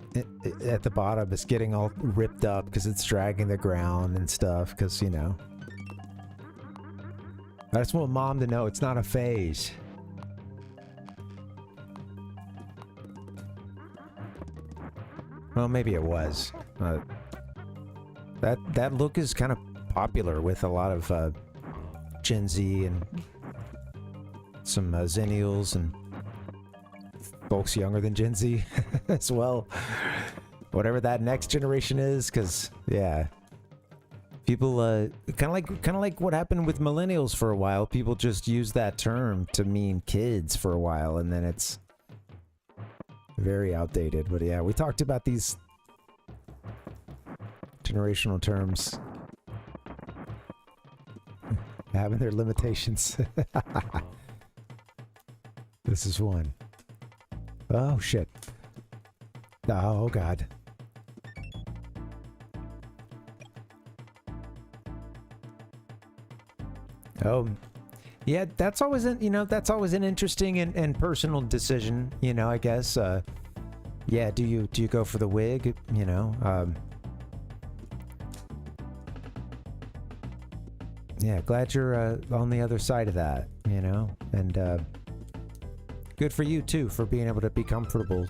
at the bottom is getting all ripped up because it's dragging the ground and stuff, because, you know, I just want mom to know it's not a phase. Well, maybe it was. That look is kind of popular with a lot of Gen Z and some Zennials and folks younger than Gen Z as well. Whatever that next generation is, because yeah, people kind of like what happened with millennials for a while. People just use that term to mean kids for a while, and then it's very outdated. But yeah, we talked about these generational terms having their limitations. This is one. Oh shit. Oh god. Oh yeah, that's always an, you know, that's always an interesting and personal decision, you know, I guess. Yeah, do you go for the wig, you know? Yeah, glad you're on the other side of that, you know, and good for you too for being able to be comfortable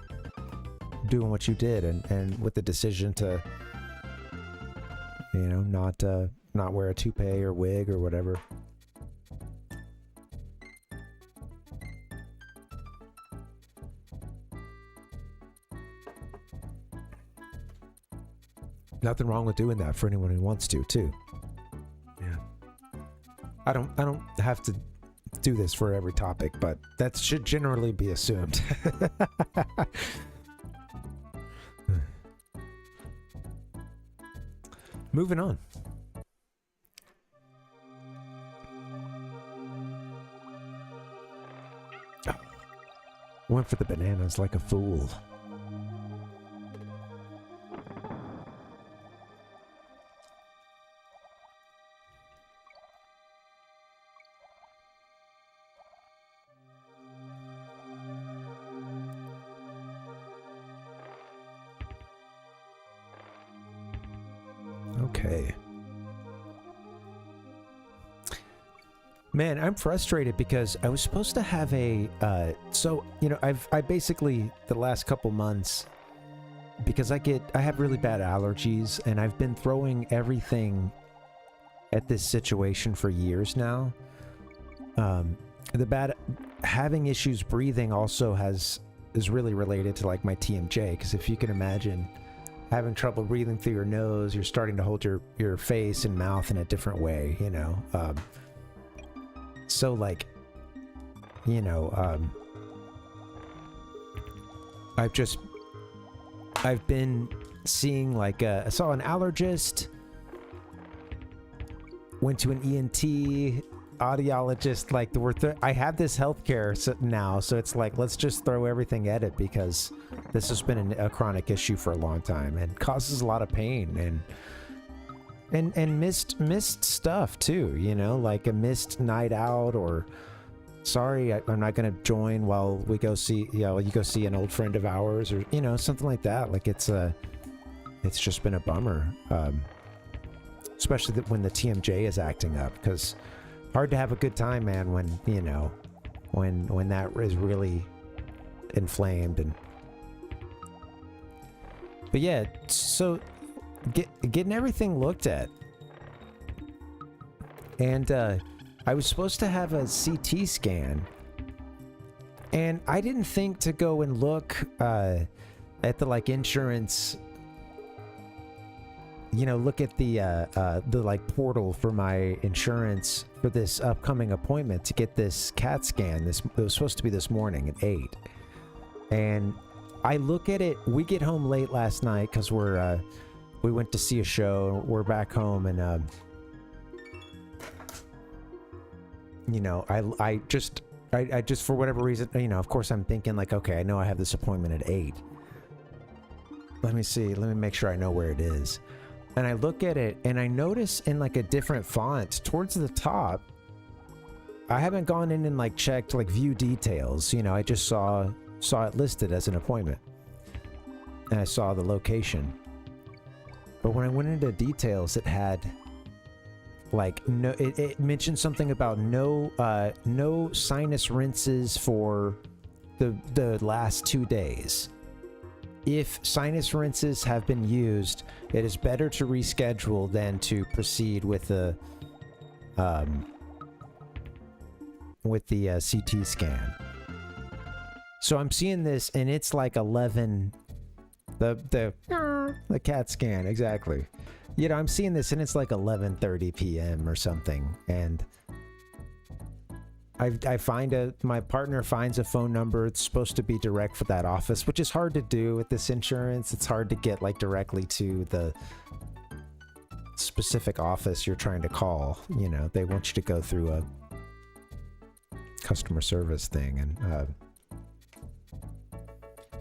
doing what you did, and with the decision to, you know, not wear a toupee or wig or whatever. Nothing wrong with doing that for anyone who wants to too. Yeah. I don't have to do this for every topic, but that should generally be assumed. Moving on. Oh. Went for the bananas like a fool. Okay. Man, I'm frustrated because I was supposed to have a, so, you know, I basically, the last couple months, because I have really bad allergies, and I've been throwing everything at this situation for years now. Having issues breathing also is really related to like my TMJ, because if you can imagine having trouble breathing through your nose, you're starting to hold your face and mouth in a different way, you know. So like, you know, I've been seeing like I saw an allergist, went to an ENT, audiologist, like I have this healthcare now, so it's like, let's just throw everything at it, because this has been a chronic issue for a long time and causes a lot of pain and missed stuff too, you know, like a missed night out, or sorry, I'm not gonna join while we go see, you know, you go see an old friend of ours, or, you know, something like that. Like it's just been a bummer. especially when the TMJ is acting up, because hard to have a good time, man, when, you know, when that is really inflamed. And but yeah, so getting everything looked at, and I was supposed to have a CT scan, and I didn't think to go and look at the like insurance, you know, look at the like portal for my insurance for this upcoming appointment to get this CAT scan. It was supposed to be this morning at 8, and I look at it. We get home late last night because we went to see a show. We're back home, and you know, I just for whatever reason, you know, of course I'm thinking like, okay, I know I have this appointment at 8. Let me see. Let me make sure I know where it is. And I look at it, and I notice in like a different font towards the top. I haven't gone in and like checked like view details. You know, I just saw it listed as an appointment, and I saw the location. But when I went into details, it had like no. It mentioned something about no sinus rinses for the last 2 days. If sinus rinses have been used, it is better to reschedule than to proceed with the CT scan. So I'm seeing this, and it's like 11. The CAT scan, exactly. You know, I'm seeing this, and it's like 11:30 p.m. or something, and I find my partner finds a phone number. It's supposed to be direct for that office, which is hard to do with this insurance. It's hard to get like directly to the specific office you're trying to call. You know, they want you to go through a customer service thing, and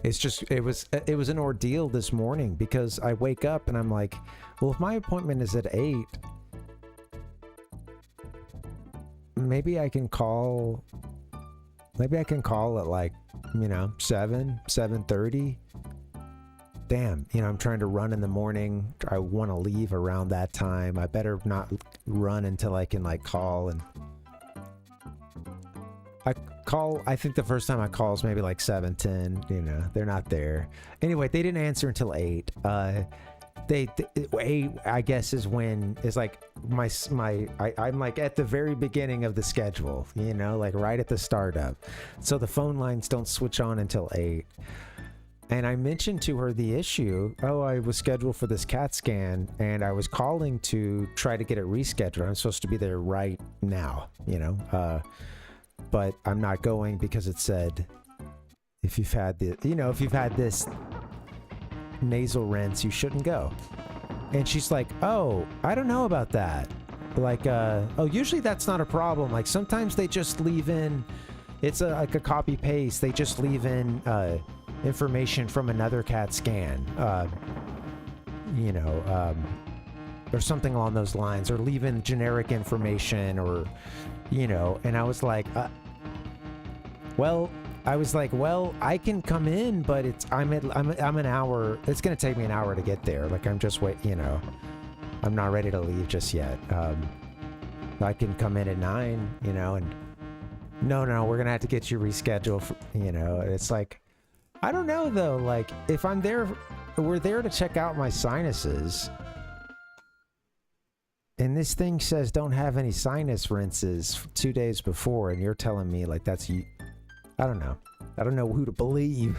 it's just it was an ordeal this morning, because I wake up and I'm like, well, if my appointment is at 8, maybe I can call at like, you know, 7:30. Damn, you know, I'm trying to run in the morning. I want to leave around that time. I better not run until I can like call. And I think the first time I call is maybe like 7:10. You know, they're not there. Anyway, they didn't answer until 8. 8, I guess, is when it's like I'm like at the very beginning of the schedule, you know, like right at the startup. So the phone lines don't switch on until 8. And I mentioned to her the issue. Oh, I was scheduled for this CAT scan, and I was calling to try to get it rescheduled. I'm supposed to be there right now, you know, but I'm not going because it said if you've had this nasal rinse, you shouldn't go. And she's like, oh, I don't know about that. Like, oh, usually that's not a problem. Like, sometimes they just leave in, it's like a copy paste. They just leave in information from another CAT scan, you know, or something along those lines, or leave in generic information, or, you know. And I was like, well, I can come in, but I'm an hour. It's gonna take me an hour to get there. Like, I'm just you know, I'm not ready to leave just yet. I can come in at 9, you know, and no, we're gonna have to get you rescheduled. You know, it's like, I don't know though. Like, if I'm there, we're there to check out my sinuses, and this thing says don't have any sinus rinses 2 days before, and you're telling me like that's you. I don't know. I don't know who to believe.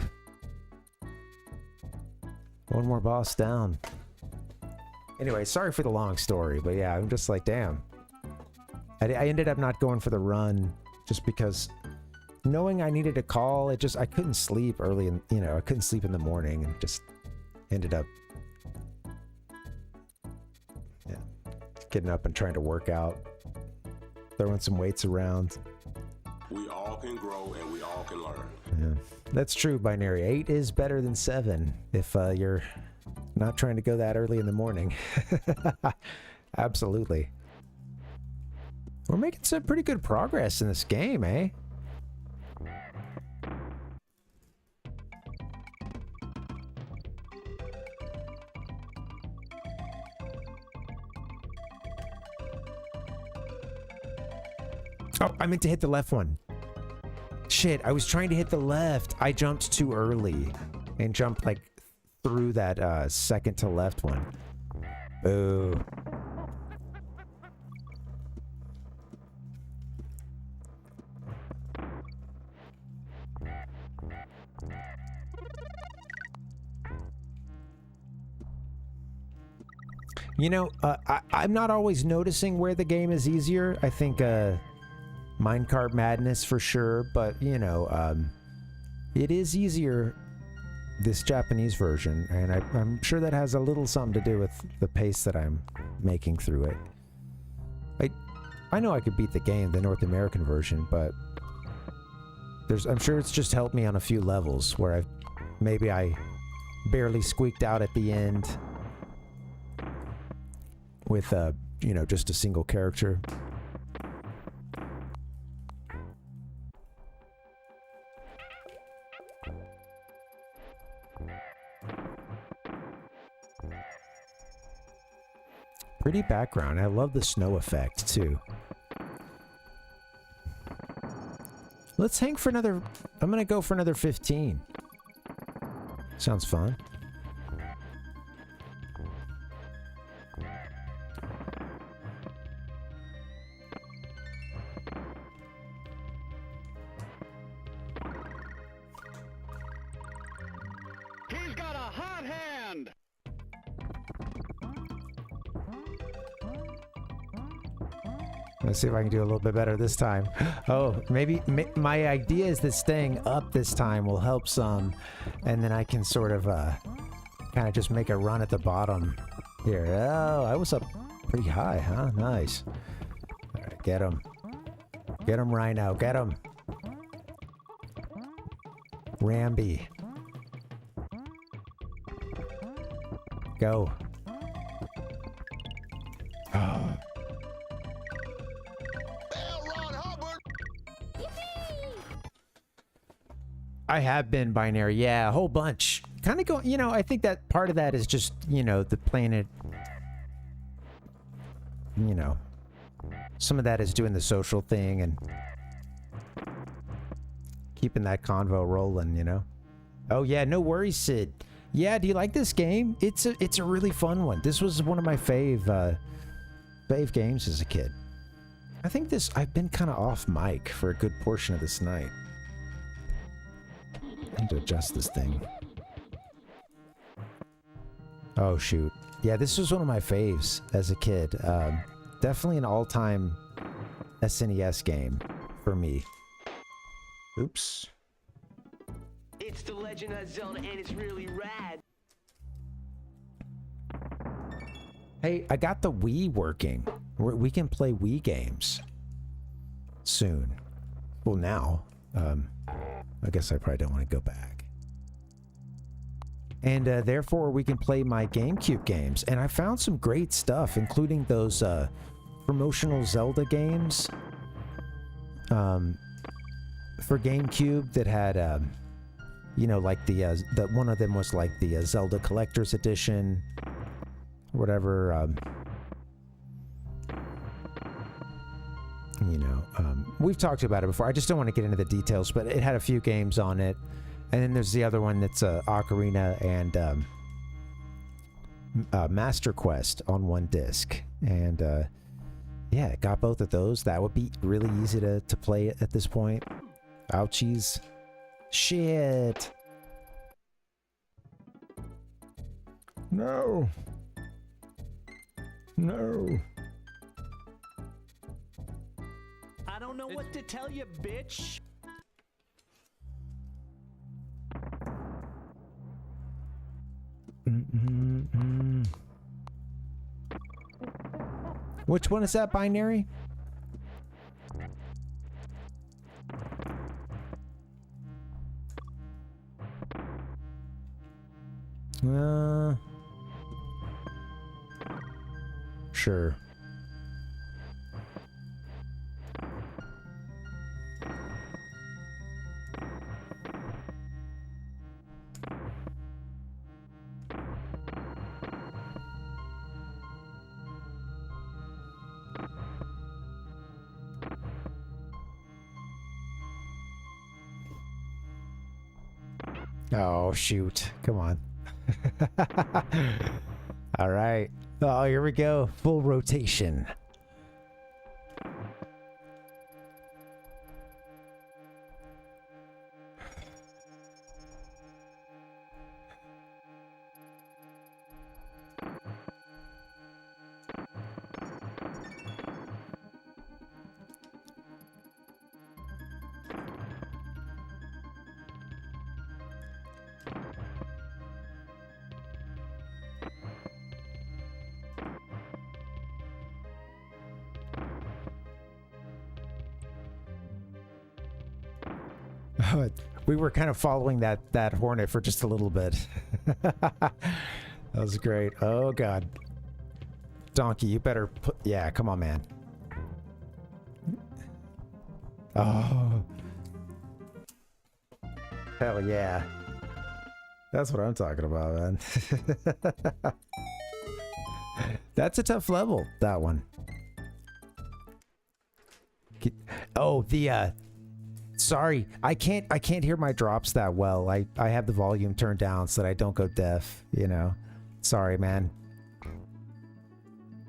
One more boss down. Anyway, sorry for the long story, but yeah, I'm just like, damn. I ended up not going for the run just because knowing I needed to call, I couldn't sleep early, and you know, I couldn't sleep in the morning, and just ended up getting up and trying to work out, throwing some weights around. We all can grow and we all can learn. Yeah, that's true, Binary. 8 is better than 7 if you're not trying to go that early in the morning. Absolutely. We're making some pretty good progress in this game, eh? Oh, I meant to hit the left one. Shit, I was trying to hit the left. I jumped too early and jumped like through that second to left one. Boo. You know, I'm not always noticing where the game is easier. I think Minecart Madness for sure, but you know, it is easier, this Japanese version, and I'm sure that has a little something to do with the pace that I'm making through it. I know I could beat the game, the North American version, but I'm sure it's just helped me on a few levels where maybe I barely squeaked out at the end with you know, just a single character. Pretty background. I love the snow effect too. Let's hang for another... I'm gonna go for another 15. Sounds fun. He's got a hot hand. Let's see if I can do a little bit better this time. Oh, maybe my idea is that staying up this time will help some, and then I can sort of kind of just make a run at the bottom here. Oh, I was up pretty high, huh? Nice. All right, get him. Get him, Rhino. Get him. Ramby. Go. Oh. I have been binary, yeah, a whole bunch. Kind of going, you know, I think that part of that is just, you know, the planet, you know, some of that is doing the social thing and keeping that convo rolling, you know. Oh yeah, no worries, Sid. Yeah, do you like this game? It's a really fun one. This was one of my fave games as a kid. I think I've been kind of off mic for a good portion of this night. I need to adjust this thing. Oh shoot. Yeah, this was one of my faves as a kid. Definitely an all-time SNES game for me. Oops. It's the Legend of Zelda and it's really rad. Hey, I got the Wii working. We can play Wii games soon. Well, now. I guess I probably don't want to go back. And therefore, we can play my GameCube games. And I found some great stuff, including those promotional Zelda games for GameCube that had, you know, like the one of them was like the Zelda Collector's Edition, whatever. You know, we've talked about it before. I just don't want to get into the details, but it had a few games on it. And then there's the other one that's Ocarina and Master Quest on one disc. And yeah, got both of those. That would be really easy to play at this point. Ouchies. Shit. No. No. I don't know what to tell you, bitch. Which one is that, binary? Sure. Oh, shoot. Come on. All right. Oh, here we go. Full rotation. We were kind of following that Hornet for just a little bit. That was great. Oh, God. Donkey, you better put... Yeah, come on, man. Oh. Hell yeah. That's what I'm talking about, man. That's a tough level, that one. Oh, the... Sorry, I can't hear my drops that well. I have the volume turned down so that I don't go deaf, you know. Sorry, man.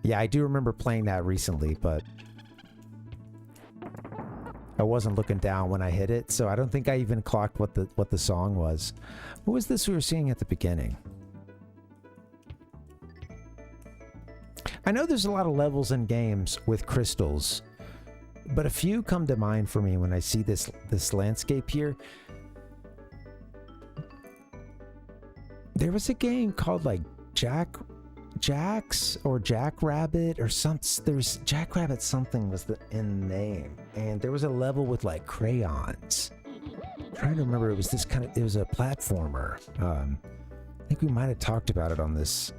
Yeah, I do remember playing that recently, but I wasn't looking down when I hit it, so I don't think I even clocked what the song was. What was this we were seeing at the beginning? I know there's a lot of levels in games with crystals, but a few come to mind for me when I see this landscape here. There was a game called like Jax or Jackrabbit or something. There's Jackrabbit something was in the name, and there was a level with like crayons. I'm trying to remember, it was a platformer. I think we might have talked about it on this.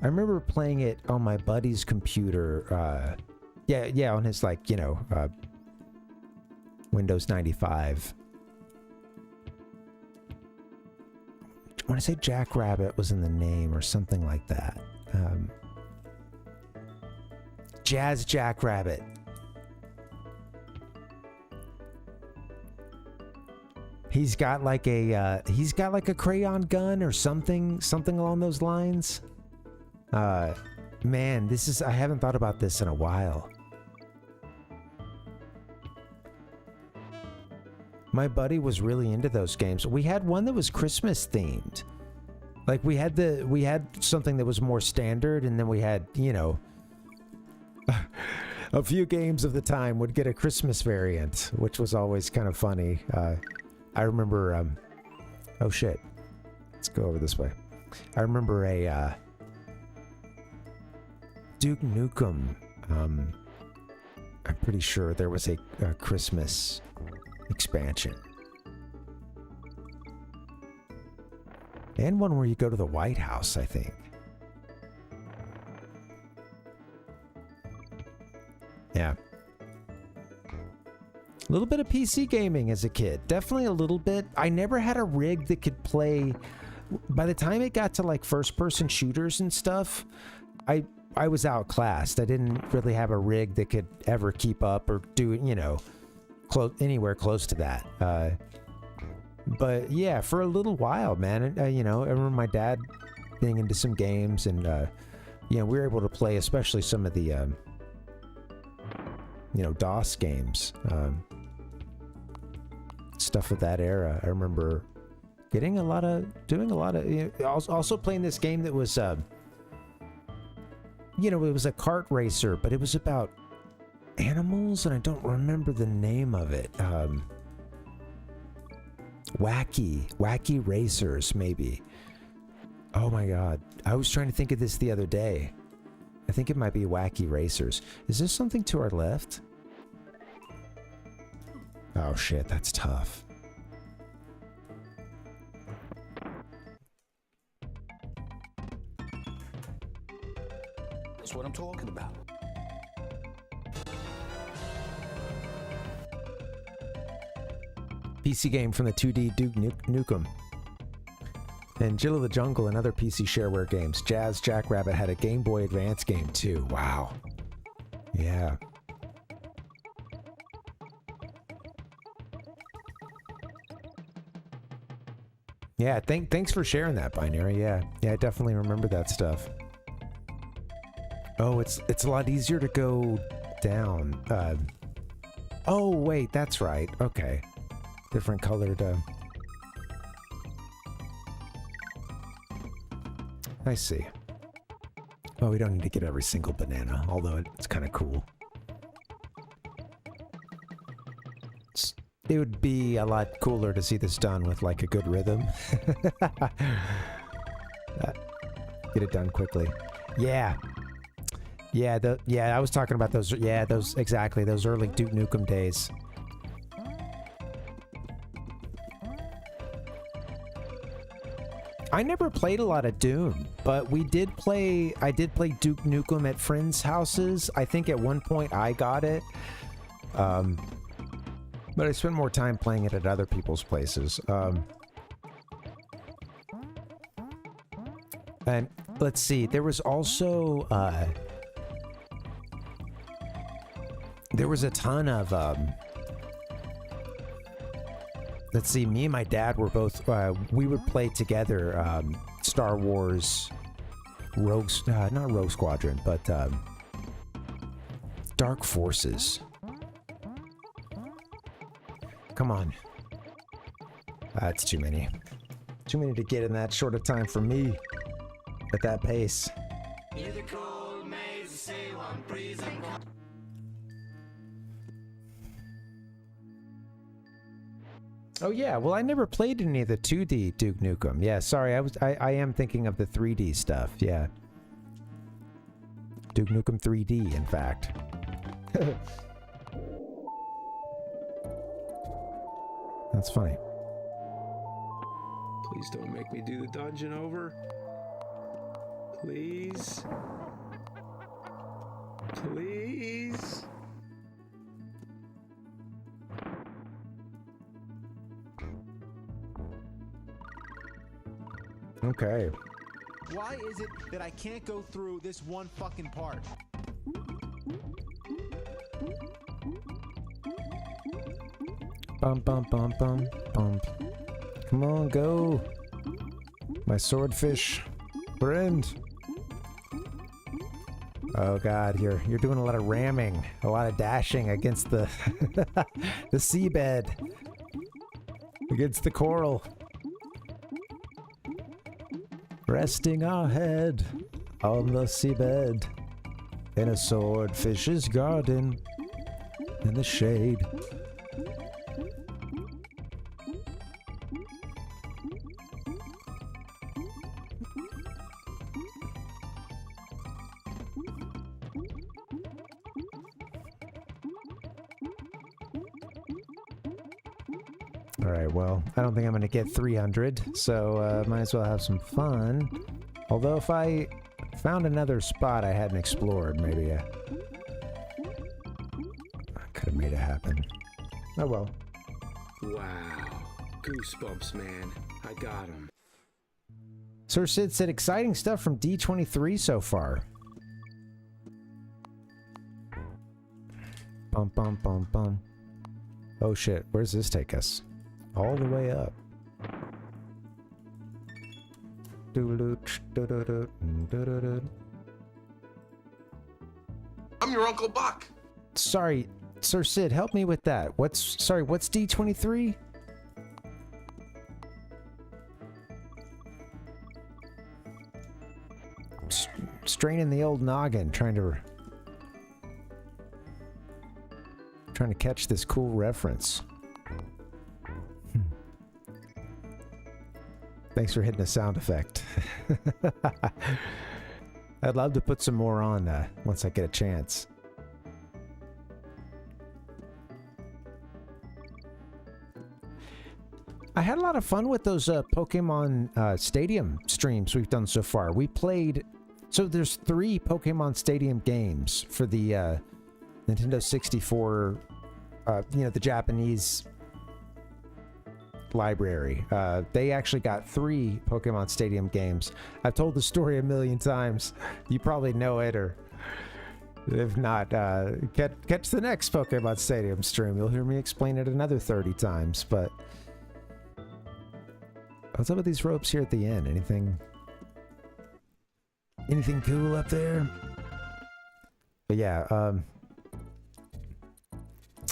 I remember playing it on my buddy's computer. Yeah, on his, like, you know, Windows 95. I want to say Jackrabbit was in the name or something like that. Jazz Jackrabbit. He's got like a crayon gun or something along those lines. Man, I haven't thought about this in a while. My buddy was really into those games. We had one that was Christmas themed. Like we had something that was more standard, and then we had, you know, a few games of the time would get a Christmas variant, which was always kind of funny. I remember, oh shit. Let's go over this way. I remember a, Duke Nukem. I'm pretty sure there was a Christmas expansion. And one where you go to the White House, I think. Yeah. A little bit of PC gaming as a kid. Definitely a little bit. I never had a rig that could play... By the time it got to like first-person shooters and stuff, I was outclassed. I didn't really have a rig that could ever keep up or do, you know, anywhere close to that. But yeah, for a little while, man, you know, I remember my dad being into some games, and you know, we were able to play especially some of the you know, DOS games, stuff of that era. I remember doing a lot of, you know, also playing this game that was you know, it was a kart racer, but it was about animals, and I don't remember the name of it. Wacky Racers, maybe. Oh my god. I was trying to think of this the other day. I think it might be Wacky Racers. Is there something to our left? Oh shit, that's tough. That's what I'm talking about. PC game from the 2D Duke Nukem. And Jill of the Jungle and other PC shareware games. Jazz Jackrabbit had a Game Boy Advance game too. Wow. Yeah. Yeah, thanks for sharing that, Binary. Yeah, I definitely remember that stuff. Oh, it's a lot easier to go down. Oh, wait, that's right. Okay. Different colored, I see. Oh, we don't need to get every single banana, although it's kind of cool. It would be a lot cooler to see this done with, like, a good rhythm. Get it done quickly. Yeah. Yeah, I was talking about those, exactly, those early Duke Nukem days. I never played a lot of Doom, but I did play Duke Nukem at friends' houses. I think at one point I got it. But I spent more time playing it at other people's places. And let's see, there was also, there was a ton of, let's see, me and my dad were both, we would play together, Star Wars Rogue, not Rogue Squadron, but, Dark Forces. Come on. That's too many. Too many to get in that short of time for me. At that pace. Oh yeah, well I never played any of the 2D Duke Nukem. Yeah, sorry, I am thinking of the 3D stuff, yeah. Duke Nukem 3D, in fact. That's funny. Please don't make me do the dungeon over. Please. Please. Okay. Why is it that I can't go through this one fucking part? Bum bum bum bum bum. Come on, go. My swordfish friend. Oh god, you're doing a lot of ramming, a lot of dashing against the the seabed. Against the coral. Resting our head on the seabed in a swordfish's garden in the shade. Alright, well, I don't think I'm going to get 300, so might as well have some fun. Although if I found another spot I hadn't explored, maybe I could have made it happen. Oh well. Wow. Goosebumps, man. I got him. Sir Sid said exciting stuff from D23 so far. Bum bum bum bum. Oh shit, where's this take us? All the way up. I'm your Uncle Buck. Sorry, Sir Sid, help me with that. What's D23? Straining the old noggin, trying to catch this cool reference. Thanks for hitting a sound effect. I'd love to put some more on once I get a chance. I had a lot of fun with those Pokemon Stadium streams we've done so far. We played... So there's 3 Pokemon Stadium games for the Nintendo 64, you know, the Japanese library. They actually got 3 Pokemon Stadium games. I've told the story a million times. You probably know it, or if not, catch the next Pokemon Stadium stream. You'll hear me explain it another 30 times, but... What's up with these ropes here at the end? Anything cool up there? But yeah,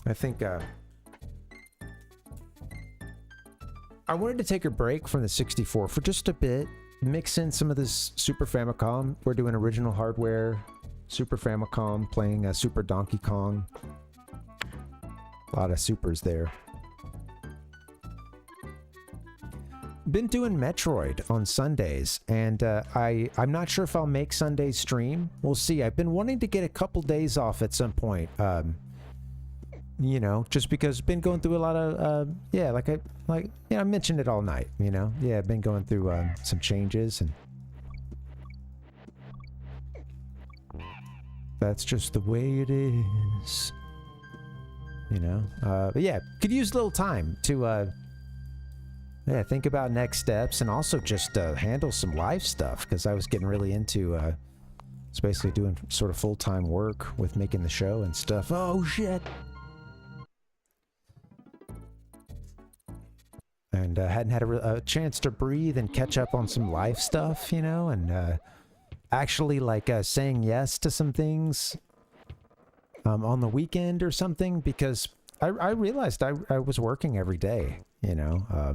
I think I wanted to take a break from the 64 for just a bit, mix in some of this Super Famicom. We're doing original hardware, Super Famicom, playing Super Donkey Kong. A lot of supers there. Been doing Metroid on Sundays, and I'm not sure if I'll make Sunday's stream. We'll see. I've been wanting to get a couple days off at some point. You know, just because I've been going through a lot of yeah, I mentioned it all night, you know. Yeah, I've been going through some changes, and that's just the way it is. You know, but yeah, could use a little time to yeah, think about next steps, and also just handle some live stuff, because I was getting really into it's basically doing sort of full-time work with making the show and stuff. Oh shit. And hadn't had a chance to breathe and catch up on some life stuff, you know, and actually like saying yes to some things on the weekend or something, because I realized I was working every day, you know.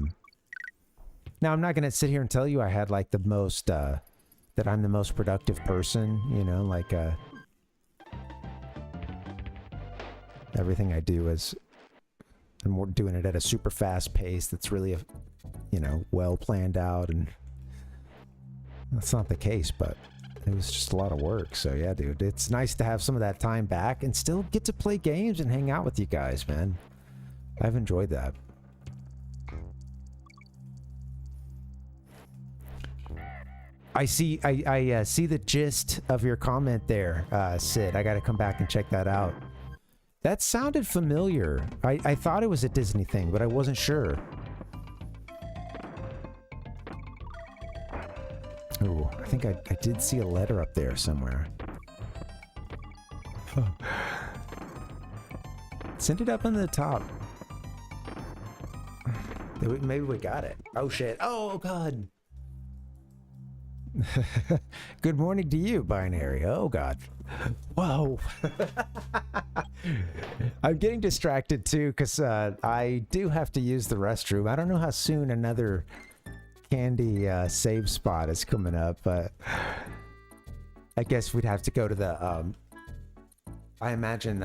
Now, I'm not going to sit here and tell you I had like the most, that I'm the most productive person, you know, like everything I do is, I'm doing it at a super fast pace that's really, you know, well planned out, and that's not the case, but it was just a lot of work. So yeah, dude, it's nice to have some of that time back and still get to play games and hang out with you guys, man. I've enjoyed that. I see the gist of your comment there, Sid. I gotta come back and check that out. That sounded familiar. I thought it was a Disney thing, but I wasn't sure. Ooh, I think I did see a letter up there somewhere. Send it up in the top. Maybe we got it. Oh shit. Oh god. Good morning to you, Binary. Oh god. Whoa. I'm getting distracted too, because I do have to use the restroom. I don't know how soon another candy save spot is coming up, but I guess we'd have to go to the I imagine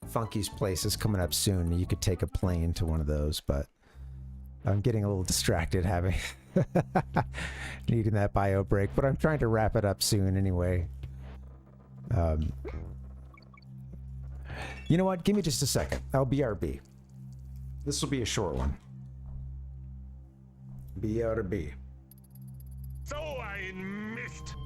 Funky's place is coming up soon. You could take a plane to one of those, but I'm getting a little distracted having needing that bio break, but I'm trying to wrap it up soon anyway. You know what? Give me just a second. I'll BRB. This will be a short one. BRB. So I missed.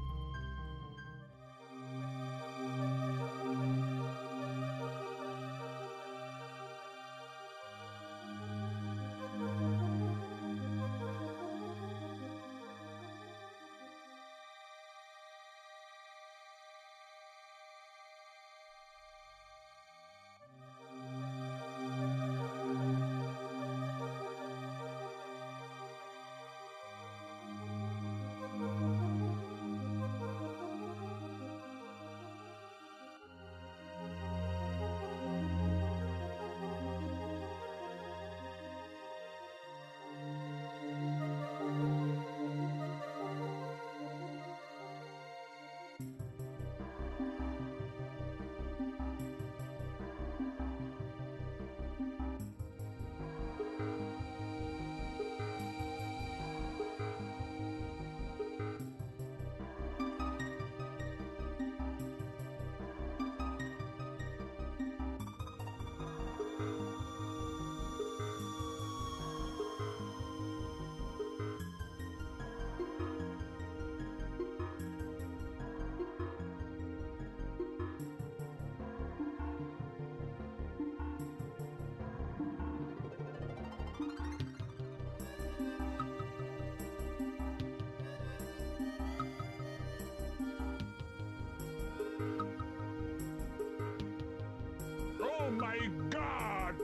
Oh my God!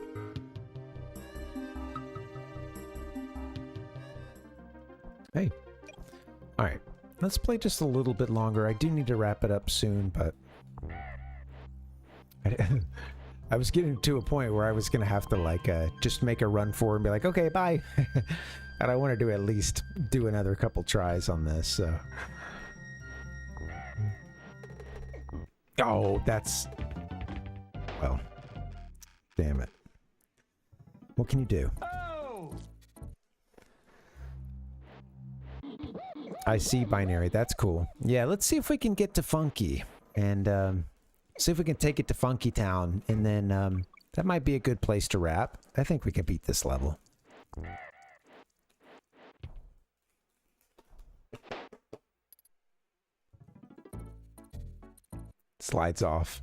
Hey. Alright. Let's play just a little bit longer. I do need to wrap it up soon, but... I was getting to a point where I was going to have to, like, just make a run for it and be like, okay, bye! And I wanted to at least do another couple tries on this, so... Oh, that's... Well... Damn it. What can you do? I see binary. That's cool. Yeah, let's see if we can get to Funky. And, see if we can take it to Funky Town. And then, that might be a good place to wrap. I think we can beat this level. Slides off.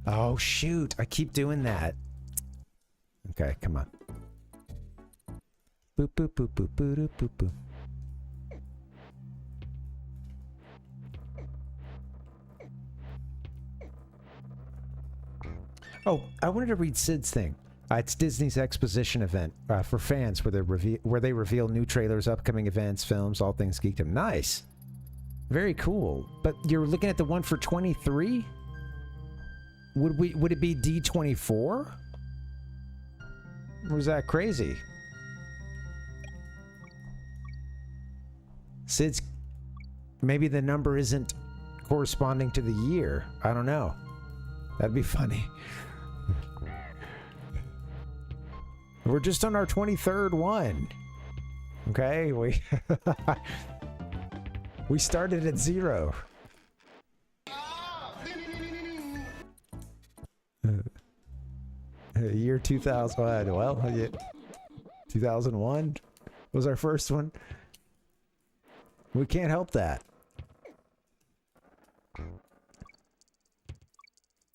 Oh, shoot. I keep doing that. Okay, come on. Boop, boop, boop, boop, boop, boop, boop. Oh, I wanted to read Sid's thing. It's Disney's exposition event for fans where they reveal new trailers, upcoming events, films, all things geekdom. Nice. Very cool. But you're looking at the one for 23? Would it be D24? Or was that crazy? Sid's... Maybe the number isn't corresponding to the year. I don't know. That'd be funny. We're just on our 23rd one. Okay, we started at 0. Year 2000. Well, yeah, 2001 was our first one. We can't help that.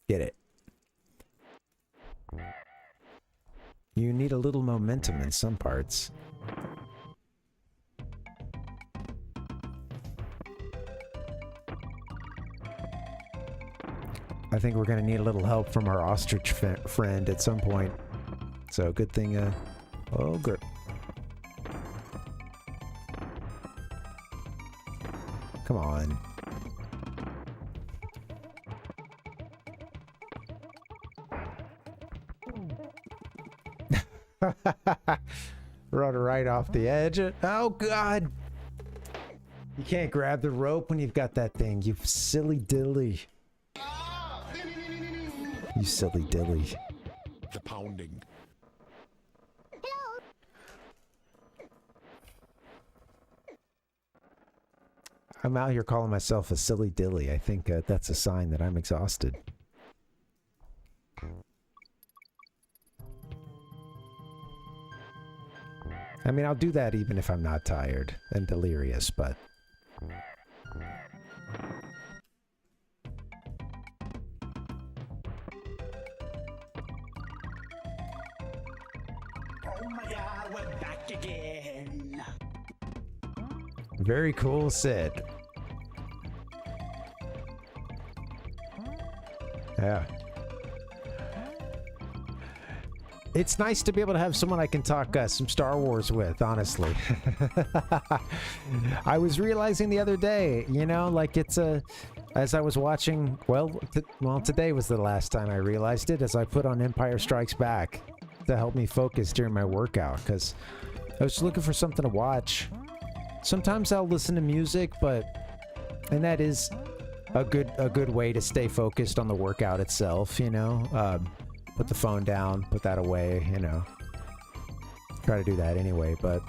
Get it. You need a little momentum in some parts. I think we're going to need a little help from our ostrich friend at some point. So good thing, oh, good. Come on. Run right off the edge. Oh, God. You can't grab the rope when you've got that thing, you silly dilly. You silly dilly. The pounding. I'm out here calling myself a silly dilly. I think that's a sign that I'm exhausted. I mean, I'll do that even if I'm not tired and delirious, but... Oh my God, we're back again. Very cool, Sid. Yeah. It's nice to be able to have someone I can talk some Star Wars with, honestly. I was realizing the other day, you know, like it's as I was watching, well, today was the last time I realized it, as I put on Empire Strikes Back to help me focus during my workout, because I was looking for something to watch. Sometimes I'll listen to music, and that is a good way to stay focused on the workout itself, you know. Put the phone down, put that away, you know. Try to do that anyway, but...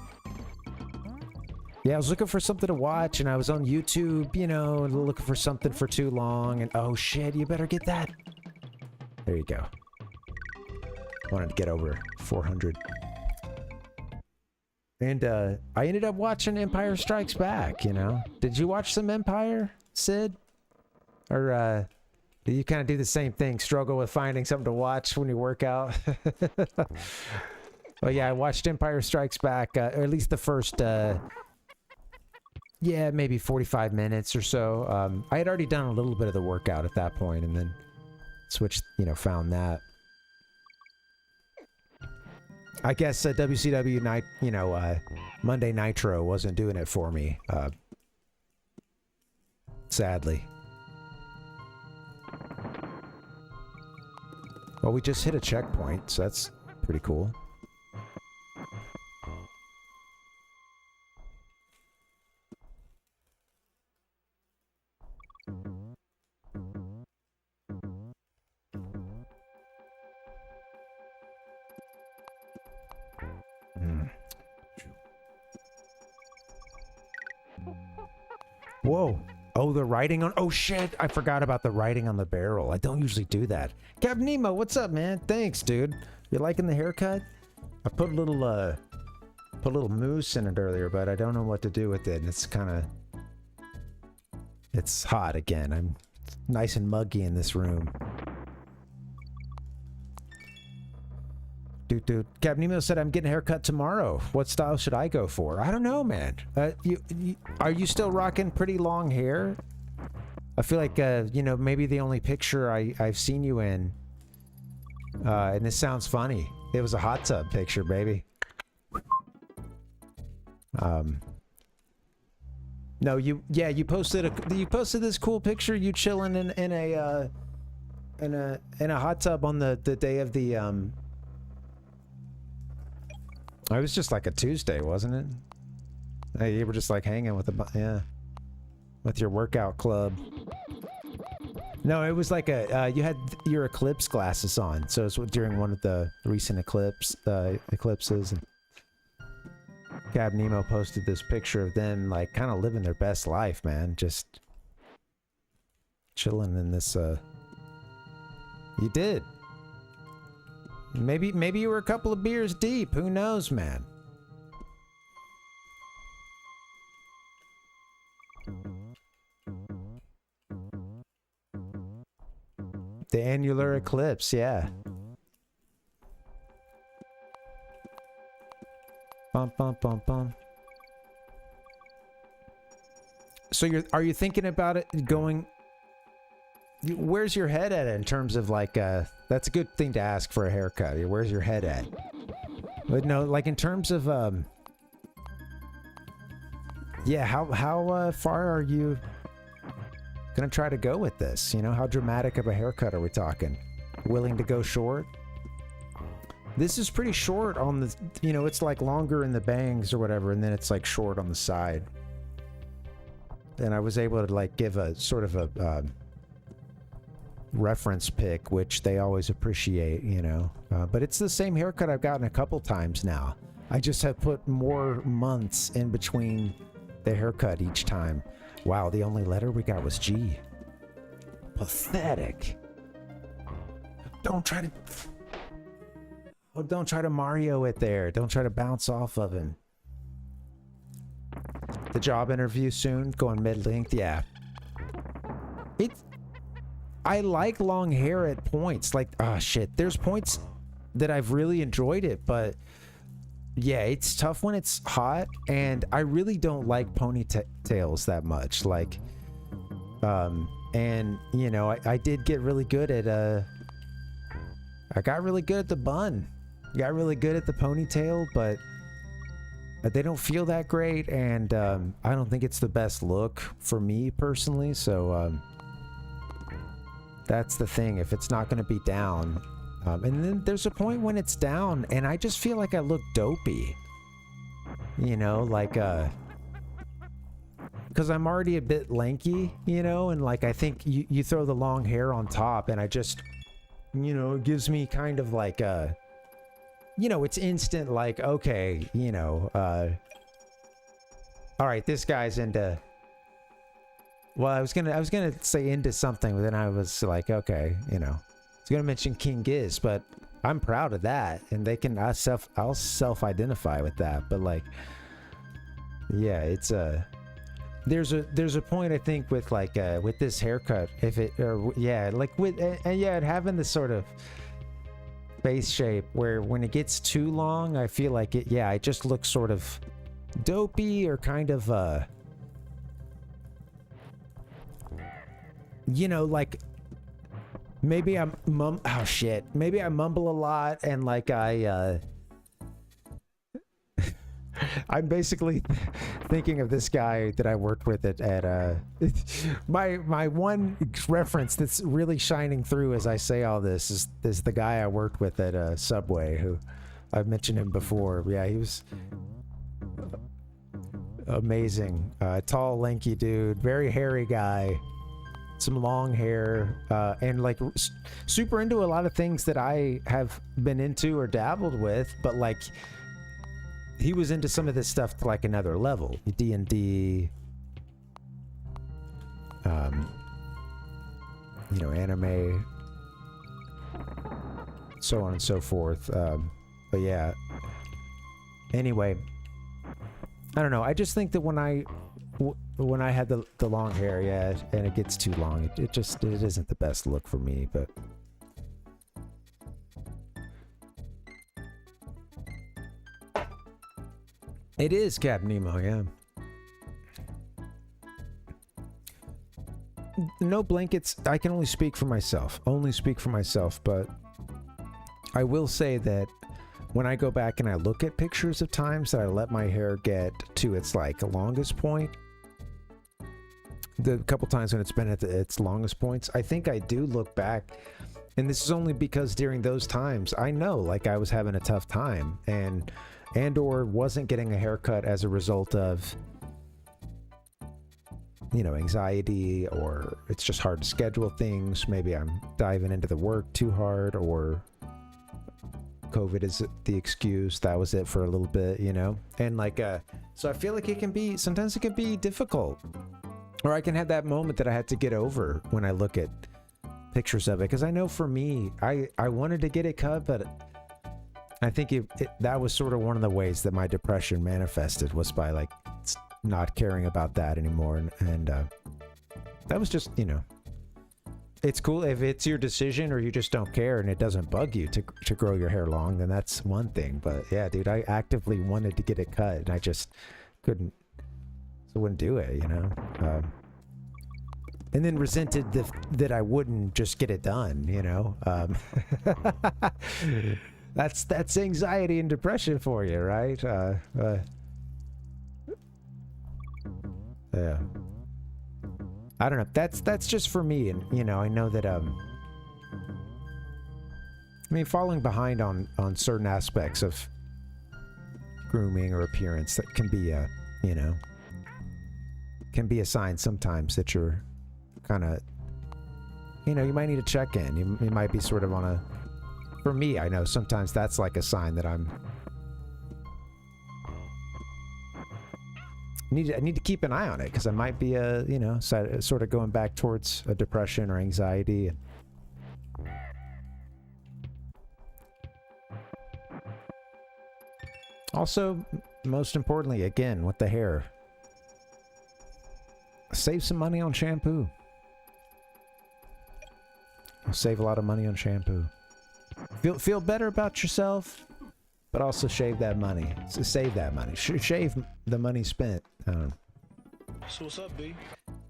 Yeah, I was looking for something to watch, and I was on YouTube, you know, looking for something for too long, and oh shit, you better get that. There you go. Wanted to get over 400. And, I ended up watching Empire Strikes Back, you know. Did you watch some Empire, Sid? Or, you kind of do the same thing, struggle with finding something to watch when you work out. Well, yeah, I watched Empire Strikes Back, or at least the first Yeah, maybe 45 minutes or so. I had already done a little bit of the workout at that point, and then switched, found that. I guess WCW night, Monday Nitro wasn't doing it for me, sadly. Well, we just hit a checkpoint, so that's pretty cool. Whoa. Oh, the writing on... Oh, shit. I forgot about the writing on the barrel. I don't usually do that. Captain Nemo, what's up, man? Thanks, dude. You liking the haircut? I put a little mousse in it earlier, but I don't know what to do with it. It's kind of... It's hot again. I'm nice and muggy in this room. Dude. Captain Nemo said I'm getting a haircut tomorrow. What style should I go for? I don't know, man. Are you still rocking pretty long hair? I feel like, maybe the only picture I've seen you in, and this sounds funny. It was a hot tub picture, baby. No, you posted this cool picture. You chilling in a hot tub on the day of the It was just like a Tuesday, wasn't it? Hey, you were just like hanging with with your workout club. No, it was like you had your eclipse glasses on, so it was during one of the recent eclipses. And Gab Nemo posted this picture of them like kind of living their best life, man, just chilling in this. You did. Maybe you were a couple of beers deep. Who knows, man? The annular eclipse, yeah. Bum bum bum bum. So are you thinking about it going? Where's your head at in terms of like that's a good thing to ask for a haircut. Where's your head at? But no, like in terms of yeah, how far are you gonna try to go with this? How dramatic of a haircut are we talking? Willing to go short? This is pretty short on the, it's like longer in the bangs or whatever, and then it's like short on the side. And I was able to like give a sort of a reference pic, which they always appreciate, but it's the same haircut I've gotten a couple times now. I just have put more months in between the haircut each time. Wow, the only letter we got was G. Pathetic. Don't try to Mario it there. Don't try to bounce off of him. The job interview soon, going mid-length, yeah. I like long hair at points. Like, shit. There's points that I've really enjoyed it, but yeah, it's tough when it's hot, and I really don't like ponytails that much. Like, and I did get really good at I got really good at the bun. Got really good at the ponytail, but they don't feel that great, and I don't think it's the best look for me personally, so that's the thing. If it's not going to be down, and then there's a point when it's down and I just feel like I look dopey, like because I'm already a bit lanky, and like I think you throw the long hair on top and I just, it gives me kind of like it's instant, like, okay, all right, this guy's into, well, I was gonna say into something, but then I was like, okay, I was gonna mention King Giz, but I'm proud of that, and I'll self-identify with that, but like, yeah, it's there's a point I think with like with this haircut, having this sort of face shape where when it gets too long, I feel like it just looks sort of dopey or kind of you know, like maybe oh shit, maybe I mumble a lot and like I'm basically thinking of this guy that I worked with at my one reference that's really shining through as I say all this is the guy I worked with at Subway, who I've mentioned him before. Yeah, he was amazing. Tall, lanky dude, very hairy guy, some long hair, and like super into a lot of things that I have been into or dabbled with, but like he was into some of this stuff to like another level. D&D, you know, anime, so on and so forth. But yeah. Anyway, I don't know. I just think that when I had the long hair, yeah, and it gets too long, it isn't the best look for me, but. It is Cap Nemo, yeah. No blankets. I can only speak for myself. But I will say that when I go back and I look at pictures of times that I let my hair get to its like longest point, the couple times when it's been at its longest points, I think I do look back, and this is only because during those times I know like I was having a tough time and or wasn't getting a haircut as a result of, you know, anxiety, or it's just hard to schedule things. Maybe I'm diving into the work too hard, or COVID is the excuse. That was it for a little bit, you know? And like, so I feel like sometimes it can be difficult. Or I can have that moment that I had to get over when I look at pictures of it. Because I know for me, I wanted to get it cut, but I think that was sort of one of the ways that my depression manifested, was by like not caring about that anymore. And that was just, you know, it's cool if it's your decision or you just don't care and it doesn't bug you to grow your hair long, then that's one thing. But yeah, dude, I actively wanted to get it cut and I just couldn't, so wouldn't do it, you know? And then resented that I wouldn't just get it done, you know? That's anxiety and depression for you, right? Yeah. I don't know. That's just for me, and you know, I know that I mean, falling behind on certain aspects of grooming or appearance, that can be a, you know, can be a sign sometimes that you're kind of, you know, you might need to check in. You might be sort of on a, for me, I know sometimes that's like a sign that I need to keep an eye on it, because I might be you know, sort of going back towards a depression or anxiety. Also, most importantly, again, with the hair, save some money on shampoo. Save a lot of money on shampoo. Feel better about yourself, but also shave that money. So save that money. Shave the money spent. So what's up, B?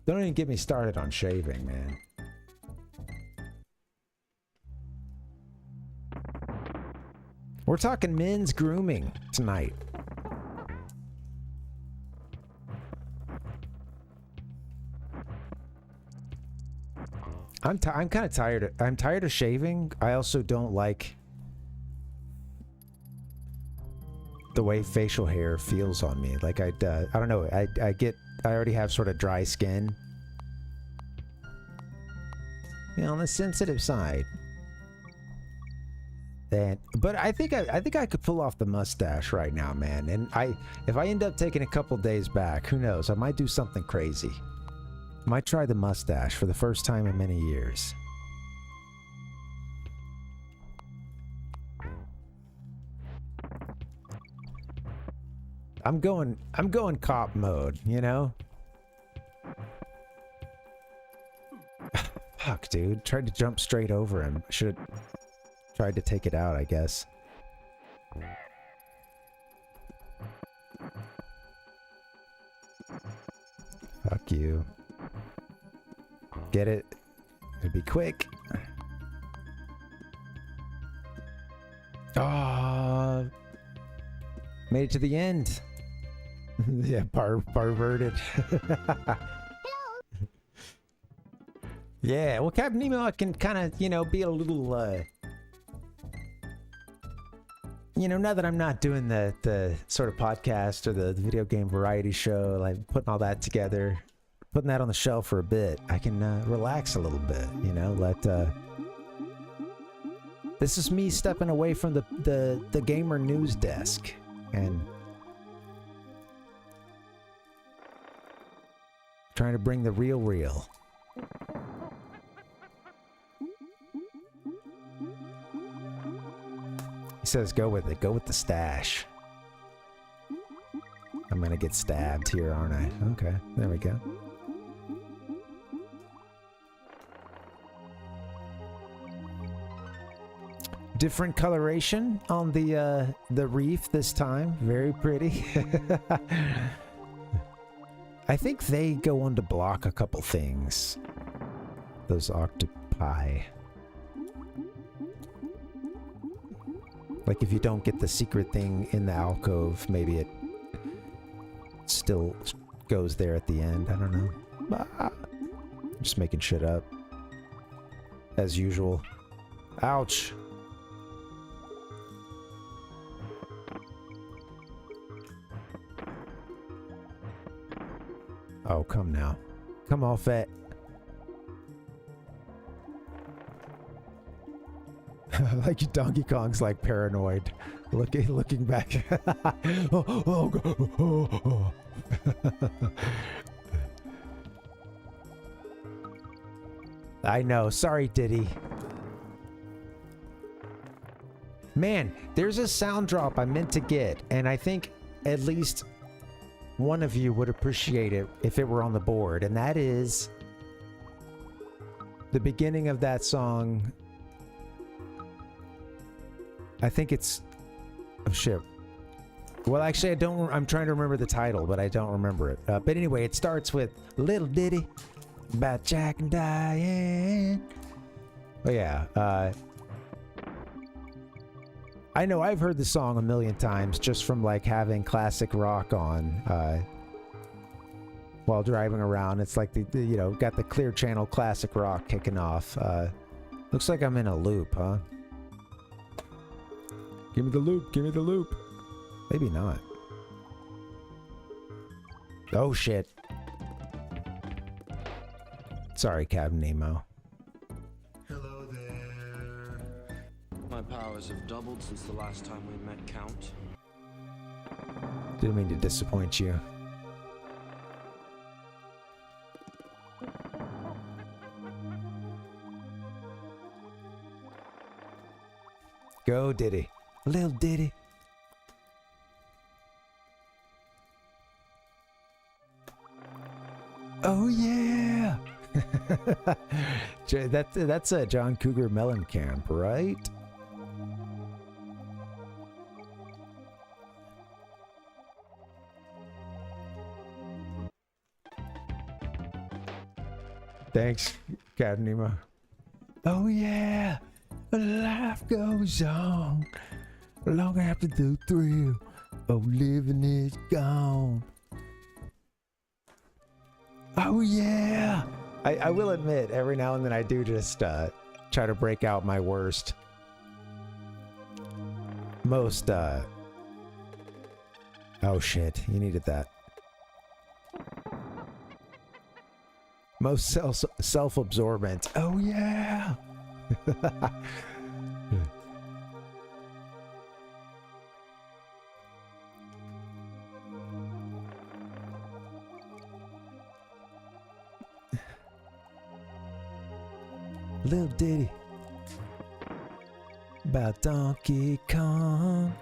Don't even get me started on shaving, man. We're talking men's grooming tonight. I'm kind of tired. I'm tired of shaving. I also don't like the way facial hair feels on me. Like I don't know. I already have sort of dry skin. You know, on the sensitive side. But I think I could pull off the mustache right now, man. And if I end up taking a couple days back, who knows? I might do something crazy. Might try the mustache for the first time in many years. I'm going cop mode, you know? Fuck, dude. Tried to jump straight over him. Should have tried to take it out, I guess. Fuck you. Get it? It'd be quick. Ah, made it to the end. Yeah, perverted. Yeah, well, Captain Nemo can kind of, you know, be a little, you know, now that I'm not doing the sort of podcast or the video game variety show, like putting all that together, putting that on the shelf for a bit, I can relax a little bit, you know, this is me stepping away from the gamer news desk and trying to bring the real. He says go with it, go with the stash. I'm gonna get stabbed here, aren't I? Okay, there we go. Different coloration on the reef this time. Very pretty. I think they go on to block a couple things. Those octopi. Like if you don't get the secret thing in the alcove, maybe it still goes there at the end. I don't know. Just making shit up. As usual. Ouch. Oh, come now. Come off it. Like Donkey Kong's like paranoid. Looking back. Oh. I know. Sorry, Diddy. Man, there's a sound drop I meant to get, and I think at least one of you would appreciate it if it were on the board, and that is the beginning of that song. I think it's... oh shit. Well, actually, I'm trying to remember the title, but I don't remember it. But anyway, it starts with Little Ditty about Jack and Diane. Oh yeah. I know I've heard the song a million times just from like having classic rock on while driving around. It's like the you know, got the Clear Channel classic rock kicking off. Looks like I'm in a loop, huh? Give me the loop, give me the loop. Maybe not. Oh shit. Sorry, Captain Nemo. Hello there. My powers have doubled since the last time we met, Count. Didn't mean to disappoint you. Go, Diddy. Little Diddy. Oh yeah. That's a John Cougar Mellencamp, right? Thanks, Captain Nemo. Oh yeah, life goes on long after the thrill of living is gone. Oh yeah! I will admit, every now and then I do just try to break out my worst, most oh shit, you needed that. Most self-absorbent. Oh yeah! Little ditty about Donkey Kong.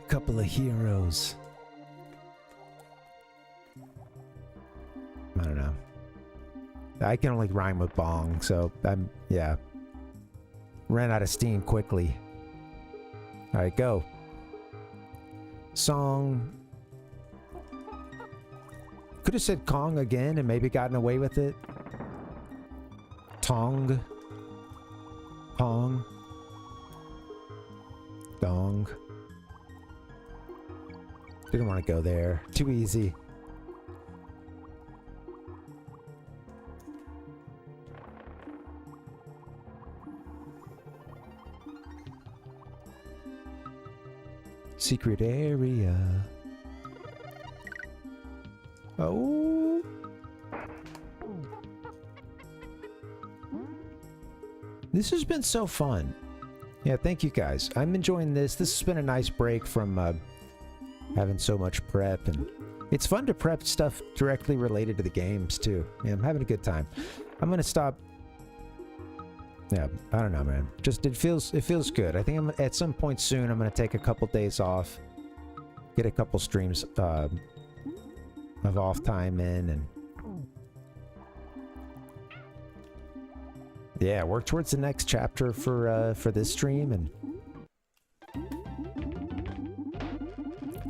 Couple of heroes. I don't know. I can only rhyme with bong, so yeah. Ran out of steam quickly. Alright, go. Song. Could have said Kong again and maybe gotten away with it. Tong. Pong. Dong. Didn't want to go there. Too easy. Secret area. Oh. This has been so fun. Yeah, thank you guys. I'm enjoying this. This has been a nice break from having so much prep, and it's fun to prep stuff directly related to the games too. Yeah, I'm having a good time. I'm gonna stop. Yeah, I don't know, man. Just it feels good. I think at some point soon I'm gonna take a couple days off, get a couple streams of off time in, and yeah, work towards the next chapter for this stream and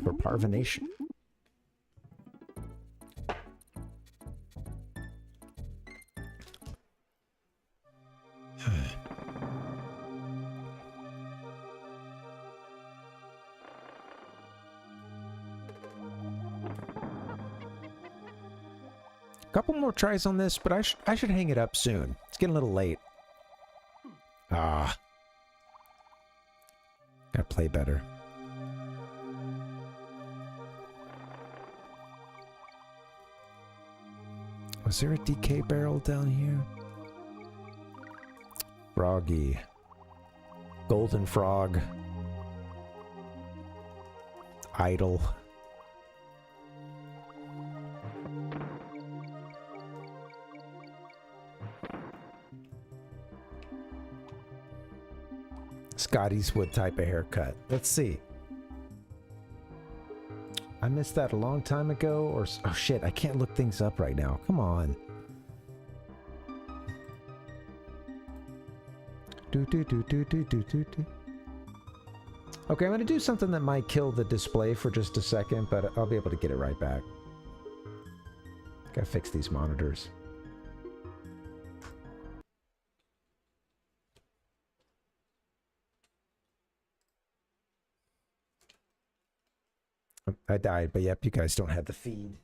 for Parvination. Couple more tries on this, but I should hang it up soon. It's getting a little late. Ah. Gotta play better. Was there a DK barrel down here? Froggy. Golden frog. Idle. Scott Eastwood type of haircut. Let's see. I missed that a long time ago, or oh shit, I can't look things up right now. Come on. Okay, I'm gonna do something that might kill the display for just a second, but I'll be able to get it right back. Gotta fix these monitors. I died, but yep, you guys don't have the feed.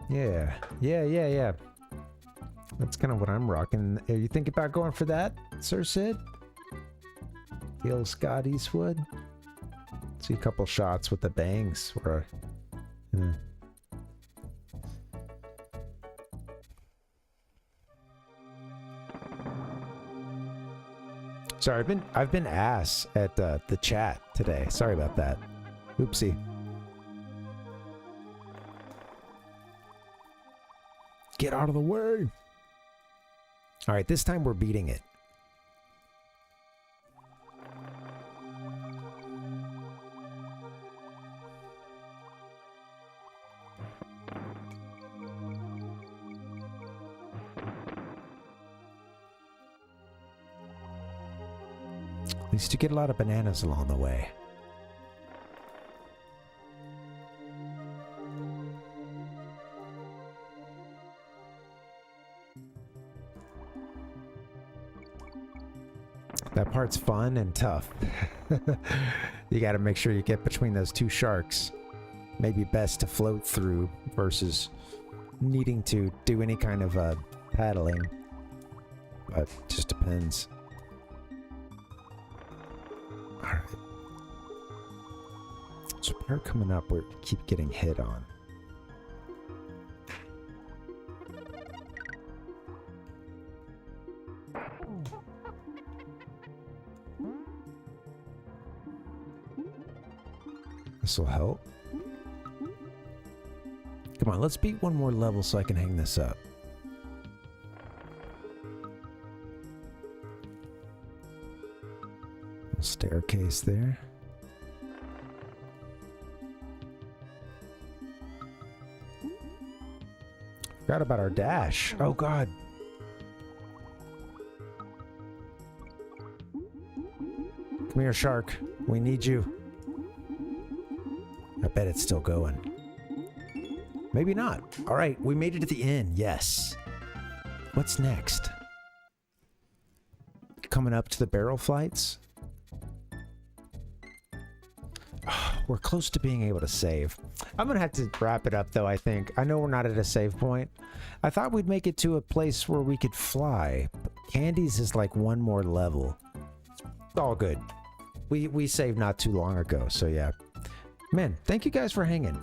Yeah. That's kind of what I'm rocking. Are you thinking about going for that, Sir Sid? Heal Scott Eastwood? See a couple shots with the bangs, or Sorry, I've been ass at the chat today. Sorry about that. Oopsie. Get out of the way. All right, this time we're beating it. At least you get a lot of bananas along the way. That part's fun and tough. You gotta make sure you get between those two sharks. Maybe best to float through versus needing to do any kind of paddling. But it just depends. Alright. So they're coming up, we keep getting hit on. This will help. Come on, let's beat one more level so I can hang this up. Staircase there. Forgot about our dash. Oh god. Come here, shark. We need you. I bet it's still going. Maybe not. All right, we made it to the end. Yes. What's next? Coming up to the barrel flights? Oh, we're close to being able to save. I'm going to have to wrap it up, though, I think. I know we're not at a save point. I thought we'd make it to a place where we could fly. Candy's is like one more level. It's all good. We saved not too long ago, so yeah. Man, thank you guys for hanging.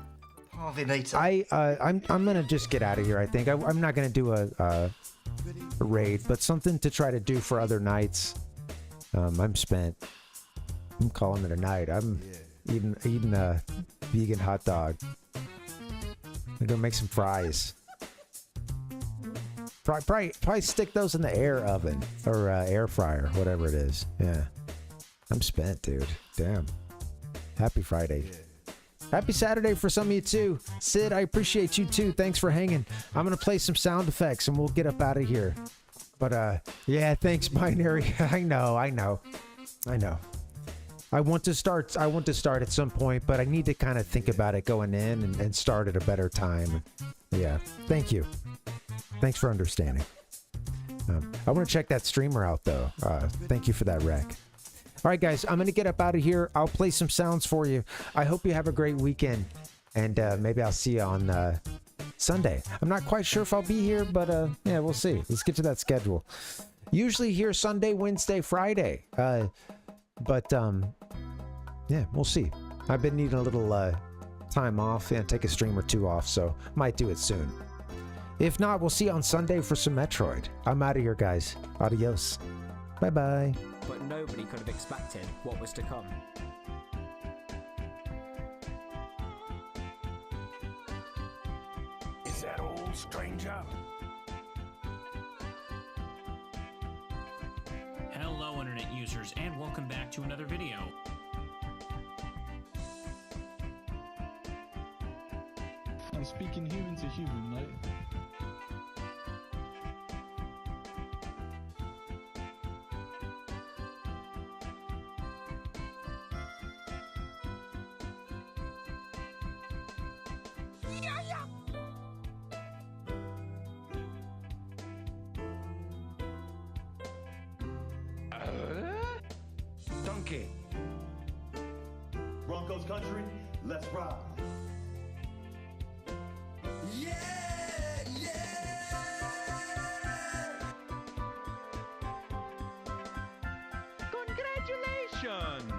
Parvinator. I'm gonna just get out of here. I think I'm not gonna do a raid, but something to try to do for other nights. I'm spent. I'm calling it a night. I'm eating a vegan hot dog. I'm gonna make some fries. Probably stick those in the air oven or air fryer, whatever it is. Yeah, I'm spent, dude. Damn. Happy Friday. Happy Saturday for some of you too. Sid, I appreciate you too. Thanks for hanging. I'm gonna play some sound effects and we'll get up out of here. But yeah, thanks, Binary. I know. I want to start at some point, but I need to kind of think about it going in and start at a better time. Yeah, thank you. Thanks for understanding. I want to check that streamer out though. Thank you for that rec. All right, guys, I'm going to get up out of here. I'll play some sounds for you. I hope you have a great weekend, and maybe I'll see you on Sunday. I'm not quite sure if I'll be here, but yeah, we'll see. Let's get to that schedule. Usually here Sunday, Wednesday, Friday. But yeah, we'll see. I've been needing a little time off and take a stream or two off, so might do it soon. If not, we'll see you on Sunday for some Metroid. I'm out of here, guys. Adios. Bye-bye. But nobody could have expected what was to come. Is that all, stranger? Hello, internet users, and welcome back to another video. I'm speaking human to human, right? Donkey. Broncos country, let's ride. Congratulations!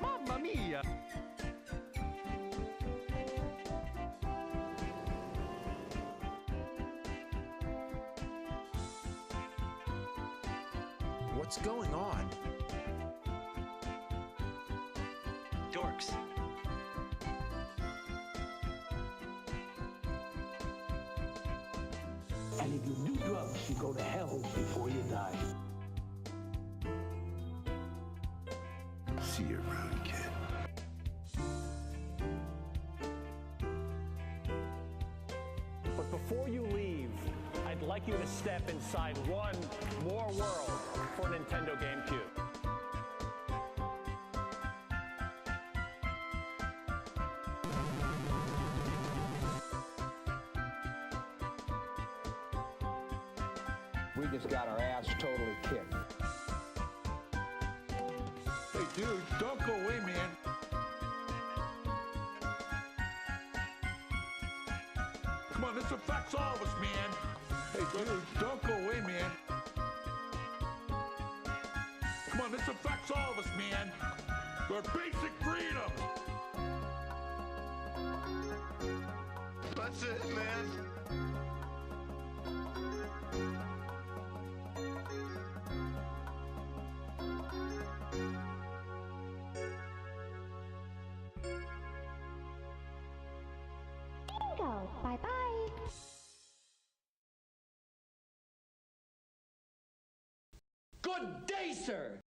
Mamma mia! What's going on? Dorks. And if you do drugs, you go to hell before you die. See you around, kid. But before you leave, I'd like you to step inside one more world for Nintendo GameCube. We just got our ass totally kicked. Hey, dude, don't go away, man. Come on, this affects all of us, man. Hey, dude, don't go away, man. Come on, this affects all of us, man. Our basic freedom. That's it, man. all. Bye-bye. Good day, sir!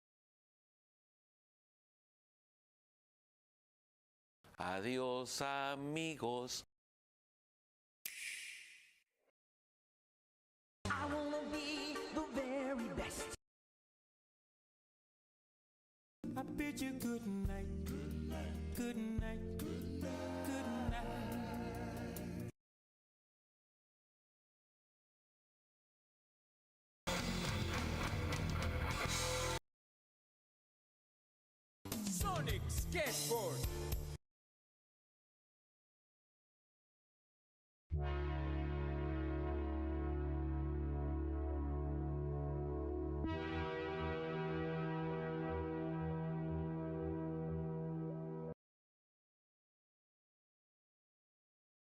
Adios, amigos. I wanna be the very best. I bid you good night, good night, good night, good night, good night. Sonic Skateboard.